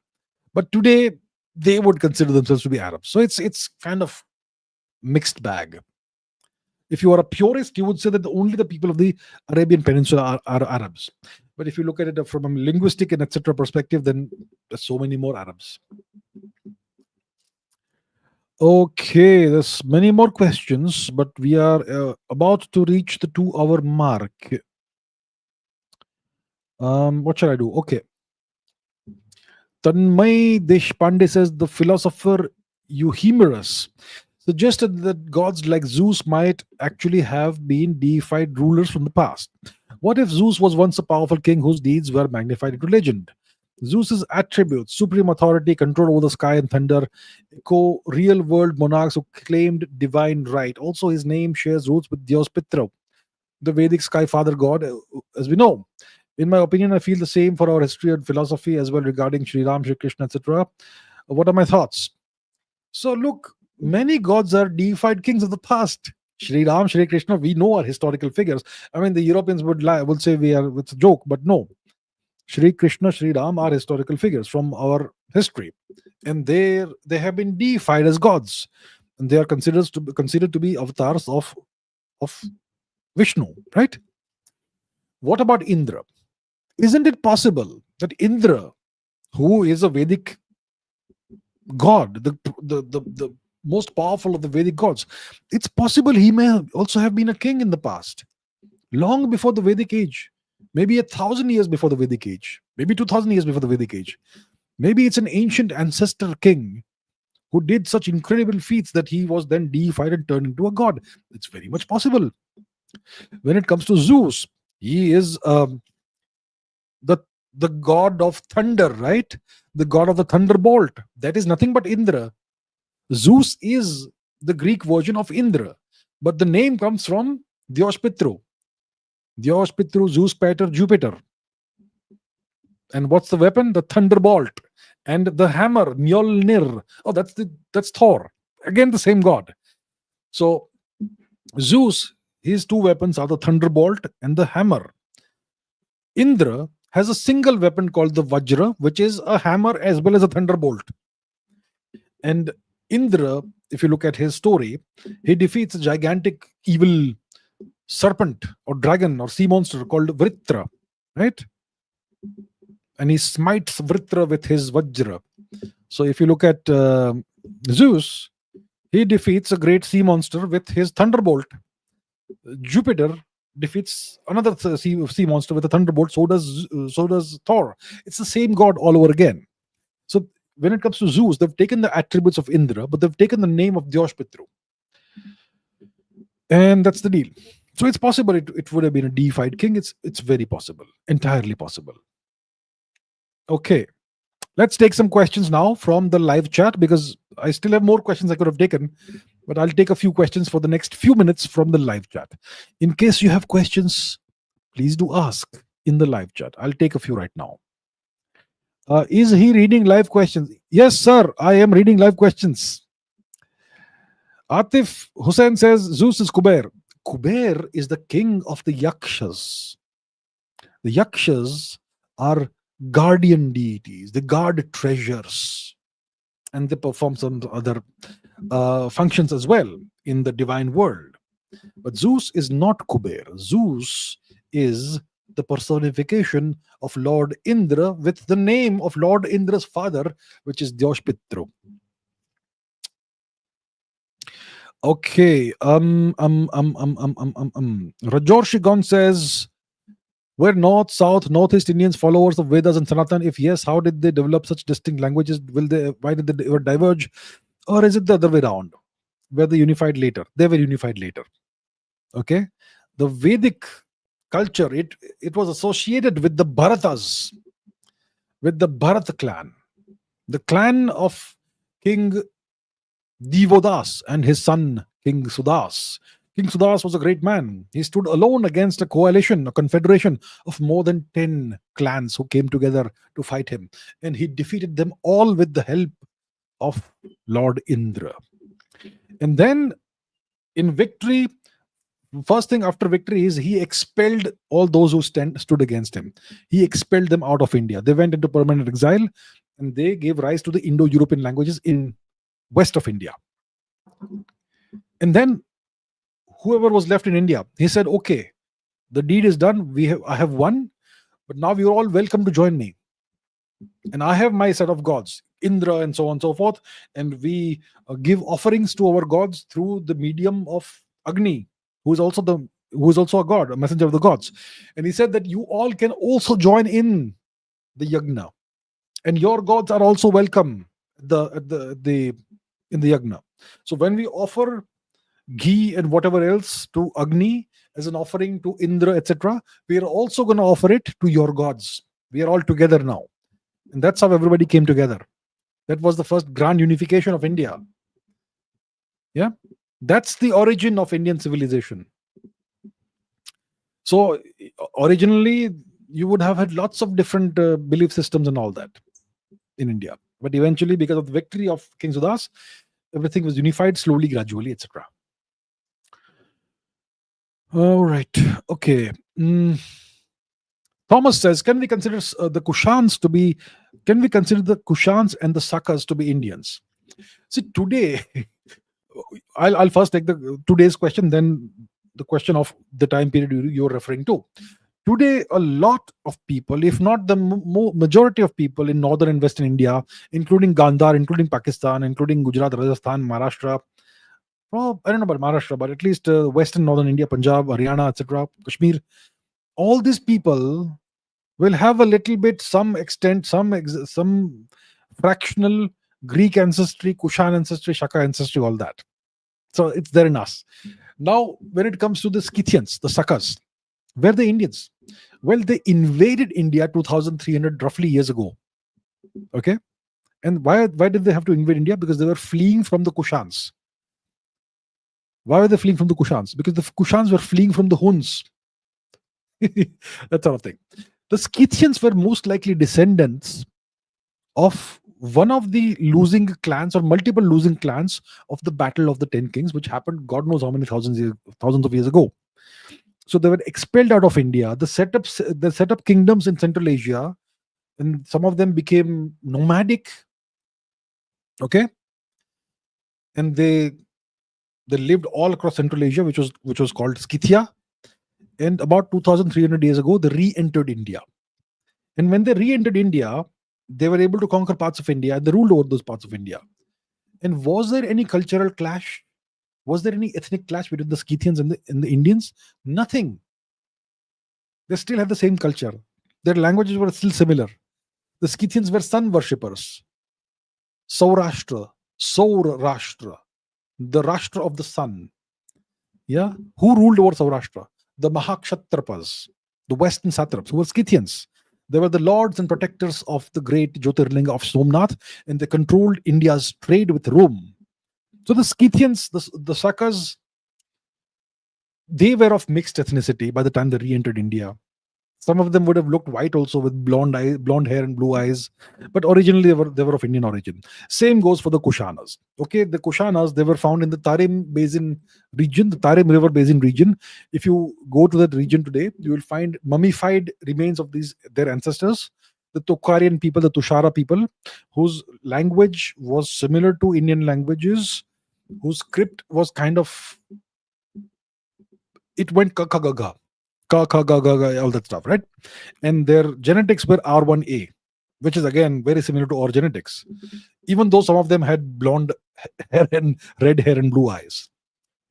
But today they would consider themselves to be Arabs. So it's kind of mixed bag. If you are a purist, you would say that only the people of the Arabian Peninsula are Arabs. But if you look at it from a linguistic and etc. perspective, then there's so many more Arabs. Okay, there's many more questions, but we are about to reach the 2-hour mark. What shall I do? Okay. Tanmay Deshpande says the philosopher Euhemerus suggested that gods like Zeus might actually have been deified rulers from the past. What if Zeus was once a powerful king whose deeds were magnified into legend? Zeus's attributes, supreme authority, control over the sky and thunder, echo real-world monarchs who claimed divine right. Also, his name shares roots with Deus Pitra, the Vedic sky father god, as we know. In my opinion, I feel the same for our history and philosophy as well regarding Sri Ram, Sri Krishna, etc. What are my thoughts? So look, many gods are deified kings of the past. Sri Ram, Sri Krishna, we know are historical figures. I mean, the Europeans would say it's a joke, but no. Sri Krishna, Sri Ram are historical figures from our history, and they have been deified as gods, and they are considered to be avatars of Vishnu, right? What about Indra? Isn't it possible that Indra, who is a Vedic god, the most powerful of the Vedic gods, it's possible he may also have been a king in the past, long before the Vedic age, maybe 1,000 years before the Vedic age, maybe 2,000 years before the Vedic age. Maybe it's an ancient ancestor king who did such incredible feats that he was then deified and turned into a god. It's very much possible. When it comes to Zeus, he is the the god of thunder, right? The god of the thunderbolt. That is nothing but Indra. Zeus is the Greek version of Indra, but the name comes from Diospitru. Diospitru, Zeus Pater, Jupiter. And what's the weapon? The thunderbolt. And the hammer, Mjolnir. Oh, that's Thor. Again, the same god. So Zeus, his two weapons are the thunderbolt and the hammer. Indra has a single weapon called the Vajra, which is a hammer as well as a thunderbolt. And Indra, if you look at his story, he defeats a gigantic evil serpent or dragon or sea monster called Vritra, right? And he smites Vritra with his Vajra. So if you look at Zeus, he defeats a great sea monster with his thunderbolt. Jupiter defeats another sea monster with a thunderbolt. So does Thor. It's the same god all over again. So when it comes to Zeus, they've taken the attributes of Indra, but they've taken the name of Diospitru. And that's the deal. So it's possible it would have been a deified king. It's very possible. Entirely possible. Okay. Let's take some questions now from the live chat, because I still have more questions I could have taken, but I'll take a few questions for the next few minutes from the live chat. In case you have questions, please do ask in the live chat. I'll take a few right now. Is he reading live questions? Yes, sir. I am reading live questions. Atif Hussain says Zeus is Kuber. Kuber is the king of the Yakshas. The Yakshas are guardian deities. They guard treasures. And they perform some other functions as well in the divine world. But Zeus is not Kuber. Zeus is the personification of Lord Indra with the name of Lord Indra's father, which is Diospitru. Okay. Rajor Shigon says, were North, South, Northeast Indians followers of Vedas and Sanatan? If yes, how did they develop such distinct languages? Why did they ever diverge? Or is it the other way around? Were they unified later? They were unified later. Okay. The Vedic culture, it was associated with the Bharatas, with the Bharat clan, the clan of King Divodas and his son King Sudas. King Sudas was a great man. He stood alone against a coalition, a confederation of more than 10 clans who came together to fight him. And he defeated them all with the help of Lord Indra. And then in victory, first thing after victory is he expelled all those who stood against him. He expelled them out of India. They went into permanent exile, and they gave rise to the Indo-European languages in west of India. And then whoever was left in India, he said, okay, the deed is done. I have won, but now you're all welcome to join me. And I have my set of gods, Indra and so on and so forth. And we give offerings to our gods through the medium of Agni, who is also a god, a messenger of the gods. And he said that you all can also join in the yagna, and your gods are also welcome in the yagna. So when we offer ghee and whatever else to Agni as an offering to Indra, etc., we are also going to offer it to your gods. We are all together now. And that's how everybody came together. That was the first grand unification of India. Yeah. That's the origin of Indian civilization. So originally, you would have had lots of different belief systems and all that in India. But eventually, because of the victory of King Sudas, everything was unified slowly, gradually, etc. All right. Okay. Thomas says, can we consider the Kushans and the Sakas to be Indians? See, today, I'll first take today's question, then the question of the time period you're referring to. Today, a lot of people, if not the majority of people in northern and western India, including Gandhar, including Pakistan, including Gujarat, Rajasthan, Maharashtra, well, I don't know about Maharashtra, but at least western northern India, Punjab, Haryana, etc., Kashmir, all these people will have a little bit, some extent, some fractional Greek ancestry, Kushan ancestry, Shaka ancestry, all that. So it's there in us. Now, when it comes to the Scythians, the Sakas, where the Indians? Well, they invaded India 2,300 roughly years ago. Okay, and why did they have to invade India? Because they were fleeing from the Kushans. Why were they fleeing from the Kushans? Because the Kushans were fleeing from the Huns. That sort of thing. The Scythians were most likely descendants of one of the losing clans or multiple losing clans of the Battle of the Ten Kings, which happened God knows how many thousands of years ago. So they were expelled out of India. They set up kingdoms in Central Asia, and some of them became nomadic. Okay, and they lived all across Central Asia, which was called Scythia. And about 2,300 years ago, they re-entered India. And when they re-entered India, they were able to conquer parts of India, and they ruled over those parts of India. And was there any cultural clash? Was there any ethnic clash between the Scythians and the Indians? Nothing. They still had the same culture. Their languages were still similar. The Scythians were sun worshippers. Saurashtra, the Rashtra of the sun. Yeah, who ruled over Saurashtra? The Mahakshatrapas, the Western satraps, who were Scythians. They were the lords and protectors of the great Jyotirlinga of Somnath, and they controlled India's trade with Rome. So the Scythians, the Sakas, they were of mixed ethnicity by the time they re-entered India. Some of them would have looked white also, with blonde hair and blue eyes, but originally they were of Indian origin. Same goes for the Kushanas. Okay, the Kushanas, they were found in the Tarim Basin region, the Tarim River Basin region. If you go to that region today, you will find mummified remains of their ancestors, the Tokharian people, the Tushara people, whose language was similar to Indian languages, whose script was kind of, it went kakagaga, all that stuff, right? And their genetics were R1A, which is again very similar to our genetics, even though some of them had blonde hair and red hair and blue eyes.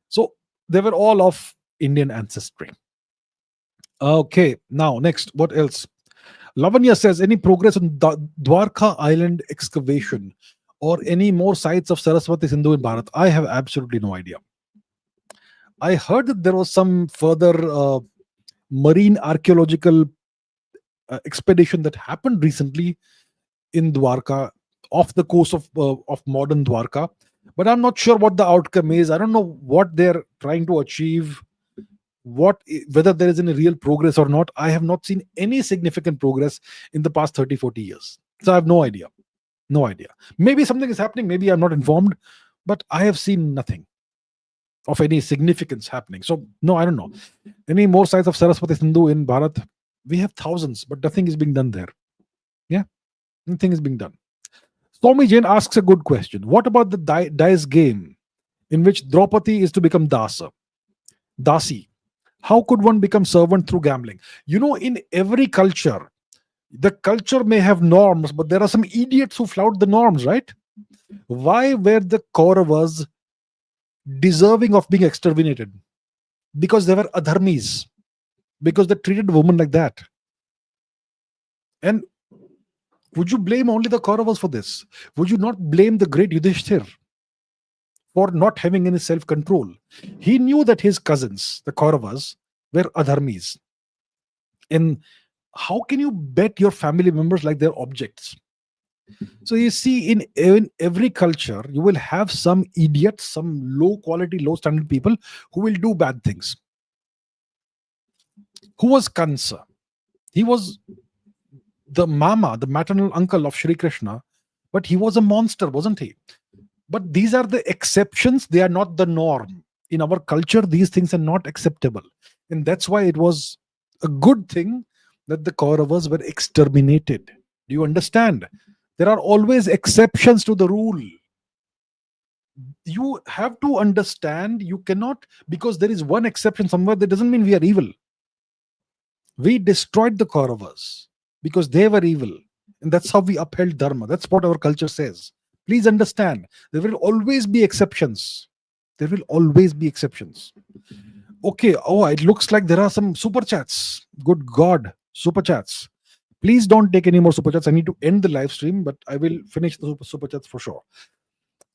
So they were all of Indian ancestry. Okay, now next, what else? Lavanya says, any progress on Dwarka Island excavation or any more sites of Saraswati Sindhu in Bharat? I have absolutely no idea. I heard that there was some further marine archaeological expedition that happened recently in Dwarka, off the coast of modern Dwarka, but I'm not sure what the outcome is. I don't know what they're trying to achieve, whether there is any real progress or not. I have not seen any significant progress in the past 30-40 years, so I have no idea. Maybe something is happening, maybe I'm not informed, but I have seen nothing of any significance happening. So no, I don't know. Any more sites of Saraswati Sindhu in Bharat? We have thousands, but nothing is being done there. Yeah, nothing is being done. Swami Jain asks a good question. What about the dice game in which Draupadi is to become Dasi? How could one become servant through gambling? In every culture, the culture may have norms, but there are some idiots who flout the norms, right? Why were the Kauravas deserving of being exterminated? Because they were adharmis, because they treated women like that. And would you blame only the Kauravas for this? Would you not blame the great Yudhishthir for not having any self-control? He knew that his cousins, the Kauravas, were adharmis. And how can you bet your family members like they're objects? So you see, in every culture, you will have some idiots, some low quality, low standard people who will do bad things. Who was Kansa? He was the maternal uncle of Shri Krishna, but he was a monster, wasn't he? But these are the exceptions, they are not the norm. In our culture, these things are not acceptable. And that's why it was a good thing that the Kauravas were exterminated. Do you understand? There are always exceptions to the rule. You have to understand, you cannot, because there is one exception somewhere, that doesn't mean we are evil. We destroyed the Kauravas because they were evil. And that's how we upheld Dharma. That's what our culture says. Please understand, there will always be exceptions. There will always be exceptions. Okay, it looks like there are some super chats. Good God, super chats. Please don't take any more super chats. I need to end the live stream, but I will finish the super chats for sure.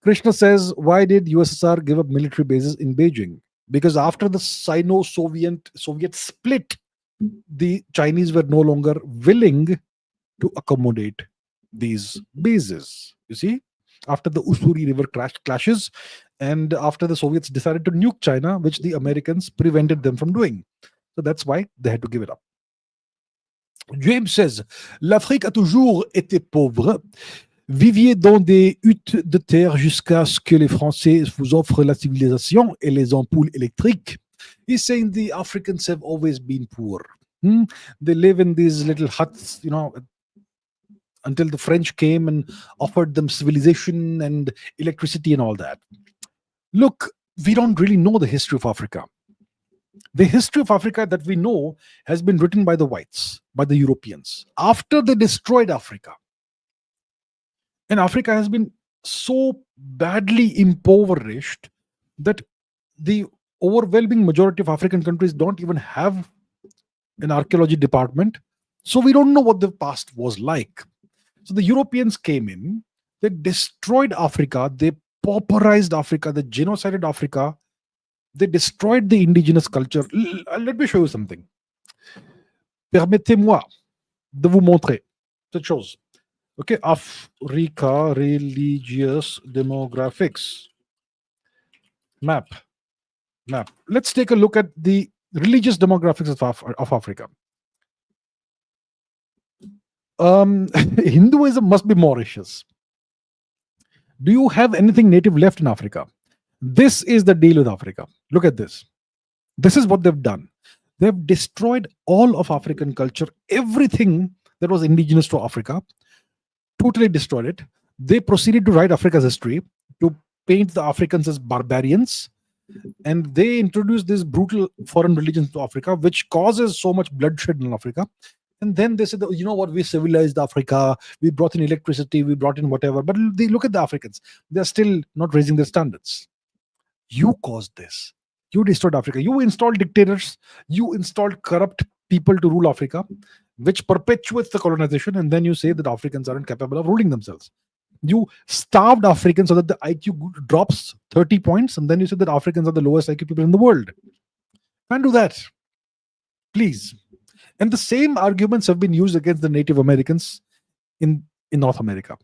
Krishna says, why did USSR give up military bases in Beijing? Because after the Sino-Soviet split, the Chinese were no longer willing to accommodate these bases. You see, after the Ussuri River clashes, and after the Soviets decided to nuke China, which the Americans prevented them from doing. So that's why they had to give it up. James says, l'Afrique a toujours été pauvre. Viviez dans des huttes de terre jusqu'à ce que les Français vous offrent la civilisation et les ampoules électriques. He's saying the Africans have always been poor. They live in these little huts, until the French came and offered them civilization and electricity and all that. Look, we don't really know the history of Africa. The history of Africa that we know has been written by the whites, by the Europeans, after they destroyed Africa. And Africa has been so badly impoverished that the overwhelming majority of African countries don't even have an archaeology department. So we don't know what the past was like. So the Europeans came in, they destroyed Africa, they pauperized Africa, they genocided Africa, they destroyed the indigenous culture. Let me show you something. Permettez-moi de vous montrer cette chose. Okay, Africa Religious Demographics. Map. Let's take a look at the religious demographics of Africa. Hinduism must be Mauritius. Do you have anything native left in Africa? This is the deal with Africa. Look at this. This is what they've done. They've destroyed all of African culture, everything that was indigenous to Africa, totally destroyed it. They proceeded to write Africa's history, to paint the Africans as barbarians, and they introduced this brutal foreign religion to Africa, which causes so much bloodshed in Africa. And then they said, you know what, we civilized Africa, we brought in electricity, we brought in whatever. But they look at the Africans, they're still not raising their standards. You caused this. You destroyed Africa. You installed dictators. You installed corrupt people to rule Africa, which perpetuates the colonization. And then you say that Africans aren't capable of ruling themselves. You starved Africans so that the IQ drops 30 points. And then you say that Africans are the lowest IQ people in the world. Can't do that. Please. And the same arguments have been used against the Native Americans in North America.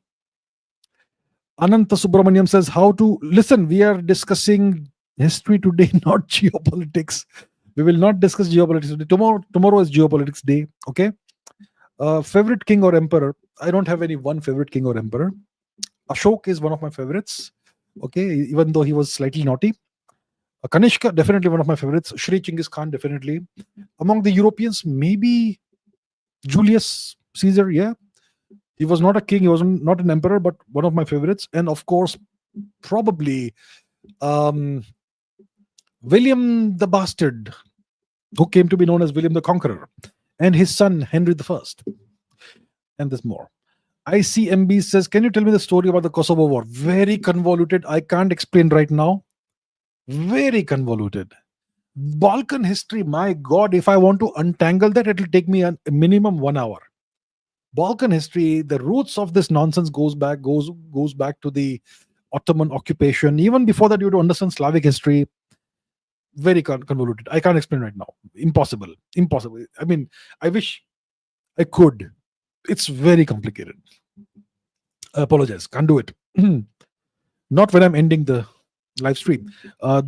Ananta Subramaniam says, how to listen. We are discussing history today, not geopolitics. We will not discuss geopolitics today. Tomorrow is geopolitics day. Okay. Favorite king or emperor? I don't have any one favorite king or emperor. Ashok is one of my favorites. Okay, even though he was slightly naughty. Kanishka, definitely one of my favorites. Shri Chinggis Khan, definitely. Among the Europeans, maybe Julius Caesar. Yeah. He was not a king, he was not an emperor, but one of my favorites. And of course, probably William the Bastard, who came to be known as William the Conqueror, and his son, Henry I. And there's more. ICMB says, can you tell me the story about the Kosovo War? Very convoluted. I can't explain right now. Very convoluted. Balkan history, my God, if I want to untangle that, it will take me a minimum 1 hour. Balkan history, the roots of this nonsense goes back to the Ottoman occupation. Even before that, you have to understand Slavic history. Very convoluted. I can't explain right now. Impossible. I mean, I wish I could. It's very complicated. I apologize. Can't do it. Not when I'm ending the live stream.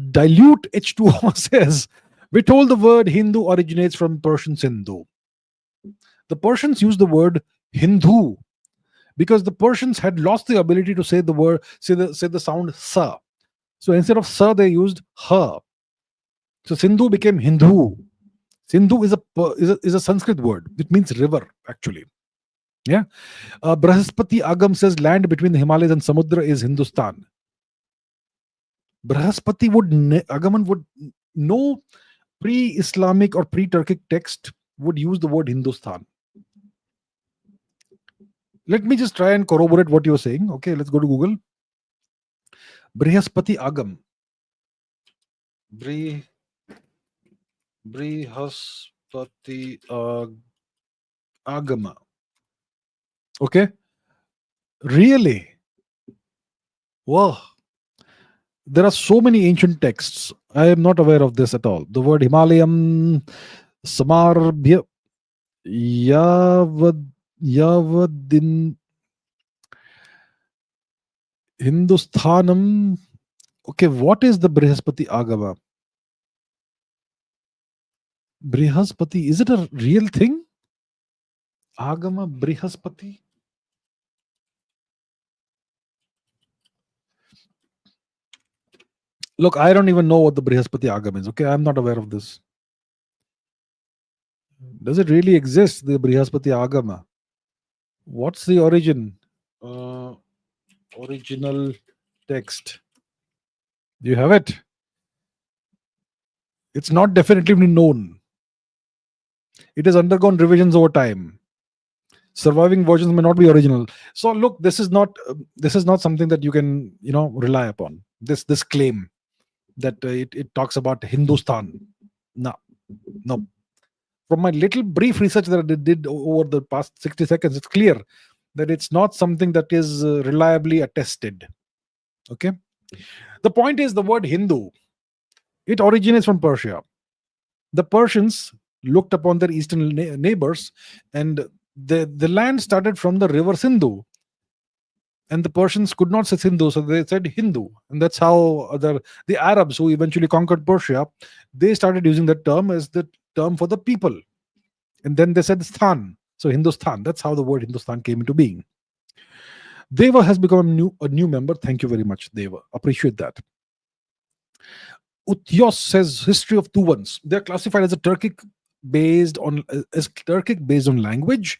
Dilute H2O says, we're told the word Hindu originates from Persian Sindhu. The Persians used the word Hindu because the Persians had lost the ability to say the sound sa. So instead of sa, they used ha. So Sindhu became Hindu. Sindhu is a Sanskrit word. It means river, actually. Yeah. Brahaspati Agam says land between the Himalayas and Samudra is Hindustan. Brahaspati Agaman would no pre-Islamic or pre-Turkic text would use the word Hindustan. Let me just try and corroborate what you're saying. Okay, let's go to Google. Brihaspati Agam. Brihaspati Agama. Okay, really? Wow. There are so many ancient texts. I am not aware of this at all. The word Himalayan, Samarbhya, Yavad, Yavadin, Hindusthanam. Okay, what is the Brihaspati Agama? Brihaspati, is it a real thing? Agama Brihaspati? Look, I don't even know what the Brihaspati Agama is. Okay, I'm not aware of this. Does it really exist, the Brihaspati Agama? What's the origin? Original text. Do you have it? It's not definitively known. It has undergone revisions over time. Surviving versions may not be original. So look, this is not something that you can rely upon. This claim that it talks about Hindustan. No, no. From my little brief research that I did over the past 60 seconds, it's clear that it's not something that is reliably attested. Okay. The point is, the word Hindu, it originates from Persia. The Persians looked upon their eastern neighbors, and the land started from the river Sindhu, and the Persians could not say Sindhu, so they said Hindu, and that's how the Arabs who eventually conquered Persia, they started using that term as the term for the people, and then they said Stan, so Hindustan. That's how the word Hindustan came into being. Deva has become a new member. Thank you very much, Deva. Appreciate that. Utyos says history of Tuvans. They're classified as a Turkic based on language,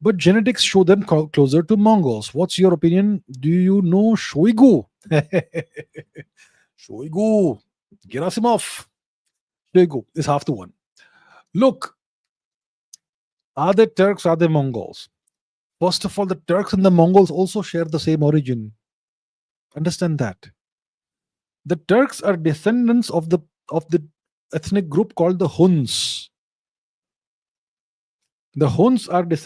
but genetics show them closer to Mongols. What's your opinion? Do you know Shoigu? Shoigu, Gerasimov. Shoigu is half to one. Look, are they Turks? Are they Mongols? First of all, the Turks and the Mongols also share the same origin. Understand that. The Turks are descendants of the ethnic group called the Huns. The Huns are the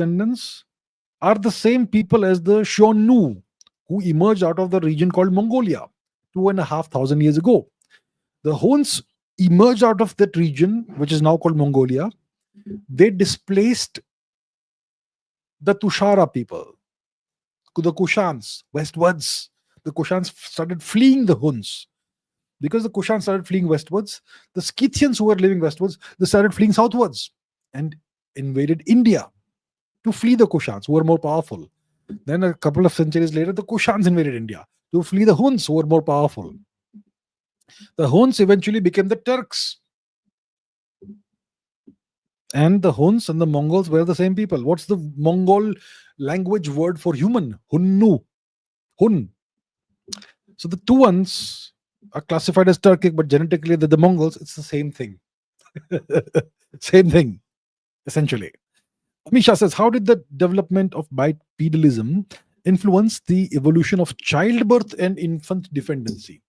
same people as the Xiongnu, who emerged out of the region called Mongolia 2,500 years ago. The Huns emerged out of that region, which is now called Mongolia. They displaced the Tushara people, the Kushans, westwards. The Kushans started fleeing the Huns. Because the Kushans started fleeing westwards, the Scythians who were living westwards, they started fleeing southwards and invaded India to flee the Kushans, who were more powerful. Then a couple of centuries later, the Kushans invaded India to flee the Huns, who were more powerful. The Huns eventually became the Turks. And the Huns and the Mongols were the same people. What's the Mongol language word for human? Hunnu. Hun. So the Tuvans are classified as Turkic, but genetically the Mongols, it's the same thing. Same thing, essentially. Amisha says, how did the development of bipedalism influence the evolution of childbirth and infant dependency?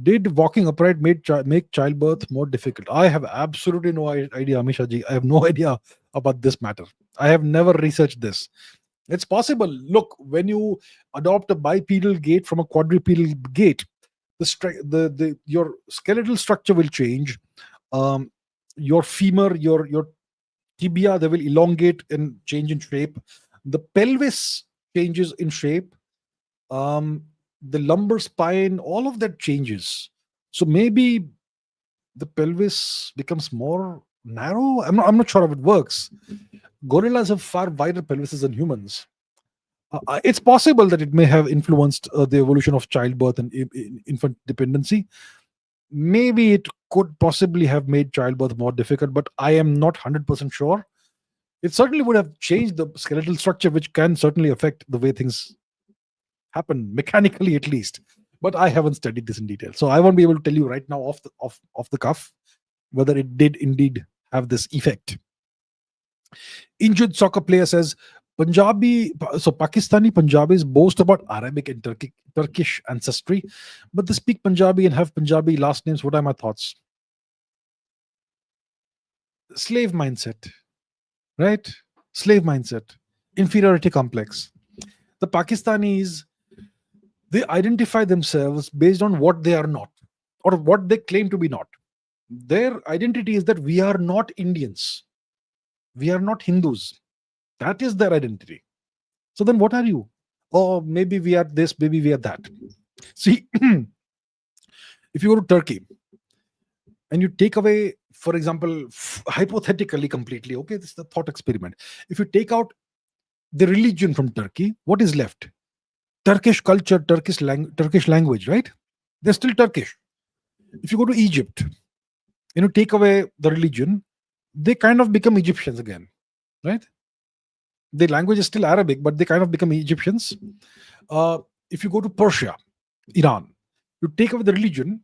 Did walking upright make childbirth more difficult? I have absolutely no idea, Amisha ji. I have no idea about this matter. I have never researched this. It's possible. Look, when you adopt a bipedal gait from a quadrupedal gait, your skeletal structure will change. Your femur, your tibia, they will elongate and change in shape. The pelvis changes in shape. The lumbar spine, all of that changes. So maybe the pelvis becomes more narrow. I'm not sure how it works. Gorillas have far wider pelvises than humans. It's possible that it may have influenced the evolution of childbirth and infant dependency. Maybe it could possibly have made childbirth more difficult, but I am not 100% sure. It certainly would have changed the skeletal structure, which can certainly affect the way things happen, mechanically at least. But I haven't studied this in detail, so I won't be able to tell you right now off the cuff whether it did indeed have this effect. Injured soccer player says, Pakistani Punjabis boast about Arabic and Turkish ancestry, but they speak Punjabi and have Punjabi last names. What are my thoughts? Slave mindset, right? Slave mindset. inferiority complex. The Pakistanis, they identify themselves based on what they are not, or what they claim to be not. Their identity is that we are not Indians, we are not Hindus. That is their identity. So then what are you? Oh, maybe we are this, maybe we are that. See, if you go to Turkey and you take away, for example, hypothetically completely, okay, this is the thought experiment. If you take out the religion from Turkey, what is left? Turkish culture, Turkish language, right? They're still Turkish. If you go to Egypt, take away the religion, they kind of become Egyptians again, right? The language is still Arabic, but they kind of become Egyptians. If you go to Persia, Iran, you take away the religion,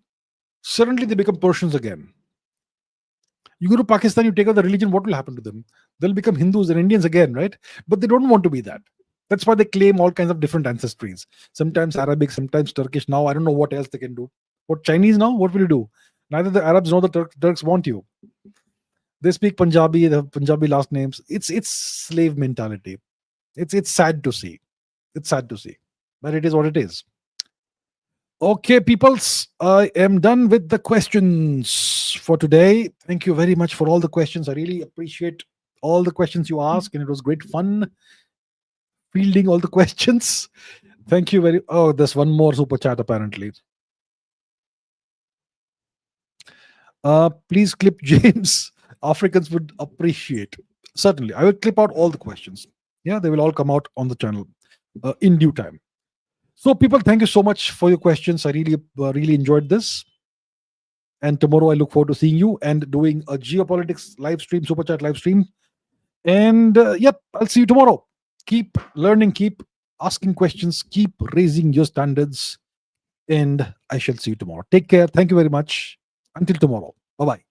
suddenly they become Persians again. You go to Pakistan, you take away the religion, what will happen to them? They'll become Hindus and Indians again, right? But they don't want to be that. That's why they claim all kinds of different ancestries. Sometimes Arabic, sometimes Turkish. Now I don't know what else they can do. What Chinese now? What will you do? Neither the Arabs nor the Turks want you. They speak Punjabi, they have Punjabi last names. It's slave mentality. It's sad to see. It's sad to see. But it is what it is. Okay, peoples, I am done with the questions for today. Thank you very much for all the questions. I really appreciate all the questions you asked, and it was great fun fielding all the questions. Thank you very. Oh, there's one more super chat apparently. Please clip James. Africans would appreciate. Certainly, I will clip out all the questions. Yeah, they will all come out on the channel in due time. So, people, thank you so much for your questions. I really enjoyed this. And tomorrow, I look forward to seeing you and doing a geopolitics live stream, super chat live stream. And yep, I'll see you tomorrow. Keep learning, keep asking questions, keep raising your standards. And I shall see you tomorrow. Take care. Thank you very much. Until tomorrow. Bye bye.